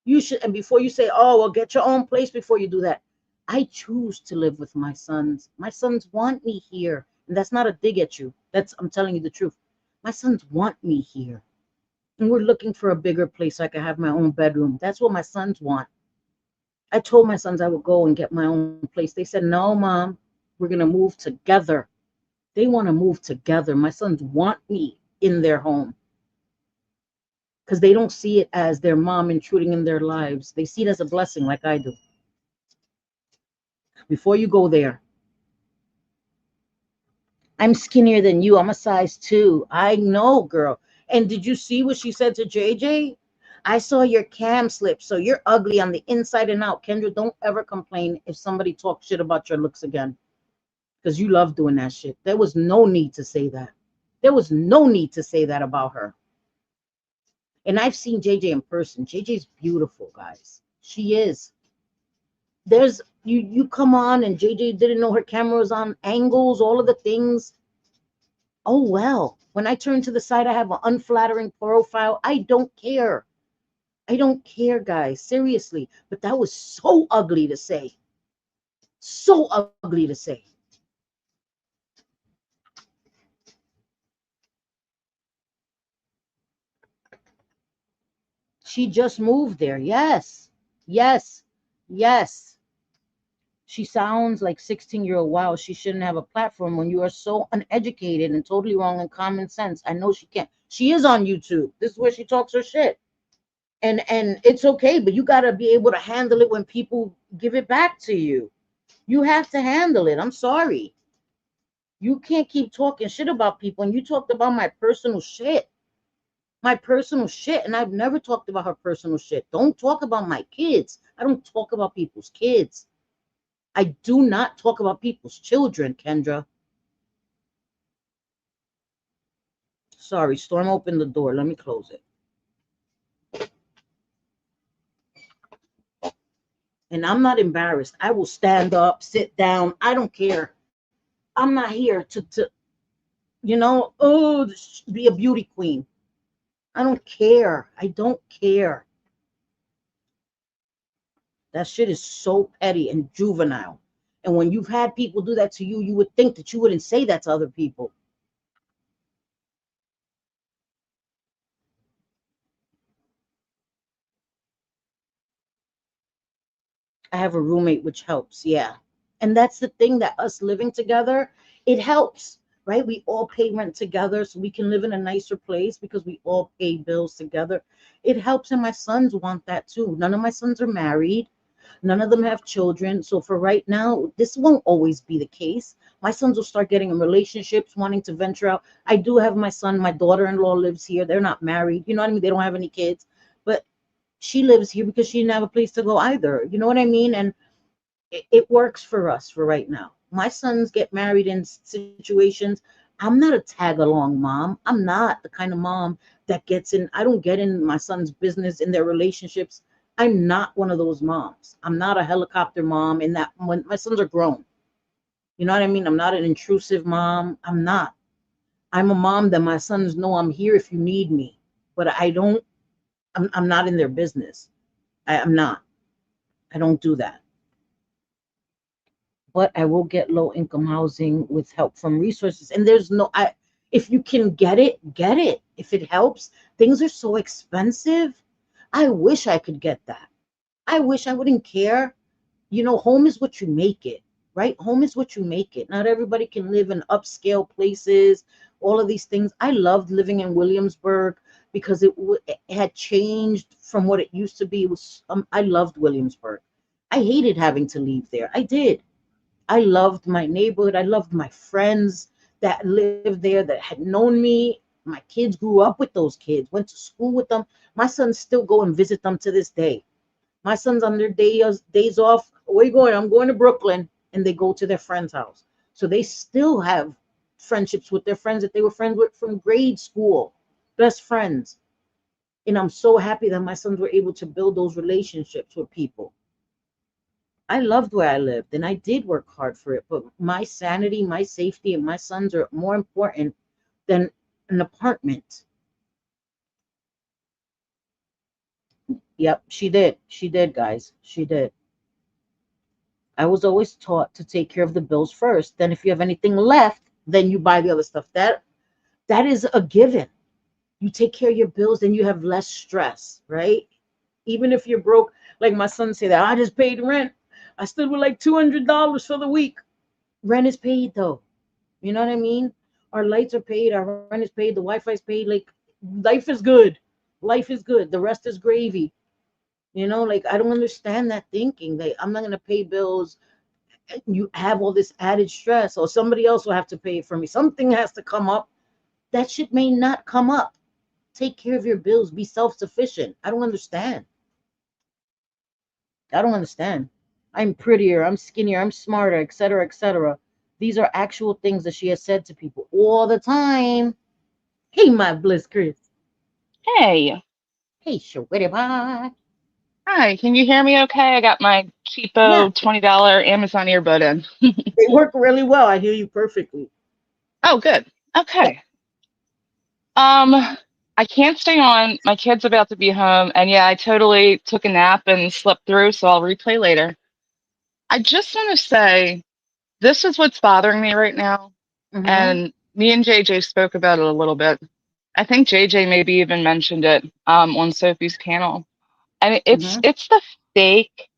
You should, and before you say, oh, well, get your own place before you do that. I choose to live with my sons. My sons want me here. And that's not a dig at you. I'm telling you the truth. My sons want me here. And we're looking for a bigger place so I can have my own bedroom. That's what my sons want. I told my sons I would go and get my own place. They said, no, Mom, we're going to move together. They want to move together. My sons want me in their home because they don't see it as their mom intruding in their lives. They see it as a blessing like I do. Before you go there, I'm skinnier than you. I'm a size 2. I know, girl. And did you see what she said to Jay Jay? I saw your cam slip, so you're ugly on the inside and out. Kendra, don't ever complain if somebody talks shit about your looks again, because you love doing that shit. There was no need to say that. There was no need to say that about her. And I've seen JJ in person. JJ's beautiful, guys. She is. There's you come on and JJ didn't know her camera was on, angles, all of the things. Oh well. When I turn to the side, I have an unflattering profile. I don't care. I don't care, guys. Seriously. But that was so ugly to say. So ugly to say. She just moved there. Yes. Yes. Yes. She sounds like 16-year-old. Wow, she shouldn't have a platform when you are so uneducated and totally wrong in common sense. I know she can't. She is on YouTube. This is where she talks her shit. And it's okay, but you got to be able to handle it when people give it back to you. You have to handle it. I'm sorry. You can't keep talking shit about people. And you talked about my personal shit. My personal shit. And I've never talked about her personal shit. Don't talk about my kids. I don't talk about people's kids. I do not talk about people's children, Kendra. Sorry, Storm opened the door. Let me close it. And I'm not embarrassed. I will stand up, sit down. I don't care. I'm not here to be a beauty queen. I don't care. I don't care. That shit is so petty and juvenile. And when you've had people do that to you, you would think that you wouldn't say that to other people. I have a roommate, which helps. Yeah. And that's the thing, that us living together, it helps, right? We all pay rent together so we can live in a nicer place because we all pay bills together. It helps. And my sons want that too. None of my sons are married. None of them have children. So for right now, this won't always be the case. My sons will start getting in relationships, wanting to venture out. I do have my son, my daughter-in-law lives here. They're not married. You know what I mean? They don't have any kids. But she lives here because she didn't have a place to go either. You know what I mean? And it works for us for right now. My sons get married in situations. I'm not a tag along mom. I'm not the kind of mom that gets in. I don't get in my son's business in their relationships. I'm not one of those moms. I'm not a helicopter mom in that when my sons are grown. You know what I mean? I'm not an intrusive mom. I'm not. I'm a mom that my sons know I'm here if you need me. But I'm not in their business. I'm not. I don't do that. But I will get low income housing with help from resources. And if you can get it, get it. If it helps, things are so expensive. I wish I could get that. I wish. I wouldn't care. Home is what you make it, right? Home is what you make it. Not everybody can live in upscale places, all of these things. I loved living in Williamsburg because it had changed from what it used to be. I loved Williamsburg. I hated having to leave there. I did. I loved my neighborhood. I loved my friends that lived there that had known me. My kids grew up with those kids, went to school with them. My sons still go and visit them to this day. My son's on their days off. Where you going? I'm going to Brooklyn. And they go to their friend's house. So they still have friendships with their friends that they were friends with from grade school, best friends. And I'm so happy that my sons were able to build those relationships with people. I loved where I lived and I did work hard for it, but my sanity, my safety, and my sons are more important than an apartment. Yep, she did. She did, guys. She did. I was always taught to take care of the bills first. Then if you have anything left, then you buy the other stuff. That is a given. You take care of your bills, then you have less stress, right? Even if you're broke, like my son said that I just paid rent. I stood with like $200 for the week. Rent is paid though. You know what I mean? Our lights are paid, our rent is paid, the Wi-Fi is paid. Like life is good. Life is good. The rest is gravy. You know, like I don't understand that thinking. Like I'm not gonna pay bills. You have all this added stress, or somebody else will have to pay it for me. Something has to come up. That shit may not come up. Take care of your bills. Be self-sufficient. I don't understand. I don't understand. I'm prettier. I'm skinnier. I'm smarter, etc., etc. These are actual things that she has said to people all the time. Hey, my bliss, Chris. Hey, Hey, sweetie pie. hi, can you hear me okay? I got my Yeah, cheapo $20 Amazon earbud in. they work really well. I hear you perfectly. Oh, good. Yeah. Okay. I can't stay on. My kid's about to be home, and yeah, I totally took a nap and slept through, so I'll replay later. I just want to say this is what's bothering me right now, Mm-hmm. and me and JJ spoke about it a little bit. I think JJ maybe even mentioned it on Sophie's panel, and Mm-hmm. it's the fake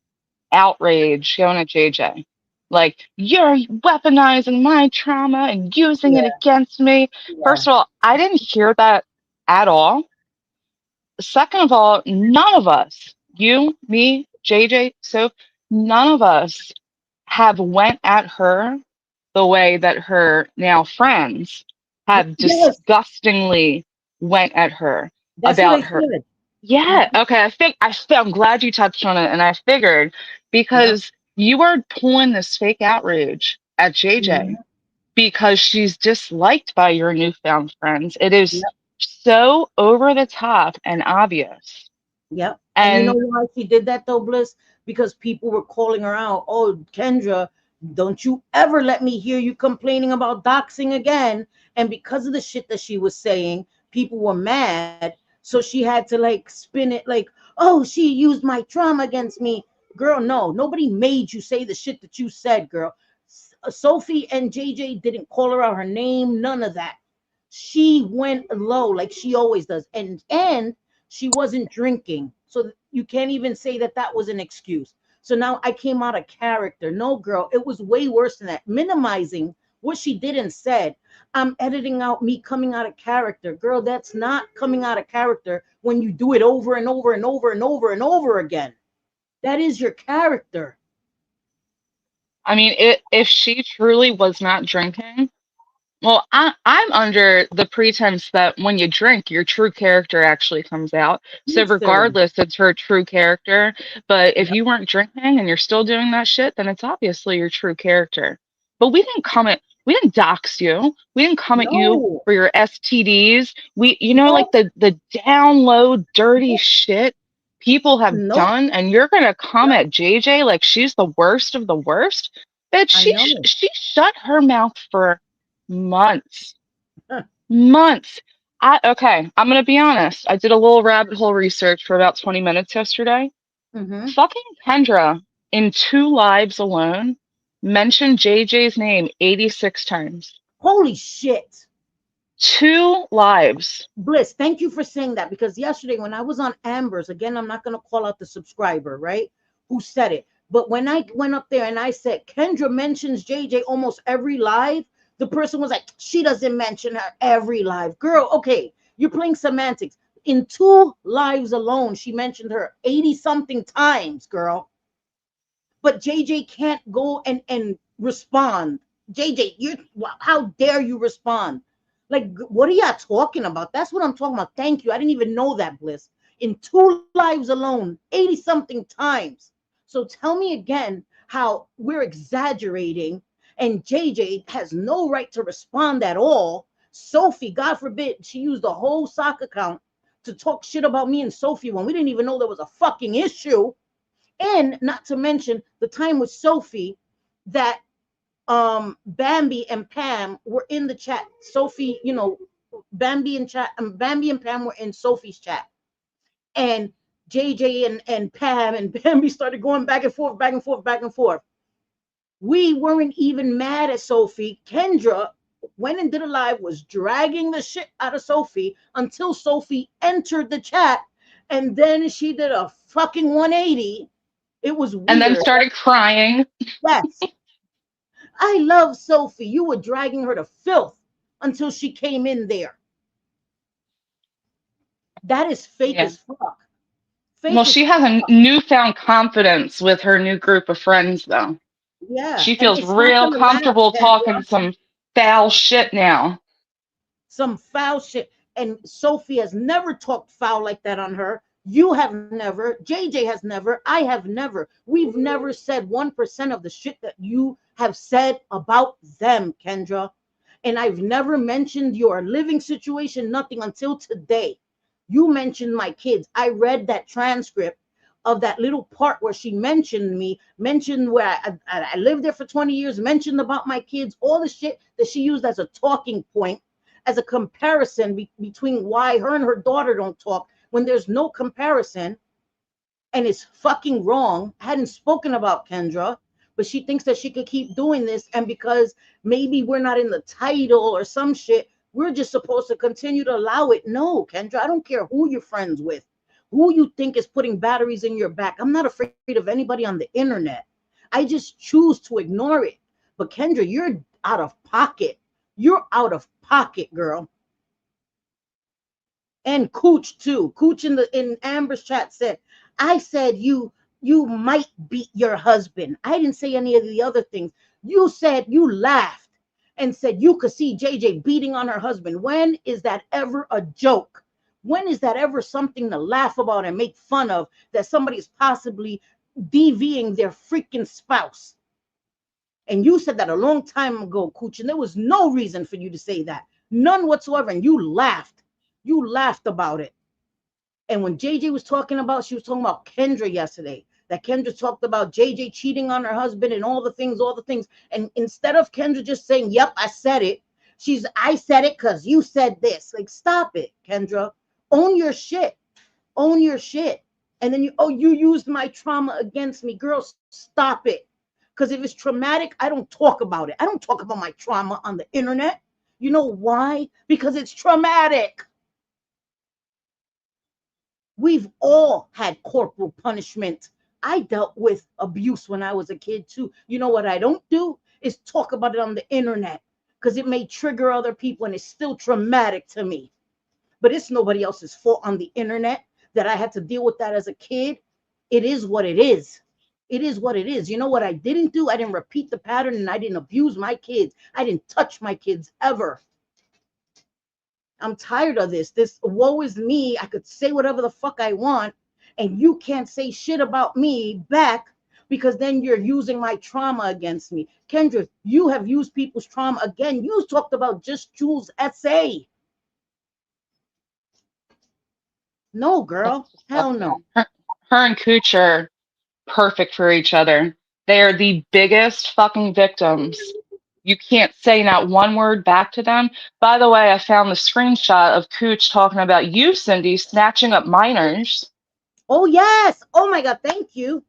outrage going at JJ. Like, you're weaponizing my trauma and using it Yeah. against me. Yeah. First of all, I didn't hear that at all. Second of all, none of us, you, me, JJ, Soph, none of us have went at her the way that her now friends have Yes. disgustingly went at her That's what I about her. said. Yeah, Mhm. okay. I'm glad you touched on it, and I figured Yep. because you are pulling this fake outrage at JJ Mhm. because she's disliked by your newfound friends. It is Yep. so over the top and obvious. Yep. And you know And why she did that though, Bliss? Because people were calling her out. Oh, Kendra, don't you ever let me hear you complaining about doxing again. And because of the shit that she was saying, people were mad. So she had to like spin it like, oh, she used my trauma against me. Girl, no, nobody made you say the shit that you said, girl. Sophie and JJ didn't call her out her name, none of that. She went low like she always does. And she wasn't drinking. So you can't even say that that was an excuse. So now I came out of character. No, girl, it was way worse than that. Minimizing what she did and said. I'm editing out me coming out of character. Girl, that's not coming out of character when you do it over and over and over and over and over again. That is your character. I mean, if she truly was not drinking, well, I'm under the pretense that when you drink, your true character actually comes out. So Listen. regardless, it's her true character. But if Yep. you weren't drinking and you're still doing that shit, then it's obviously your true character. But we didn't dox you. We didn't come at you No. for your STDs. Like No. the down low, dirty shit people have Nope. done, and you're gonna come Yep. at JJ like she's the worst of the worst. Bitch, I know. she shut her mouth for months. Months. Okay, I'm gonna be honest. I did a little rabbit hole research for about 20 minutes yesterday. Hmm. Fucking Kendra in two lives alone mentioned JJ's name 86 times. Holy shit. Two lives. Bliss, thank you for saying that because yesterday when I was on Amber's, again, I'm not going to call out the subscriber, right? Who said it. But when I went up there and I said, Kendra mentions JJ almost every live, the person was like, she doesn't mention her every live. Girl, okay, you're playing semantics. In two lives alone, she mentioned her 80 something times, girl. But JJ can't go and respond. JJ, you how dare you respond? Like, what are y'all talking about? That's what I'm talking about. Thank you. I didn't even know that, Bliss. in 2 lives alone, 80 something times. So tell me again how we're exaggerating and JJ has no right to respond at all. Sophie, God forbid, she used the whole sock account to talk shit about me and Sophie when we didn't even know there was a fucking issue. And not to mention the time with Sophie that Bambi and Pam were in the chat. Sophie, you know, Bambi and Pam were in Sophie's chat. And JJ and Pam and Bambi started going back and forth, back and forth, back and forth. We weren't even mad at Sophie. Kendra went and did a live, was dragging the shit out of Sophie until Sophie entered the chat. And then she did a fucking 180. It was weird. And then started crying. Yes. I love Sophie. You were dragging her to filth until she came in there. That is fake as fuck. Well, she has a newfound confidence with her new group of friends, though. Yeah. She feels real comfortable talking some foul shit now. Some foul shit. And Sophie has never talked foul like that on her. You have never. JJ has never. I have never. We've never said 1% of the shit that you have said about them, Kendra. And I've never mentioned your living situation, nothing until today. You mentioned my kids. I read that transcript of that little part where she mentioned me, mentioned where I lived there for 20 years, mentioned about my kids, all the shit that she used as a talking point, as a comparison between why her and her daughter don't talk when there's no comparison, and it's fucking wrong. I hadn't spoken about Kendra, but she thinks that she could keep doing this, and because maybe we're not in the title or some shit, we're just supposed to continue to allow it. No, Kendra, I don't care who you're friends with, who you think is putting batteries in your back. I'm not afraid of anybody on the internet. I just choose to ignore it. But Kendra, you're out of pocket. You're out of pocket, girl. And Kooch too. Kooch in Amber's chat said, I said you might beat your husband. I didn't say any of the other things. You said you laughed and said you could see JJ beating on her husband. When is that ever a joke? When is that ever something to laugh about and make fun of, that somebody's possibly DVing their freaking spouse? And you said that a long time ago, Kooch, and there was no reason for you to say that. None whatsoever. And you laughed. You laughed about it. And when JJ was talking about, she was talking about Kendra yesterday, that Kendra talked about JJ cheating on her husband and all the things. And instead of Kendra just saying, yep, I said it, I said it because you said this. Like, stop it, Kendra. Own your shit. Own your shit. And then you used my trauma against me. Girl, stop it. Because if it's traumatic, I don't talk about it. I don't talk about my trauma on the internet. You know why? Because it's traumatic. We've all had corporal punishment. I dealt with abuse when I was a kid too. You know what I don't do is talk about it on the internet, because it may trigger other people and it's still traumatic to me. But it's nobody else's fault on the internet that I had to deal with that as a kid. It is what it is. It is what it is. You know what I didn't do? I didn't repeat the pattern, and I didn't abuse my kids. I didn't touch my kids ever. I'm tired of this. This woe is me. I could say whatever the fuck I want, and you can't say shit about me back, because then you're using my trauma against me. Kendra, you have used people's trauma again. You talked about Just Juelz essay. No, girl. Hell no. Her and Kooch are perfect for each other. They are the biggest fucking victims. You can't say not one word back to them. By the way, I found the screenshot of Kooch talking about you, Cindy, snatching up minors. Oh, yes. Oh, my God. Thank you.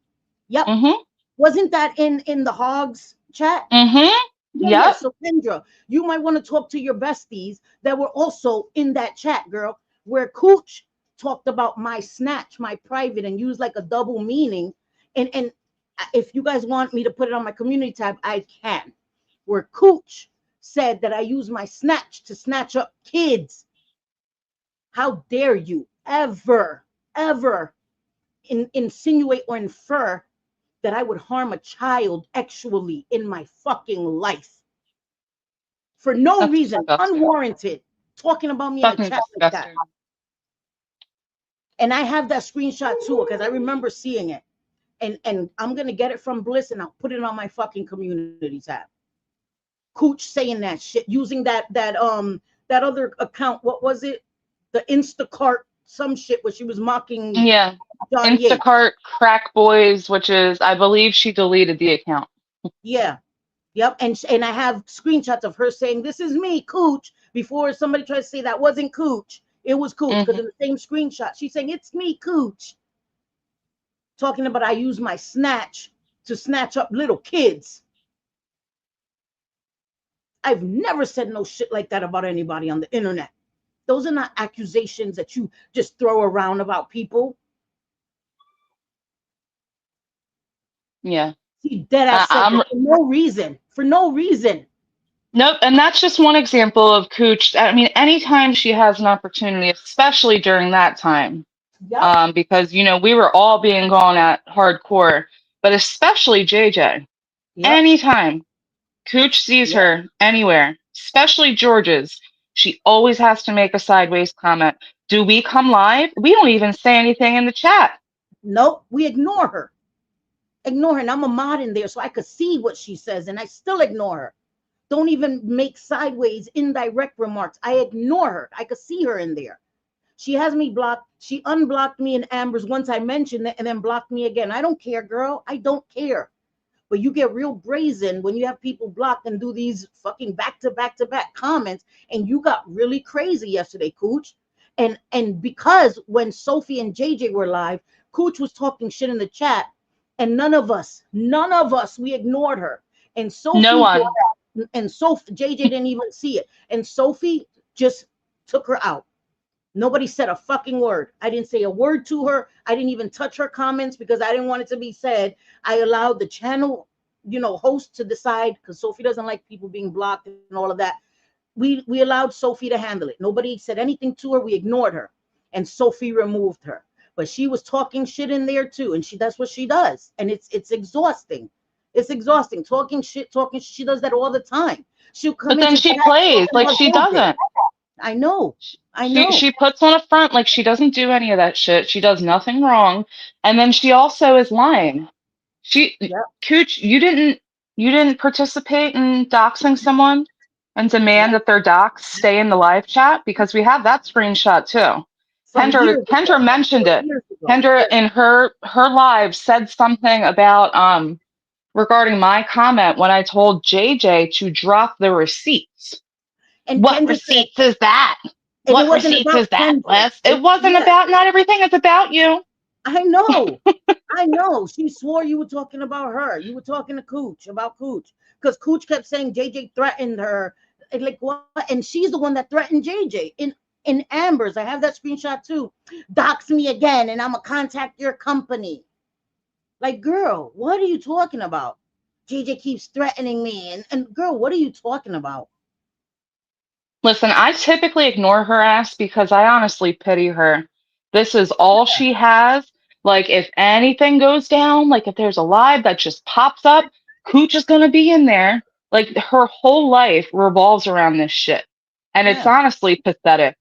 Yep. Mm-hmm. Wasn't that in the Hogs chat? Mm-hmm. Yeah. So, Kendra, you might want to talk to your besties that were also in that chat, girl, where Kooch talked about my snatch, my private, and used like a double meaning. And if you guys want me to put it on my community tab, I can. Where Kooch said that I use my snatch to snatch up kids. How dare you ever insinuate or infer that I would harm a child actually in my fucking life for no reason, disgusting. unwarranted, talking about me in a chat like that. And I have that screenshot too, because I remember seeing it. And I'm gonna get it from Bliss and I'll put it on my fucking community tab. Cooch saying that shit, using that other account. What was it? The Instacart, some shit where she was mocking Yeah. Johnny H. Instacart Crack Boys, which is, I believe she deleted the account. Yeah. Yep. And I have screenshots of her saying, "This is me, Cooch," before somebody tried to say that wasn't Cooch. It was Cooch, because in the same screenshot, she's saying, "It's me, Cooch." Talking about I use my snatch to snatch up little kids. I've never said no shit like that about anybody on the internet. Those are not accusations that you just throw around about people. Yeah. She dead ass said I'm it for no reason. For no reason. Nope, and that's just one example of Cooch. I mean, anytime she has an opportunity, especially during that time, Yep. because we were all being gone at hardcore, but especially Jay Jay. Yep. Anytime Cooch sees Yep. her anywhere, especially George's, she always has to make a sideways comment. Do we come live? We don't even say anything in the chat. Nope. We ignore her. Ignore her. And I'm a mod in there so I could see what she says, and I still ignore her. Don't even make sideways, indirect remarks. I ignore her. I could see her in there. She has me blocked. She unblocked me in Amber's once I mentioned it and then blocked me again. I don't care, girl. I don't care. But you get real brazen when you have people blocked and do these fucking back to back to back comments. And you got really crazy yesterday, Cooch. And because when Sophie and Jay Jay were live, Cooch was talking shit in the chat, and none of us, we ignored her. And No Sophie one. and Sophie, Jay Jay didn't even see it. And Sophie just took her out. Nobody said a fucking word. I didn't say a word to her. I didn't even touch her comments because I didn't want it to be said. I allowed the channel, host to decide, because Sophie doesn't like people being blocked and all of that. We allowed Sophie to handle it. Nobody said anything to her. We ignored her, and Sophie removed her. But she was talking shit in there too, and that's what she does, and it's exhausting. It's exhausting talking shit. She does that all the time. She'll come But then into she chat plays talking like about she JJ. doesn't. I know. I She know. she puts on a front like she doesn't do any of that shit. She does nothing wrong, and then she also is lying. She Yep. Cooch, you didn't participate in doxing someone and Yep. demand that their docs stay in the live chat, because we have that screenshot too. From years Kendra ago. mentioned it. Years ago. Kendra Yeah. in her live said something about regarding my comment when I told Jay Jay to drop the receipts. And What Kendra said, receipts is that? and it What wasn't receipts about is that, Kendra. Liz? It wasn't Yeah, about, not everything is about you. I know. I know. She swore you were talking about her. You were talking to Cooch about Cooch. Because Cooch kept saying JJ threatened her. And like what? And she's the one that threatened JJ in Amber's. I have that screenshot too. Dox me again, and I'm gonna contact your company. Like, girl, what are you talking about? JJ keeps threatening me. And girl, what are you talking about? Listen, I typically ignore her ass because I honestly pity her. This is all she has. Like, if anything goes down, like if there's a live that just pops up, Cooch is gonna be in there. Like, her whole life revolves around this shit. And it's Yeah. honestly pathetic.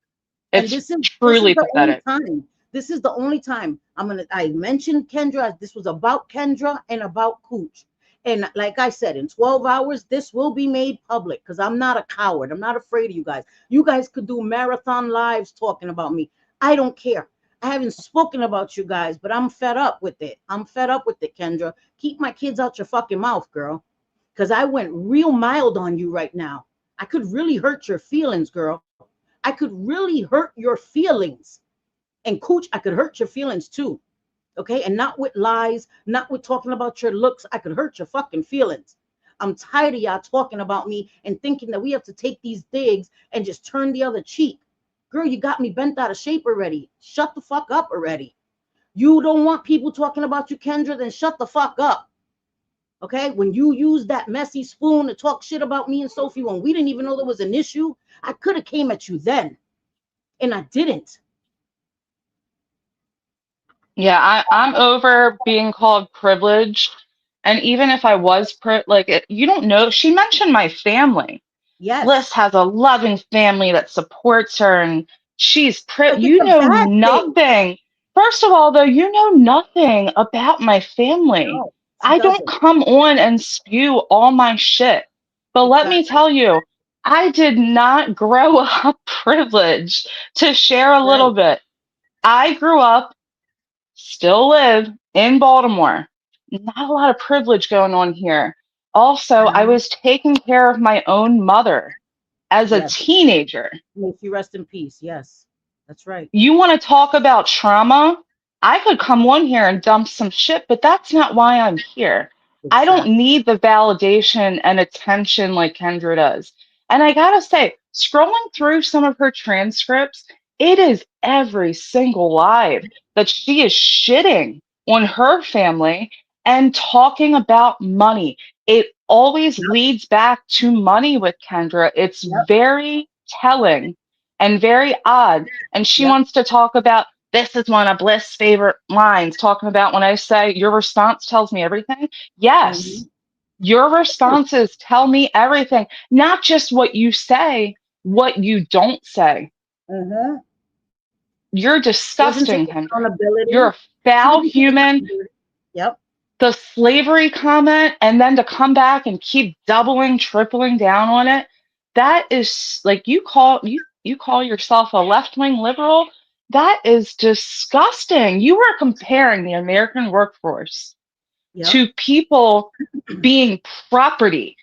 And It's this is truly the only pathetic. time. This is the only time I mentioned Kendra. This was about Kendra and about Cooch. And like I said, in 12 hours, this will be made public because I'm not a coward. I'm not afraid of you guys. You guys could do marathon lives talking about me. I don't care. I haven't spoken about you guys, but I'm fed up with it. I'm fed up with it, Kendra. Keep my kids out your fucking mouth, girl. Because I went real mild on you right now. I could really hurt your feelings, girl. I could really hurt your feelings. And Cooch, I could hurt your feelings too. Okay. And not with lies, not with talking about your looks. I could hurt your fucking feelings. I'm tired of y'all talking about me and thinking that we have to take these digs and just turn the other cheek. Girl, you got me bent out of shape already. Shut the fuck up already. You don't want people talking about you, Kendra, then shut the fuck up. Okay, when you use that messy spoon to talk shit about me and Sophie when we didn't even know there was an issue, I could have came at you then, and I didn't. Yeah, I'm over being called privileged. And even if I was you don't know, she mentioned my family. Yes, Bliss has a loving family that supports her, and she's like it's you a know bad thing. nothing. First of all, though, you know nothing about my family. No, she I don't doesn't. come on and spew all my shit. But let me Exactly. tell you, I did not grow up privileged to share a little Right. bit. I grew up, still live in Baltimore. Not a lot of privilege going on here. Also, I Mhm. was taking care of my own mother as a Yes. teenager. May she rest in peace. Yes. That's right. You want to talk about trauma? I could come on here and dump some shit, but that's not why I'm here. I don't Exactly. need the validation and attention like Kendra does. And I gotta say, scrolling through some of her transcripts, it is every single live that she is shitting on her family and talking about money. It always Yep. leads back to money with Kendra. It's Yep. very telling and very odd, and she Yep. wants to talk about this is one of Bliss' favorite lines, talking about when I say your response tells me everything. Yes, Hmm. your responses tell me everything, not just what you say, what you don't say. Hmm. You're She doesn't take disgusting, Kendra. You're accountability. a She foul doesn't take human. accountability. Yep. The slavery comment and then to come back and keep doubling, tripling down on it, that is like you call yourself a left-wing liberal. That is disgusting. You are comparing the American workforce Yep. to people being property,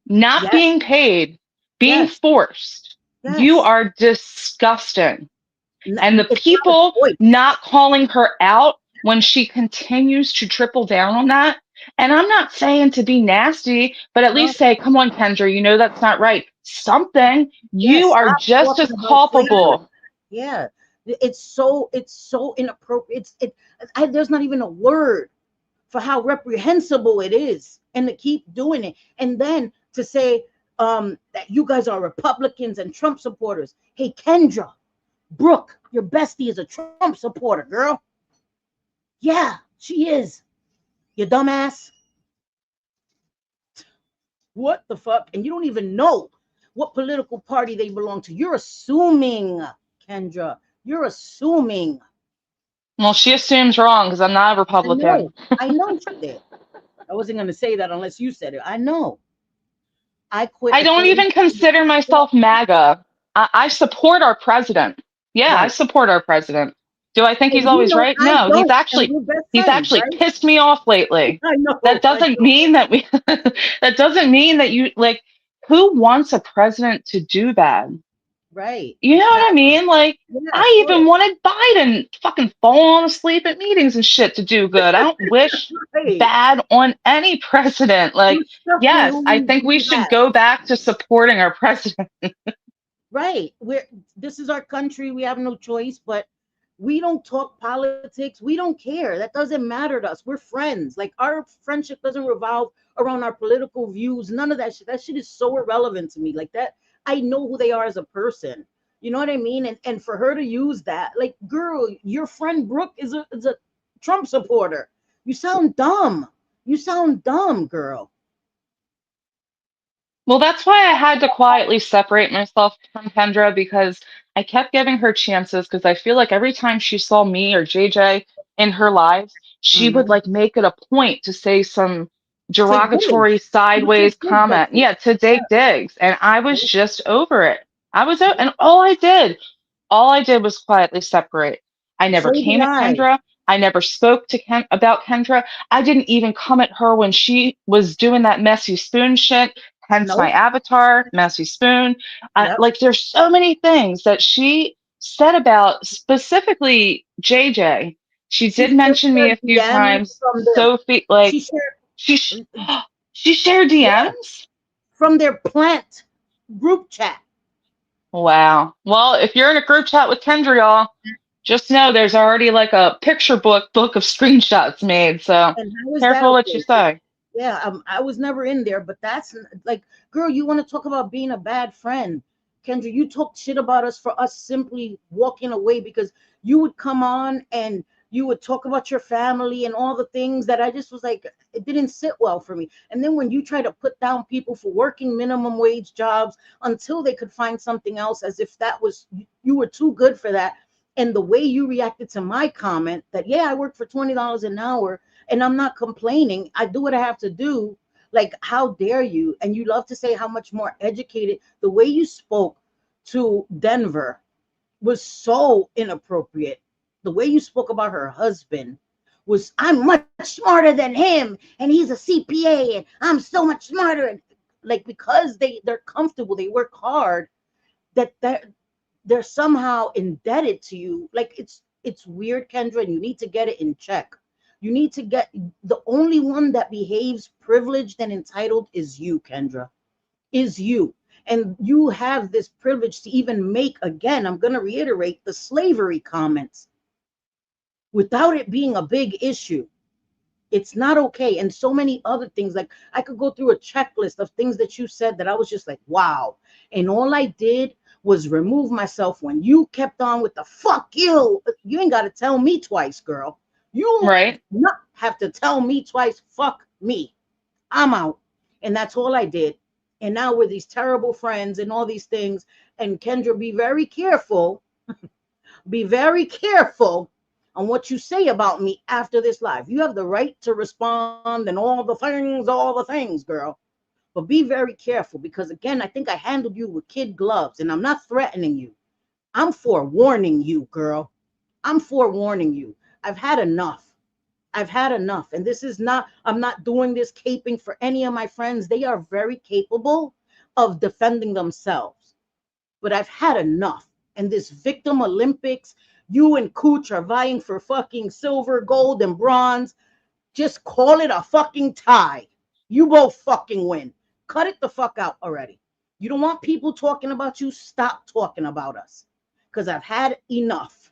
not Yes. being paid, being Yes. forced. You Yes. are disgusting. And the It's not a people choice. not calling her out when she continues to triple down on that. And I'm not saying to be nasty, but at No. least say, come on, Kendra, you know that's not right. Something. Yes. You are Stop just talking as about slavery. culpable. Yeah. It's so inappropriate. There's not even a word for how reprehensible it is, and to keep doing it, and then to say that you guys are Republicans and Trump supporters. Hey, Kendra, Brooke, your bestie is a Trump supporter, girl. Yeah, she is. You dumbass. What the fuck? And you don't even know what political party they belong to. You're assuming, Kendra. You're assuming. Well, she assumes wrong because I'm not a I know. Republican. I know she did. I wasn't going to say that unless you said it. I know. I quit I at don't 30. even consider myself MAGA. I support our president. Yeah, I Right. support our president. Do I think And he's you always know right? I No, don't, and we're best he's friends, actually right? pissed me off lately. I That know, I doesn't know. mean that we that doesn't mean that you like who wants a president to do bad? Right. You know what I Exactly. mean? Like Yeah, of I even course. wanted Biden fucking falling asleep at meetings and shit to do good. I don't wish Right. bad on any president. Like, We're stuck with yes, who I think we we should have. go back to supporting our president. Right. This is our country. We have no choice, but we don't talk politics. We don't care. That doesn't matter to us. We're friends. Like our friendship doesn't revolve around our political views. None of that shit. That shit is so irrelevant to me. Like that, I know who they are as a person. You know what I mean? And for her to use that, like, girl, your friend Brooke is a Trump supporter. You sound dumb. You sound dumb, girl. Well, that's why I had to quietly separate myself from Kendra because I kept giving her chances because I feel like every time she saw me or JJ in her lives, she would Mm-hmm. like make it a point to say some Take derogatory digs. You sideways take digs at comment. you. Yeah, to Yeah. dig digs. And I was just over it. Yeah. And all I did was quietly separate. I So never did came at I. Kendra. I never spoke to about Kendra. I didn't even come at her when she was doing that messy spoon shit, hence my Nope. avatar, messy spoon. Yep. Like, there's so many things that she said about specifically JJ. She She did mention me shared a few DMs times. from their Sophie, like, she shared she, she shared yeah, DMs. from their plant group chat. Wow. Well, if you're in a group chat with Kendra, y'all, just know there's already like a picture book of screenshots made. So And how is that careful what you okay? say. Yeah, I was never in there, but that's like, girl, you want to talk about being a bad friend. Kendra, you talked shit about us for us simply walking away because you would come on and you would talk about your family and all the things that I just was like, it didn't sit well for me. And then when you try to put down people for working minimum wage jobs until they could find something else, as if that was, you were too good for that. And the way you reacted to my comment that, yeah, I work for $20 an hour and I'm not complaining. I do what I have to do. Like, how dare you? And you love to say how much more educated. The way you spoke to Denver was so inappropriate. The way you spoke about her husband was, I'm much smarter than him and he's a CPA and I'm so much smarter. And like, because they're comfortable, they work hard, that they're somehow indebted to you. Like, it's weird, Kendra, and you need to get it in check. You need to get, the only one that behaves privileged and entitled is you, Kendra, is you. And you have this privilege to even make, again, I'm going to reiterate, the slavery comments without it being a big issue. It's not okay. And so many other things. Like, I could go through a checklist of things that you said that I was just like, wow. And all I did was remove myself when you kept on with the fuck you. You ain't got to tell me twice, girl. You Right. not have to tell me twice. Fuck me. I'm out. And that's all I did. And now we're these terrible friends and all these things. And Kendra, be very careful. Be very careful on what you say about me after this live. You have the right to respond and all the things, girl. But be very careful, because again, I think I handled you with kid gloves, and I'm not threatening you. I'm forewarning you, girl. I'm forewarning you. I've had enough. I've had enough. And this is not, I'm not doing this caping for any of my friends. They are very capable of defending themselves. But I've had enough. And this victim Olympics, you and Kooch are vying for fucking silver, gold, and bronze. Just call it a fucking tie. You both fucking win. Cut it the fuck out already. You don't want people talking about you? Stop talking about us. Because I've had enough.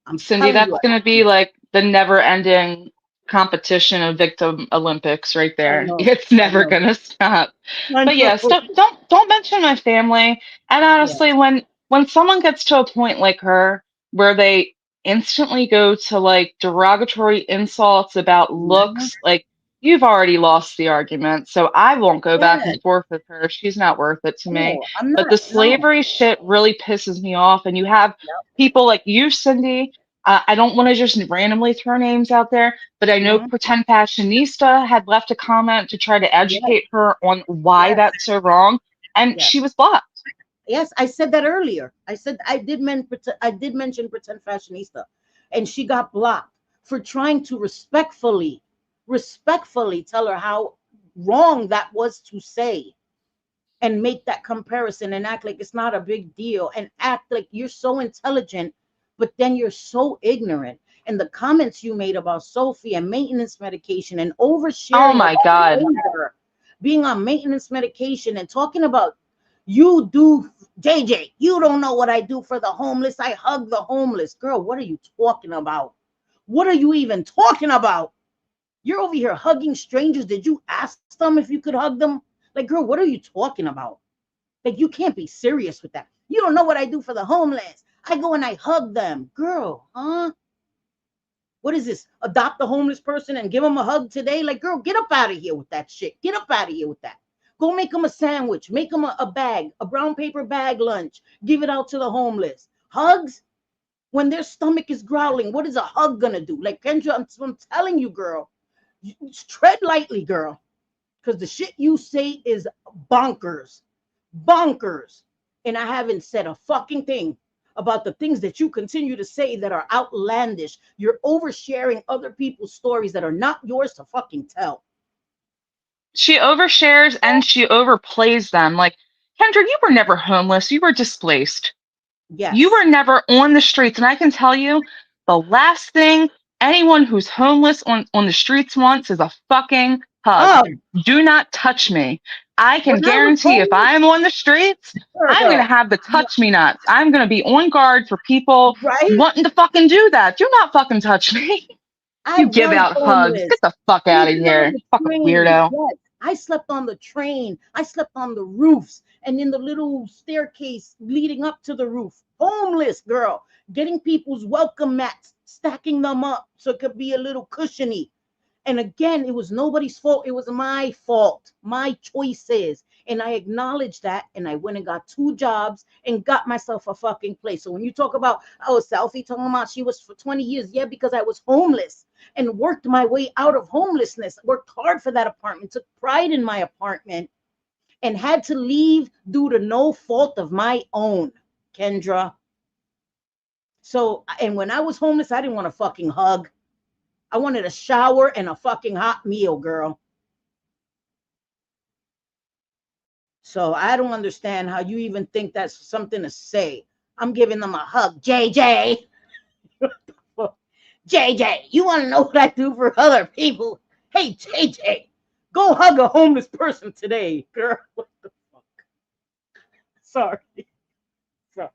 I'm Cindy, telling you. that's going to be like the never ending competition of victim Olympics right I there. know. It's I never know. going to stop. I But know. yes, don't mention my family. And honestly, Yes. when someone gets to a point like her where they instantly go to like derogatory insults about Mhm. looks, like you've already lost the argument. So I won't go back Yes. and forth with her. She's not worth it to me. No, I'm But the not. No. slavery shit really pisses me off. And you have Yep. people like you, Cindy. I don't want to just randomly throw names out there, but I know Mhm. Pretend Fashionista had left a comment to try to Yes. educate her on why Yes. that's so wrong, and Yes. she was blocked. Yes, I said that earlier. I said I did mention Pretend Fashionista, and she got blocked for trying to respectfully tell her how wrong that was to say, and make that comparison and act like it's not a big deal, and act like you're so intelligent, but then you're so ignorant. And the comments you made about Sophie and maintenance medication and Oh oversharing my about God. her being on maintenance medication, and talking about, you do, JJ, you don't know what I do for the homeless. I hug the homeless. Girl, what are you talking about? What are you even talking about? You're over here hugging strangers. Did you ask them if you could hug them? Like, girl, what are you talking about? Like, you can't be serious with that. You don't know what I do for the homeless. I go and I hug them. Girl, huh? What is this? Adopt a homeless person and give them a hug today? Like, girl, get up out of here with that shit. Get up out of here with that. Go make them a sandwich. Make them a bag, a brown paper bag lunch. Give it out to the homeless. Hugs? When their stomach is growling, what is a hug gonna do? Like, Kendra, I'm telling you, girl, tread lightly, girl. Because the shit you say is bonkers. Bonkers. And I haven't said a fucking thing about the things that you continue to say that are outlandish. You're oversharing other people's stories that are not yours to fucking tell. She overshares and she overplays them. Like, Kendra, you were never homeless. You were displaced. You were Yes. never on the streets. And I can tell you, the last thing anyone who's homeless on the streets wants is a fucking hug. Oh, Do not touch me. I when can I was guarantee if homeless, I'm on the streets, I'm going to girl, have the touch me nots. I'm going to be on guard for people right? wanting to fucking do that. Do not fucking touch me. I You give was out hugs. homeless. Get the fuck out of Even on here. the Fucking train. weirdo. Yes. I slept on the train. I slept on the roofs and in the little staircase leading up to the roof. Homeless, girl. Getting people's welcome mats, stacking them up so it could be a little cushiony. And again, it was nobody's fault. It was my fault, my choices. And I acknowledged that, and I went and got 2 jobs and got myself a fucking place. So when you talk about, oh, Sophie talking about she was for 20 years, yeah, because I was homeless and worked my way out of homelessness, worked hard for that apartment, took pride in my apartment, and had to leave due to no fault of my own, Kendra. So, and when I was homeless, I didn't want a fucking hug. I wanted a shower and a fucking hot meal, girl. So I don't understand how you even think that's something to say. I'm giving them a hug. Jay Jay. Jay Jay, you want to know what I do for other people? Hey, Jay Jay, go hug a homeless person today, girl. What the fuck? Sorry. Sorry.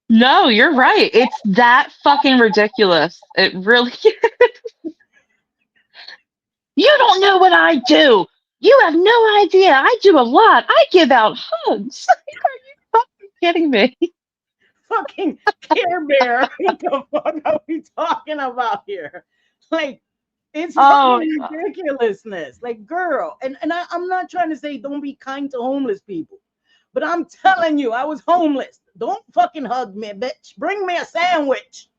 No, you're right. It's that fucking ridiculous. It really is. You don't know what I do. You have no idea. I do a lot. I give out hugs. Are you fucking kidding me? Fucking Care Bear. What the fuck are we talking about here? Like, it's Oh, fucking God. ridiculousness. Like, girl, and I'm not trying to say don't be kind to homeless people, but I'm telling you, I was homeless. Don't fucking hug me, bitch. Bring me a sandwich.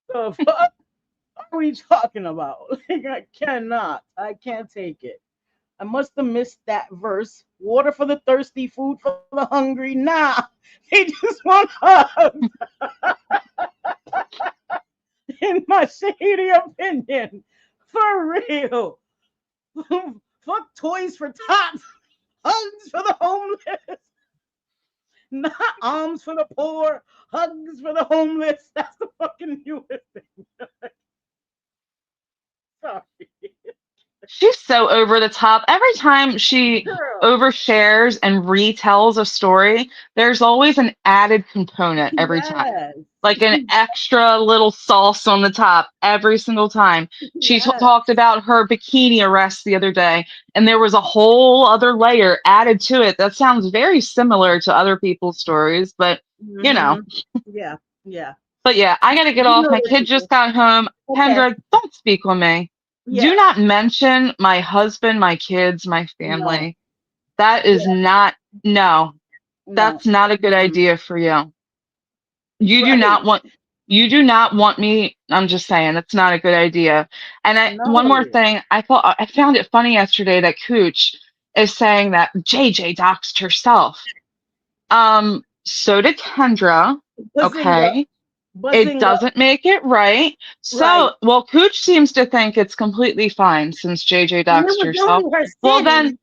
The fuck are we talking about? Like, I can't take it. I must have missed that verse. Water for the thirsty, food for the hungry. Nah, they just want hugs. In my shady opinion, for real. Fuck toys for tots, hugs for the homeless, not arms for the poor, hugs for the homeless. That's the fucking newest thing. Sorry, She's so over the top. Every time she girl. overshares and retells a story, there's always an added component every time. Yes, Like an extra little sauce on the top every single time. She yes. talked about her bikini arrest the other day, and there was a whole other layer added to it that sounds very similar to other people's stories, but you know. Mm-hmm. Yeah, yeah. But yeah, I gotta get You off. know My what kid to do. just got home. Okay. Kendra, don't speak with me. Do Yeah. not mention my husband, my kids, my No. family. That is Yeah. not, no, No. that's not a good Mm-mm. idea for you. You do Right. not want, you do not want me. I'm just saying, that's not a good idea. And one more No. thing, I found it funny yesterday that Kooch is saying that JJ doxed herself. So did Kendra. Bazinga. Okay. It Bazinga. doesn't make it right. Right. So, well, Cooch seems to think it's completely fine since JJ And it doxed was herself. only her Well, then city.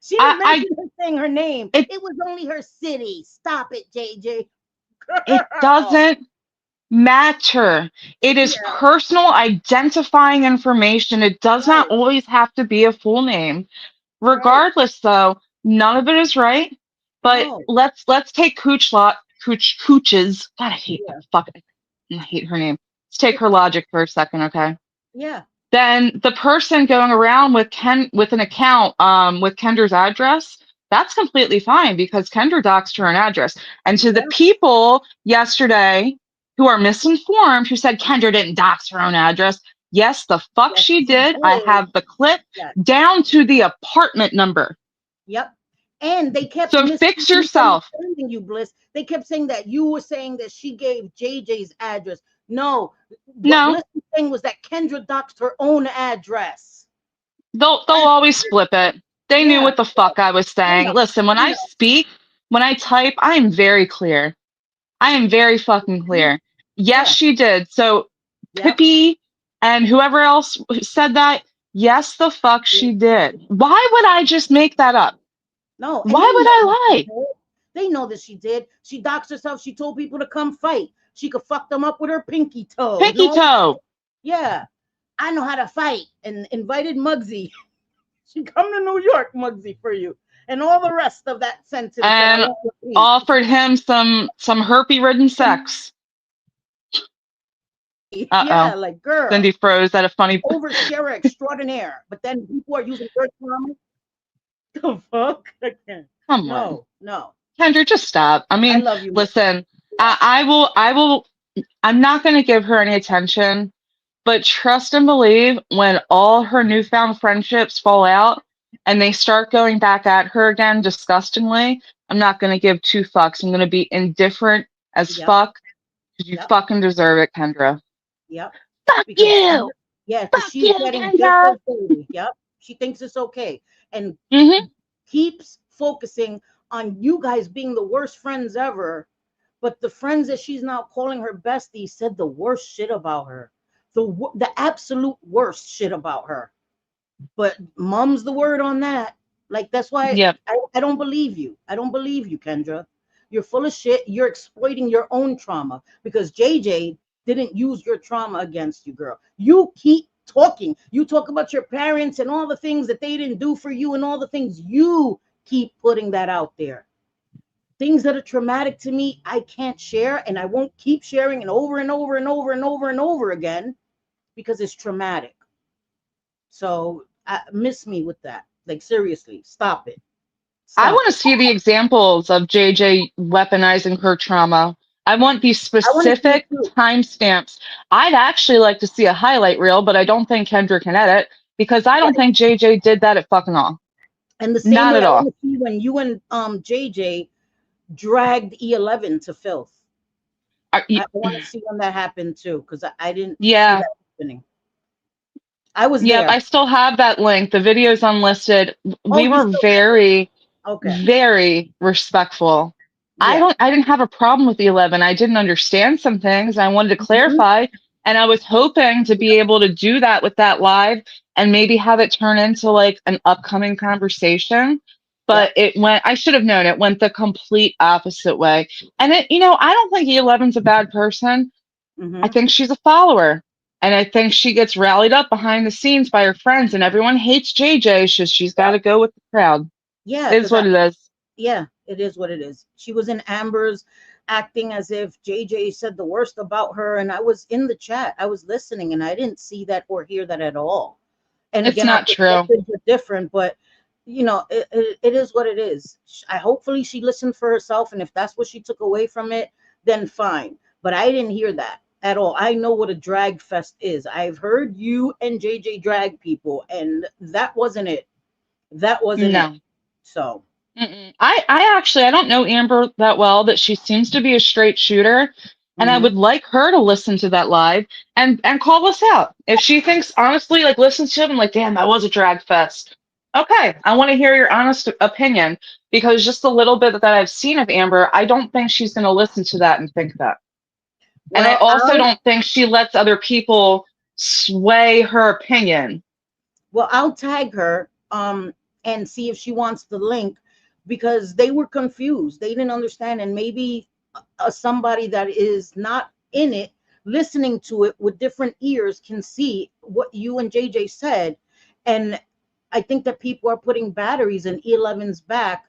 She didn't I mention her saying her name. it It was only her city. Stop it, JJ. it Girl. doesn't matter. It is Yeah, personal identifying information. It does not right, always have to be a full name. right. Regardless, though, none of it is right. But No. let's take Cooch's. God, Yeah. I hate her name. Let's take her logic for a second, okay? Yeah. Then the person going around with an account with Kendra's address, that's completely fine because Kendra doxed her own address. And to the Yeah. people yesterday who are misinformed, who said Kendra didn't dox her own address, yes, the fuck Yes, she she did. I did. have the clip Yes. down to the apartment number. Yep. And they kept So fix yourself. misunderstanding you, Bliss. They kept saying that you were saying that she gave JJ's address. No, what No, Bliss was saying was that Kendra doxed her own address. they'll That's always flip it. They knew yeah. what the fuck I was I saying. know. Listen, when I I know. speak, when I type, I am very clear. I am very fucking clear. Yes, Yeah. she did. So Yep. Pippi and whoever else said that, yes, the fuck Yeah. she did. Why would I just make that up? No, and Why they would know that I she lie? did. They know that she did. She doxed herself. She told people to come fight. She could fuck them up with her pinky toe. Pinky toe. Yeah, I know how to fight. And invited Muggsy. She come to New York, Muggsy, for you. And all the rest of that sentence that I And won't repeat. offered him some herpy ridden sex. Uh-oh. Yeah, like girl, Cindy froze at a funny. overshare extraordinaire. But then people are using word trauma. The fuck? I can't. Come on. No, no. Kendra, just stop. I I mean, love you. listen, Yeah. I'm not going to give her any attention, but trust and believe when all her newfound friendships fall out, and they start going back at her again disgustingly, I'm not going to give two fucks. I'm going to be indifferent as Yep, fuck because you yep, fucking deserve it, Kendra. yep. Fuck Because you! yeah, because Fuck she's you, getting just Kendra! as dirty. Yep. She thinks it's okay. And Hmm. keeps focusing on you guys being the worst friends ever. But the friends that she's now calling her bestie said the worst shit about her. The absolute worst shit about her. But mum's the word on that. Like that's why Yep. I don't believe you. I don't believe you, Kendra. You're full of shit. You're exploiting your own trauma because JJ didn't use your trauma against you, girl. You keep talking. You talk about your parents and all the things that they didn't do for you and all the things you keep putting that out there. Things that are traumatic to me, I can't share and I won't keep sharing and over and over and over and over and over again because it's traumatic. So miss me with that. Like seriously, stop it. I Stop want to it. see the examples of JJ weaponizing her trauma. I want these I want to see it specific too. timestamps. I'd actually like to see a highlight reel, but I don't think Kendra can edit because I don't Right. think JJ did that at fucking all. And the same Not way at I all. want to see when you and JJ dragged E11 to filth. Are I want to see when that happened too, because I didn't see Yeah. that happening. I was Yep. there. I still have that link. The video's unlisted. Oh, We you were still have it? very, Okay. very respectful. Yeah. I didn't have a problem with the 11. I didn't understand some things. I wanted to Hmm. clarify, and I was hoping to be able to do that with that live and maybe have it turn into like an upcoming conversation. But Yep. it went, I should have known it went the complete opposite way. And I don't think E11's a bad person. I Hmm. think she's a follower. And I think she gets rallied up behind the scenes by her friends, and everyone hates JJ. She's got Yep. to go with the crowd. Yeah, It is because what it is. yeah, it is what it is. She was in Amber's acting as if JJ said the worst about her. And I was in the chat, I was listening, and I didn't see that or hear that at all. And It's again, our not true. perspectives are different, but it is what it is. I hopefully she listened for herself, and if that's what she took away from it, then fine. But I didn't hear that at all. I know what a drag fest is. I've heard you and JJ drag people, and that wasn't it. That wasn't it. No. So Mm-mm. I don't know Amber that well, but she seems to be a straight shooter. And I mhm. would like her to listen to that live and call us out. If she thinks honestly, like listens to it and like, damn, that was a drag fest. Okay, I want to hear your honest opinion because just a little bit that I've seen of Amber, I don't think she's going to listen to that and think that. And I Well, also don't think she lets other people sway her opinion. I'll tag her and see if she wants the link because they were confused. They didn't understand, and maybe somebody that is not in it listening to it with different ears can see what you and JJ said. And I think that people are putting batteries in E11's back.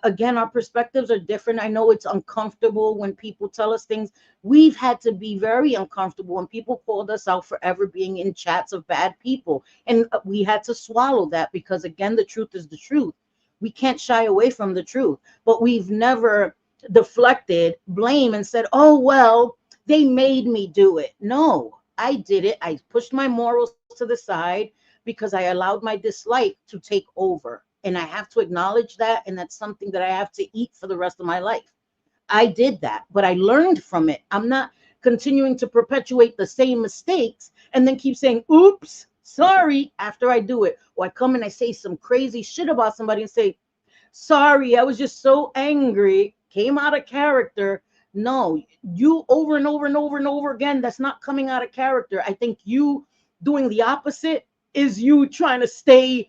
Again, our perspectives are different. I know it's uncomfortable when people tell us things. We've had to be very uncomfortable when people called us out for ever being in chats of bad people. And we had to swallow that because, again, the truth is the truth. We can't shy away from the truth, but we've never deflected blame and said, oh, well, they made me do it. No, I did it. I pushed my morals to the side because I allowed my dislike to take over. And I have to acknowledge that. And that's something that I have to eat for the rest of my life. I did that, but I learned from it. I'm not continuing to perpetuate the same mistakes and then keep saying, oops, sorry, after I do it. Or I come and I say some crazy shit about somebody and say, sorry, I was just so angry, came out of character. No, you over and over and over and over again, that's not coming out of character. I think you doing the opposite is you trying to stay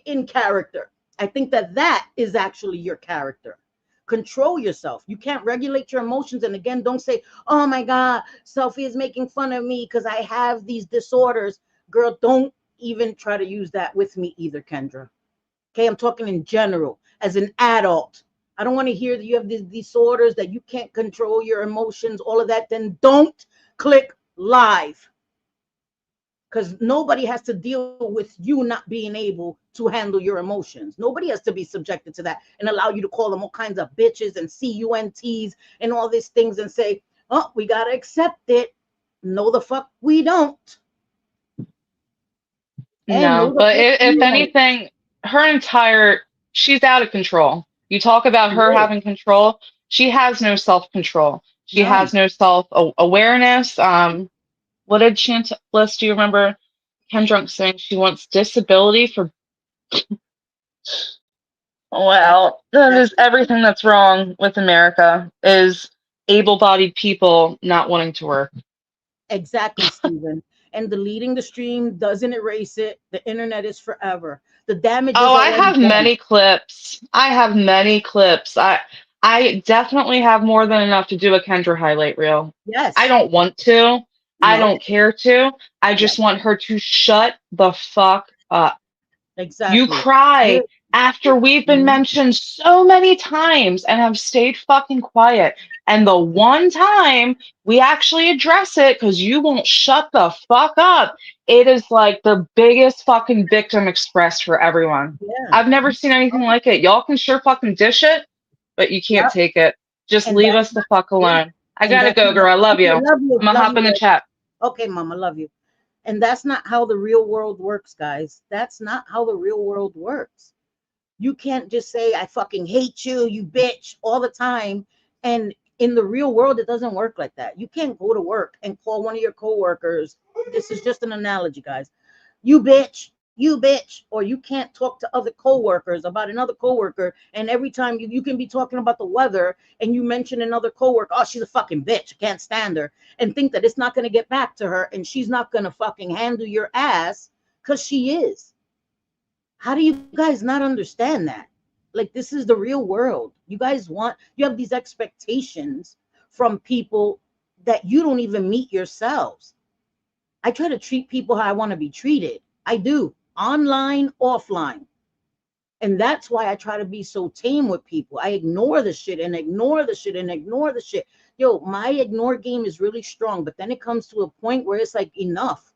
in character. I think that that is actually your character. Control yourself. You can't regulate your emotions. And again, don't say, oh my God, Sophie is making fun of me because I have these disorders. Girl, don't even try to use that with me either, Kendra. Okay, I'm talking in general as an adult. I don't want to hear that you have these disorders, that you can't control your emotions, all of that. Then don't click live because nobody has to deal with you not being able to handle your emotions. Nobody has to be subjected to that and allow you to call them all kinds of bitches and CUNTs and all these things and say, oh, we got to accept it. No, the fuck we don't. And no, No, the but fuck if you don't. anything, she's out of control. You talk about her Yeah, having control. She has no self-control. She none. has no self-awareness. What did Chantal Bliss, do you remember Kendra saying she wants disability for, That's well, that is exactly everything that's wrong with America is able-bodied people not wanting to work. exactly, Stephen. And deleting the stream doesn't erase it. The internet is forever. The damage Oh, is I already have done. many clips. I have many clips. I definitely have more than enough to do a Kendra highlight reel. I Yes. don't want to. I No. don't care to. I just Yes. want her to shut the fuck up. You Exactly. cry You're, after we've been mhm. mentioned so many times and have stayed fucking quiet. And the one time we actually address it because you won't shut the fuck up, it is like the biggest fucking victim express for everyone. Yeah. I've never seen anything like it. Y'all can sure fucking dish it, but you can't Yep. take it. Just And leave that's us the not, fuck yeah. alone. I And gotta that's go, not, girl. I love you. okay, I'm gonna love hop you, in the babe. chat. Okay, mama, love you. And that's not how the real world works, guys. That's not how the real world works. You can't just say, I fucking hate you, you bitch, all the time. And in the real world, it doesn't work like that. You can't go to work and call one of your coworkers. This is just an analogy, guys. You bitch, or you can't talk to other coworkers about another coworker. And every time you can be talking about the weather and you mention another coworker, oh, she's a fucking bitch. I can't stand her. And think that it's not going to get back to her and she's not going to fucking handle your ass because she is. How do you guys not understand that? Like, this is the real world. You have these expectations from people that you don't even meet yourselves. I try to treat people how I want to be treated. I do, online, offline. And that's why I try to be so tame with people. I ignore the shit and ignore the shit and ignore the shit. Yo, my ignore game is really strong, but then it comes to a point where it's like, enough.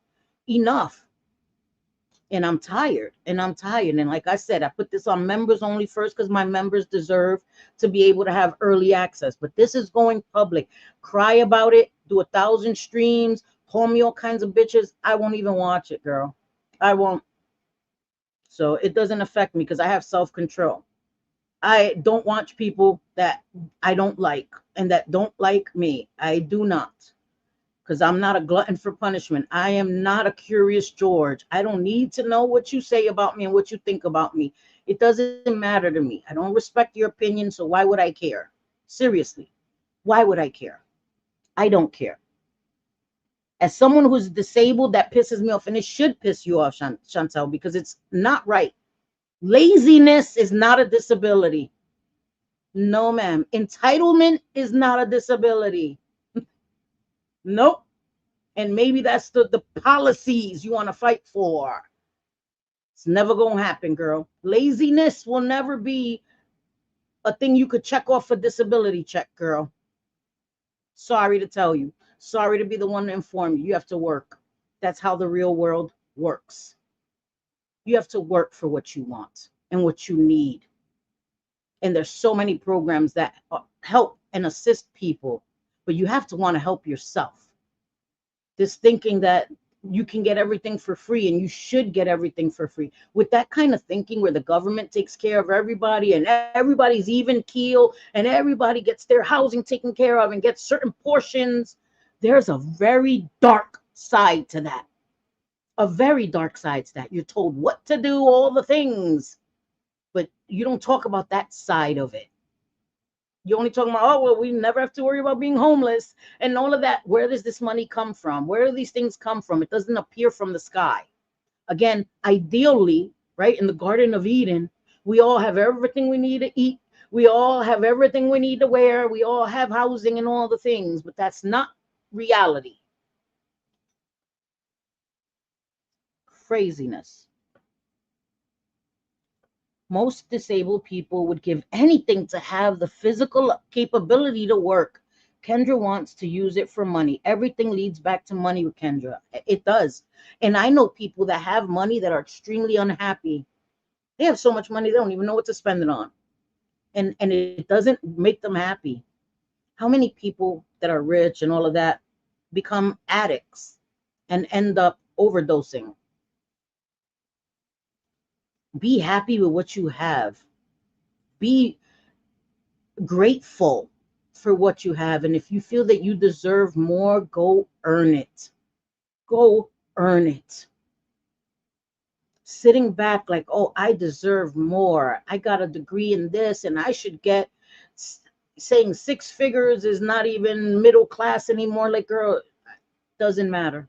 And I'm tired and I'm tired. And like I said, I put this on members only first because my members deserve to be able to have early access. But this is going public. Cry about it, do 1,000 streams, call me all kinds of bitches. I won't even watch it, girl. I won't. So it doesn't affect me because I have self-control. I don't watch people that I don't like and that don't like me. I do not. Because I'm not a glutton for punishment. I am not a curious George. I don't need to know what you say about me and what you think about me. It doesn't matter to me. I don't respect your opinion, so why would I care? Seriously, why would I care? I don't care. As someone who's disabled, that pisses me off, and it should piss you off, Chantal, because it's not right. Laziness is not a disability. No, ma'am. Entitlement is not a disability. Nope. And maybe that's the policies you want to fight for. It's never going to happen, girl. Laziness will never be a thing you could check off a disability check, girl. Sorry to tell you. Sorry to be the one to inform you. You have to work. That's how the real world works. You have to work for what you want and what you need. And there's so many programs that help and assist people, but you have to want to help yourself. This thinking that you can get everything for free and you should get everything for free. With that kind of thinking where the government takes care of everybody and everybody's even keel and everybody gets their housing taken care of and gets certain portions, there's a very dark side to that. A very dark side to that. You're told what to do, all the things, but you don't talk about that side of it. You only talking about, oh, well, we never have to worry about being homeless and all of that. Where does this money come from? Where do these things come from? It doesn't appear from the sky. Again, ideally, right, in the Garden of Eden, we all have everything we need to eat. We all have everything we need to wear. We all have housing and all the things, but that's not reality. Craziness. Most disabled people would give anything to have the physical capability to work. Kendra wants to use it for money. Everything leads back to money with Kendra. It does. And I know people that have money that are extremely unhappy. They have so much money, they don't even know what to spend it on. And it doesn't make them happy. How many people that are rich and all of that become addicts and end up overdosing? Be happy with what you have. Be grateful for what you have. And if you feel that you deserve more, go earn it. Go earn it. Sitting back like, oh, I deserve more. I got a degree in this and I should get, saying six figures is not even middle class anymore. Like, girl, doesn't matter.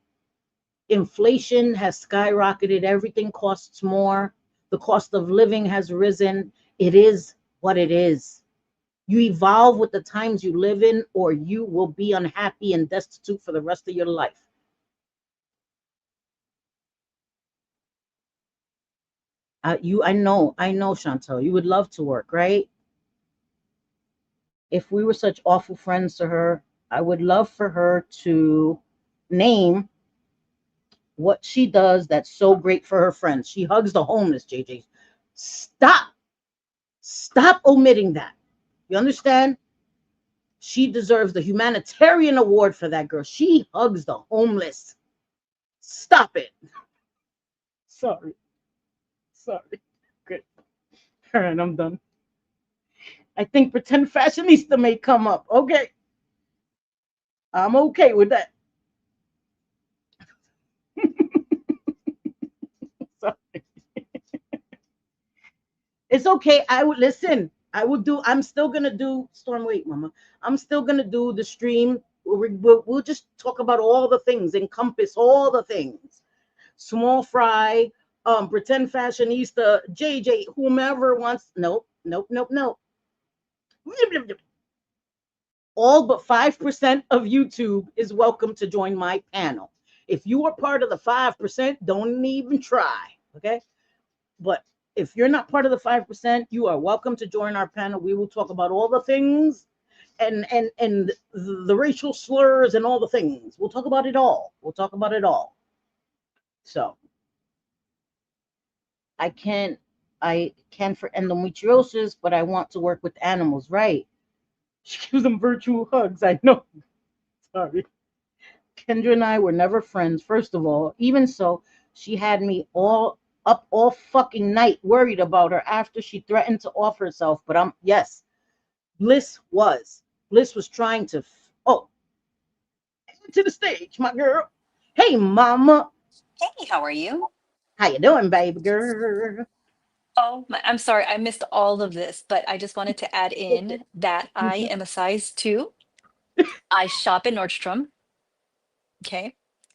Inflation has skyrocketed. Everything costs more. The cost of living has risen. It is what it is. You evolve with the times you live in, or you will be unhappy and destitute for the rest of your life. I know, Chantal, you would love to work, right? If we were such awful friends to her, I would love for her to name what she does that's so great for her friends. She hugs the homeless, JJ. Stop. Stop omitting that. You understand? She deserves the humanitarian award for that girl. She hugs the homeless. Stop it. Sorry. Sorry. Good. All right, I'm done. I think pretend fashionista may come up. Okay. I'm okay with that. Sorry. It's okay. I would listen. I'm still gonna do Storm. Wait, Mama. I'm still gonna do the stream. We'll just talk about all the things, encompass all the things. Small fry, pretend fashionista, JJ, whomever wants. Nope, nope, nope, nope. All but 5% of YouTube is welcome to join my panel. If you are part of the 5%, don't even try. Okay. But if you're not part of the 5%, you are welcome to join our panel. We will talk about all the things and the racial slurs and all the things. We'll talk about it all. We'll talk about it all. So I can for endometriosis, but I want to work with animals, right? She gives them virtual hugs. I know. Sorry. Kendra and I were never friends, first of all. Even so, she had me all fucking night worried about her after she threatened to off herself. But yes, Bliss was. Bliss was trying to, oh, to the stage, my girl. Hey, mama. Hey, how are you? How you doing, baby girl? Oh, I'm sorry, I missed all of this, but I just wanted to add in that I am a size 2. I shop in Nordstrom, okay?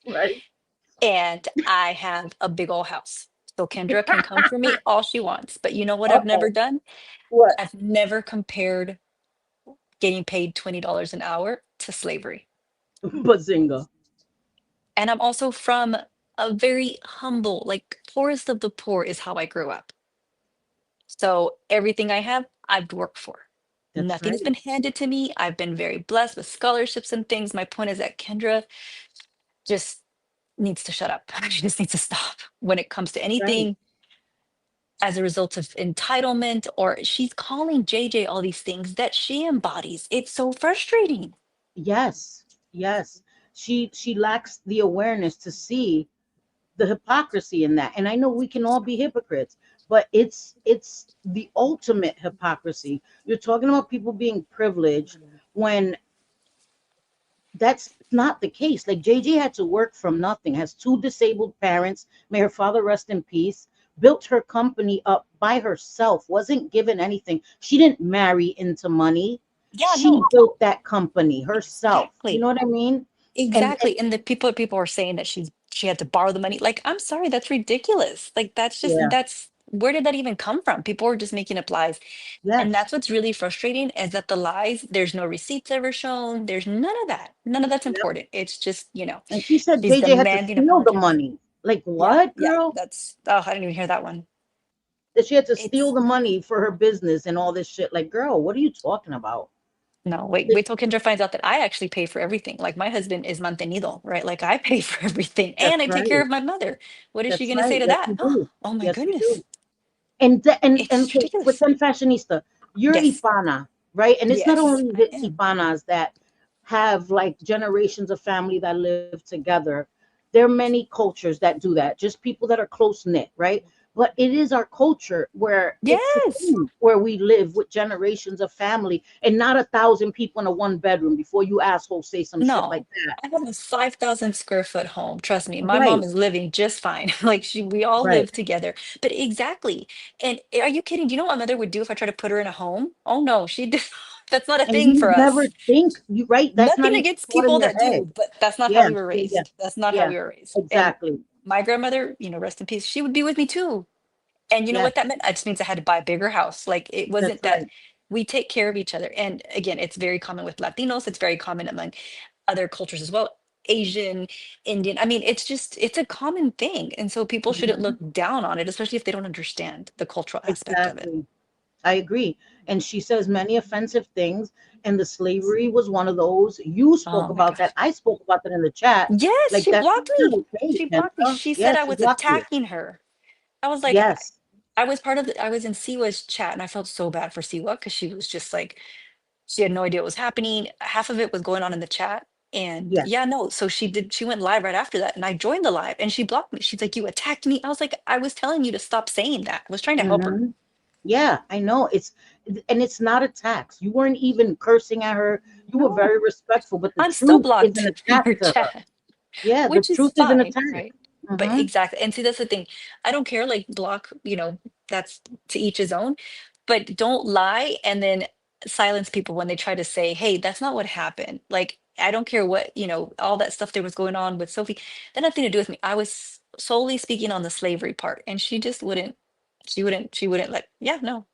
Right. And I have a big old house. So Kendra can come for me all she wants. But you know what I've never Uh-oh. done? What? I've never compared getting paid $20 an hour to slavery. Bazinga. And I'm also from a very humble, like poorest of the poor is how I grew up. So everything I have, I've worked for. That's Nothing has right. been handed to me. I've been very blessed with scholarships and things. My point is that Kendra just needs to shut up. She just needs to stop when it comes to That's right. anything as a result of entitlement, or she's calling JJ all these things that she embodies. It's so frustrating. Yes. Yes. She lacks the awareness to see the hypocrisy in that. And I know we can all be hypocrites, but it's the ultimate hypocrisy. You're talking about people being privileged when that's not the case. Like JJ had to work from nothing, has two disabled parents, may her father rest in peace, built her company up by herself, wasn't given anything. She didn't marry into money. Yeah, She no, built that company herself. You know exactly. what I mean? And Exactly. And the people are saying that she had to borrow the money. Like, I'm sorry, that's ridiculous. Like yeah, that's where did that even come from? People are just making up lies. And yes. that's what's really frustrating is that the lies, there's no receipts ever shown. There's none of that. None of that's Yep. important. It's just, And she said she's JJ had to demanding steal the apologies. money. Like Yeah, what, yeah. girl? That's oh, I didn't even hear that one. That she had to steal It's the money for her business and all this shit. Like, girl, what are you talking about? no, Like, wait till Kendra finds out that I actually pay for everything. Like my husband is mantenido, right? Like I pay for everything and that's I take care right. of my mother. What is she That's gonna right. say to Yes, that? you do. Oh my Yes, you goodness. do. And It's okay, ridiculous. pretend fashionista, you're Yes. Hipana, right? And it's not Yes, only I the am. Hipanas that have like generations of family that live together. There are many cultures that do that, just people that are close knit, right? but it is our culture where it's a Yes. thing where we live with generations of family and not 1,000 people in a one bedroom before you assholes say some shit like No, that. I have a 5,000 square foot home. Trust me, my mom Right, is living just fine. Like we all right. live together. But exactly. And are you kidding? Do you know what my mother would do if I tried to put her in a home? Oh no, she did. That's not a And thing you for never us. think you right. That's not Nothing even against thought in people your that head. do, but that's not how Yeah, we were yeah, yeah, raised. That's not how yeah. we were raised. And Exactly. my grandmother, rest in peace, she would be with me too. And you know Yes, what that meant? It just means I had to buy a bigger house. Like it that's wasn't that right. we take care of each other. And again, it's very common with Latinos. It's very common among other cultures as well. Asian, Indian. I mean, it's a common thing. And so people shouldn't look Mhm. down on it, especially if they don't understand the cultural aspect of it. Exactly. I agree. And she says many offensive things, and the slavery was one of those. You spoke Oh my about that. gosh. I spoke about that in the chat. Yes, Like she that's blocked not me. okay, She blocked me. Kendra. She said Yes, I she was blocked you. attacking her. I was like, Yes, I was part of I was in Siwa's chat and I felt so bad for Siwa because she was just like, she had no idea what was happening. Half of it was going on in the chat. And yes. yeah, no. So she went live right after that. And I joined the live and she blocked me. She's like, you attacked me. I was like, I was telling you to stop saying that. I was trying to help her. Hmm. Yeah, I know. And it's not a tax. You weren't even cursing at her. You were No, very respectful, but the I'm still truth is an blocked in attack her to her. chat. Yeah, the Which is truth is an fine, attack. right? But Hmm. exactly. And see, that's the thing. I don't care, like block, that's to each his own, but don't lie and then silence people when they try to say, hey, that's not what happened. Like, I don't care what, all that stuff there was going on with Sophie. That had nothing to do with me. I was solely speaking on the slavery part, and she just she wouldn't let, yeah, no.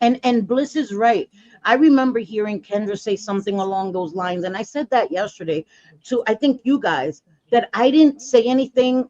And Bliss is right. I remember hearing Kendra say something along those lines, and I said that yesterday to I think you guys that I didn't say anything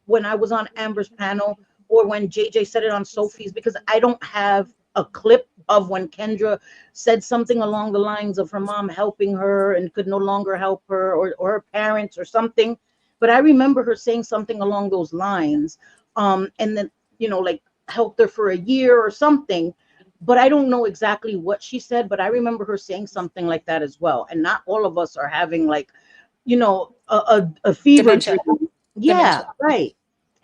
when I was on Amber's panel or when JJ said it on Sophie's because I don't have a clip of when Kendra said something along the lines of her mom helping her and could no longer help her or her parents or something. But I remember her saying something along those lines. And then, like helped her for a year or something, but I don't know exactly what she said, but I remember her saying something like that as well. And not all of us are having like, a fever Dementia, dream. Yeah, dementia. right.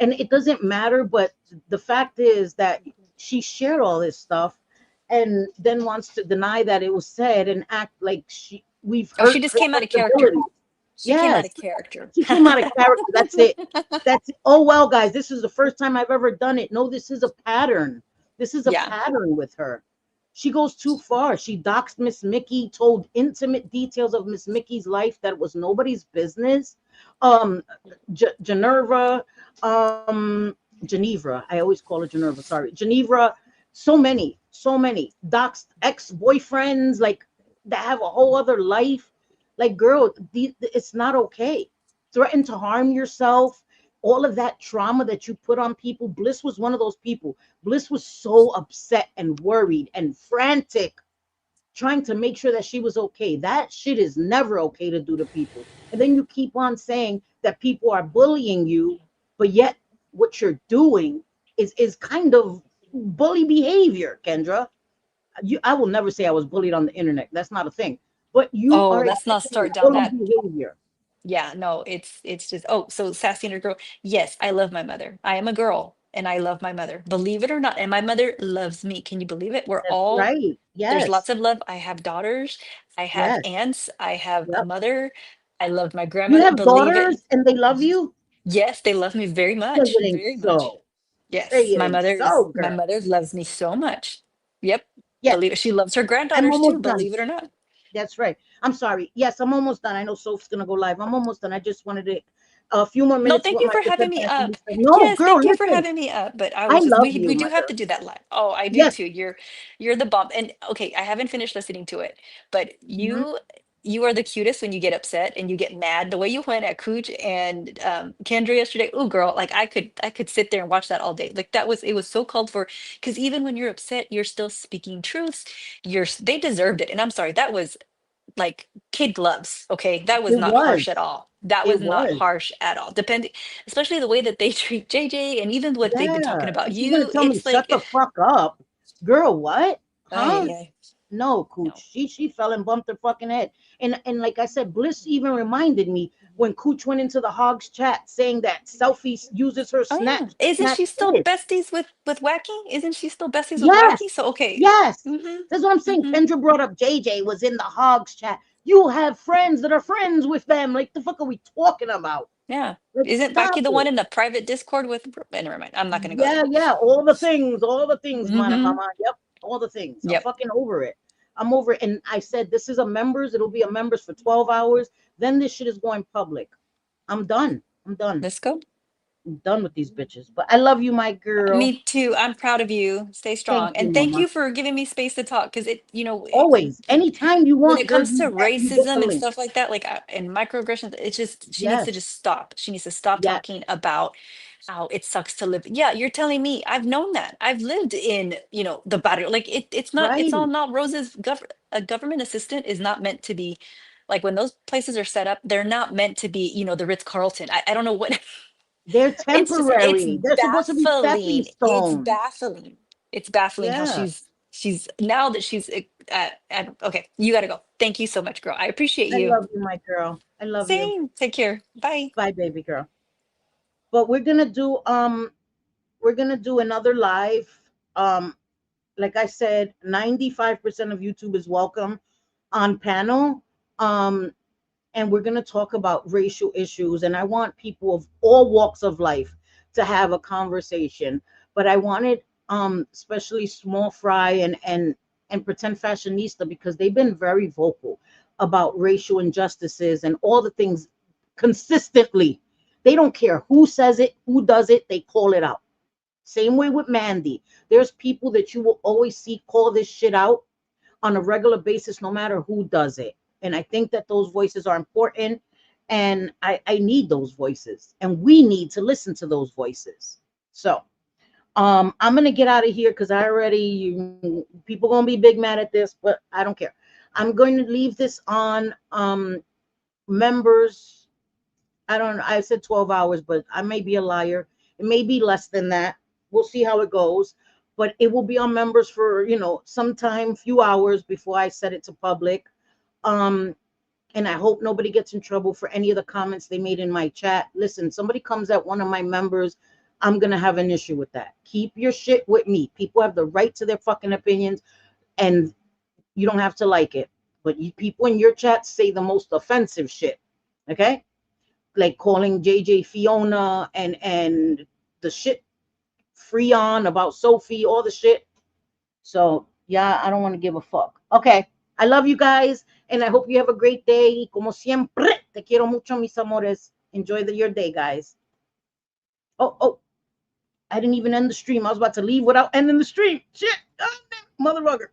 And it doesn't matter, but the fact is that she shared all this stuff and then wants to deny that it was said and act like we've Oh, she hurt just her came out of character. sensibilities. She came out Yes, of character. she came out of character. That's it. That's it. Oh well, guys, this is the first time I've ever done it. No, this is a pattern. This is a Yeah. pattern with her. She goes too far. She doxed Miss Mickey, told intimate details of Miss Mickey's life that was nobody's business. Um, Geneva, Geneva. I always call her Geneva. Sorry, Geneva. So many doxed ex-boyfriends, like that have a whole other life. Like, girl, it's not okay. Threaten to harm yourself, all of that trauma that you put on people. Bliss was one of those people. Bliss was so upset and worried and frantic, trying to make sure that she was okay. That shit is never okay to do to people. And then you keep on saying that people are bullying you, but yet what you're doing is kind of bully behavior, Kendra. I will never say I was bullied on the internet. That's not a thing. But you Oh, are let's not exhibiting start down bully that. behavior. Yeah, no, it's just, oh, so sassy inner girl. Yes, I love my mother. I am a girl and I love my mother. Believe it or not. And my mother loves me. Can you believe it? That's right. There's lots Yes. of love. I have daughters. I have Yes. aunts. I have a Yep. mother. I love my You grandmother. have Believe it. daughters and they love you? Yes, they love me very Say much. it ain't Very much. so. Say Yes, it ain't so, my girl. mother loves me so much. Yep. Yes, Believe it. She loves her I'm granddaughters too, almost done. believe it or not. That's right. I'm sorry. Yes, I'm almost done. I know Soph's gonna go live. I'm almost done. I just wanted to a few more No, minutes thank with you my for having defense me up. attorney stuff. No, Yes, girl, thank you for listen. having me up. But I I was just love we you, do have mother. to do that live. Oh, I do Yes. too. You're the bomb. And okay, I haven't finished listening to it, but Mhm. you are the cutest when you get upset and you get mad. The way you went at Cooch and Kendra yesterday. Oh, girl, like I could sit there and watch that all day. Like it was so called for. Because even when you're upset, you're still speaking truths. They deserved it. And I'm sorry, that was like kid gloves. Okay. That was It not harsh at was. all. That It was not was. harsh at all. Depending, especially the way that they treat JJ and even what they've been talking Yeah. about And she's gonna you. tell me, It's shut like, the fuck up. Girl, what? Huh? ay, No, Cooch. no. She fell and bumped her fucking head. And like I said, Bliss even reminded me when Kooch went into the Hogs chat saying that Selfie uses her Oh yeah. Isn't snatch she still kids. besties with Wacky? Isn't she still besties with Wacky? Yes, So okay. yes. Mm-hmm. That's what I'm saying. Mm-hmm. Kendra brought up Jay Jay was in the Hogs chat. You have friends that are friends with them. Like, the fuck are we talking about? Yeah. Like, Isn't stop Wacky the one it. in the private Discord with never mind. I'm not gonna go there. Yeah, yeah. All the things, mana Mm-hmm. mama. Yep, all the things. I'm Yep. fucking over it. I'm over it. And I said, this is a members. It'll be a members for 12 hours. Then this shit is going public. I'm done. I'm done. Let's go. I'm done with these bitches. But I love you, my girl. Me too. I'm proud of you. Stay Thank strong. you, And thank mama. you for giving me space to talk because Always. Anytime you when want, it girl, comes to you get the racism and link. stuff like that, and microaggressions, it's just she needs to Yes. just stop. She needs to stop Yes. talking about how it sucks to live. Yeah, you're telling me I've known that. I've lived in, the barrio. Like it's all Right. not roses. A government assistant is not meant to be like when those places are set up, they're not meant to be, the Ritz-Carlton. I don't know what They're it's temporary. They're supposed to be stepping baffling. It's stones. baffling. It's baffling how Yeah. she's now that she's okay, you got to go. Thank you so much, girl. I appreciate I you. love you, my girl. I love you. Same. Take care. Bye. Bye, baby girl. But we're gonna do another live. Um, like I said, 95% of YouTube is welcome on panel. Um, and we're gonna talk about racial issues. And I want people of all walks of life to have a conversation. But I wanted especially Small Fry and Pretend Fashionista because they've been very vocal about racial injustices and all the things consistently. They don't care who says it, who does it, they call it out. Same way with Mandy. There's people that you will always see call this shit out on a regular basis, no matter who does it. And I think that those voices are important. And I need those voices. And we need to listen to those voices. So I'm gonna get out of here because I already people gonna be big mad at this, but I don't care. I'm going to leave this on members. I don't know. I said 12 hours, but I may be a liar. It may be less than that. We'll see how it goes. But it will be on members for, sometime few hours before I set it to public. Um, and I hope nobody gets in trouble for any of the comments they made in my chat. Listen, somebody comes at one of my members, I'm gonna have an issue with that. Keep your shit with me. People have the right to their fucking opinions, and you don't have to like it. But people in your chat say the most offensive shit. Okay? Like calling JJ Fiona and the shit Freon about Sophie, all the shit. So yeah, I don't want to give a fuck. Okay. I love you guys and I hope you have a great day. Como siempre, te quiero mucho, mis amores. Enjoy your day, guys. Oh, I didn't even end the stream. I was about to leave without ending the stream. Shit. Oh, mother rugger.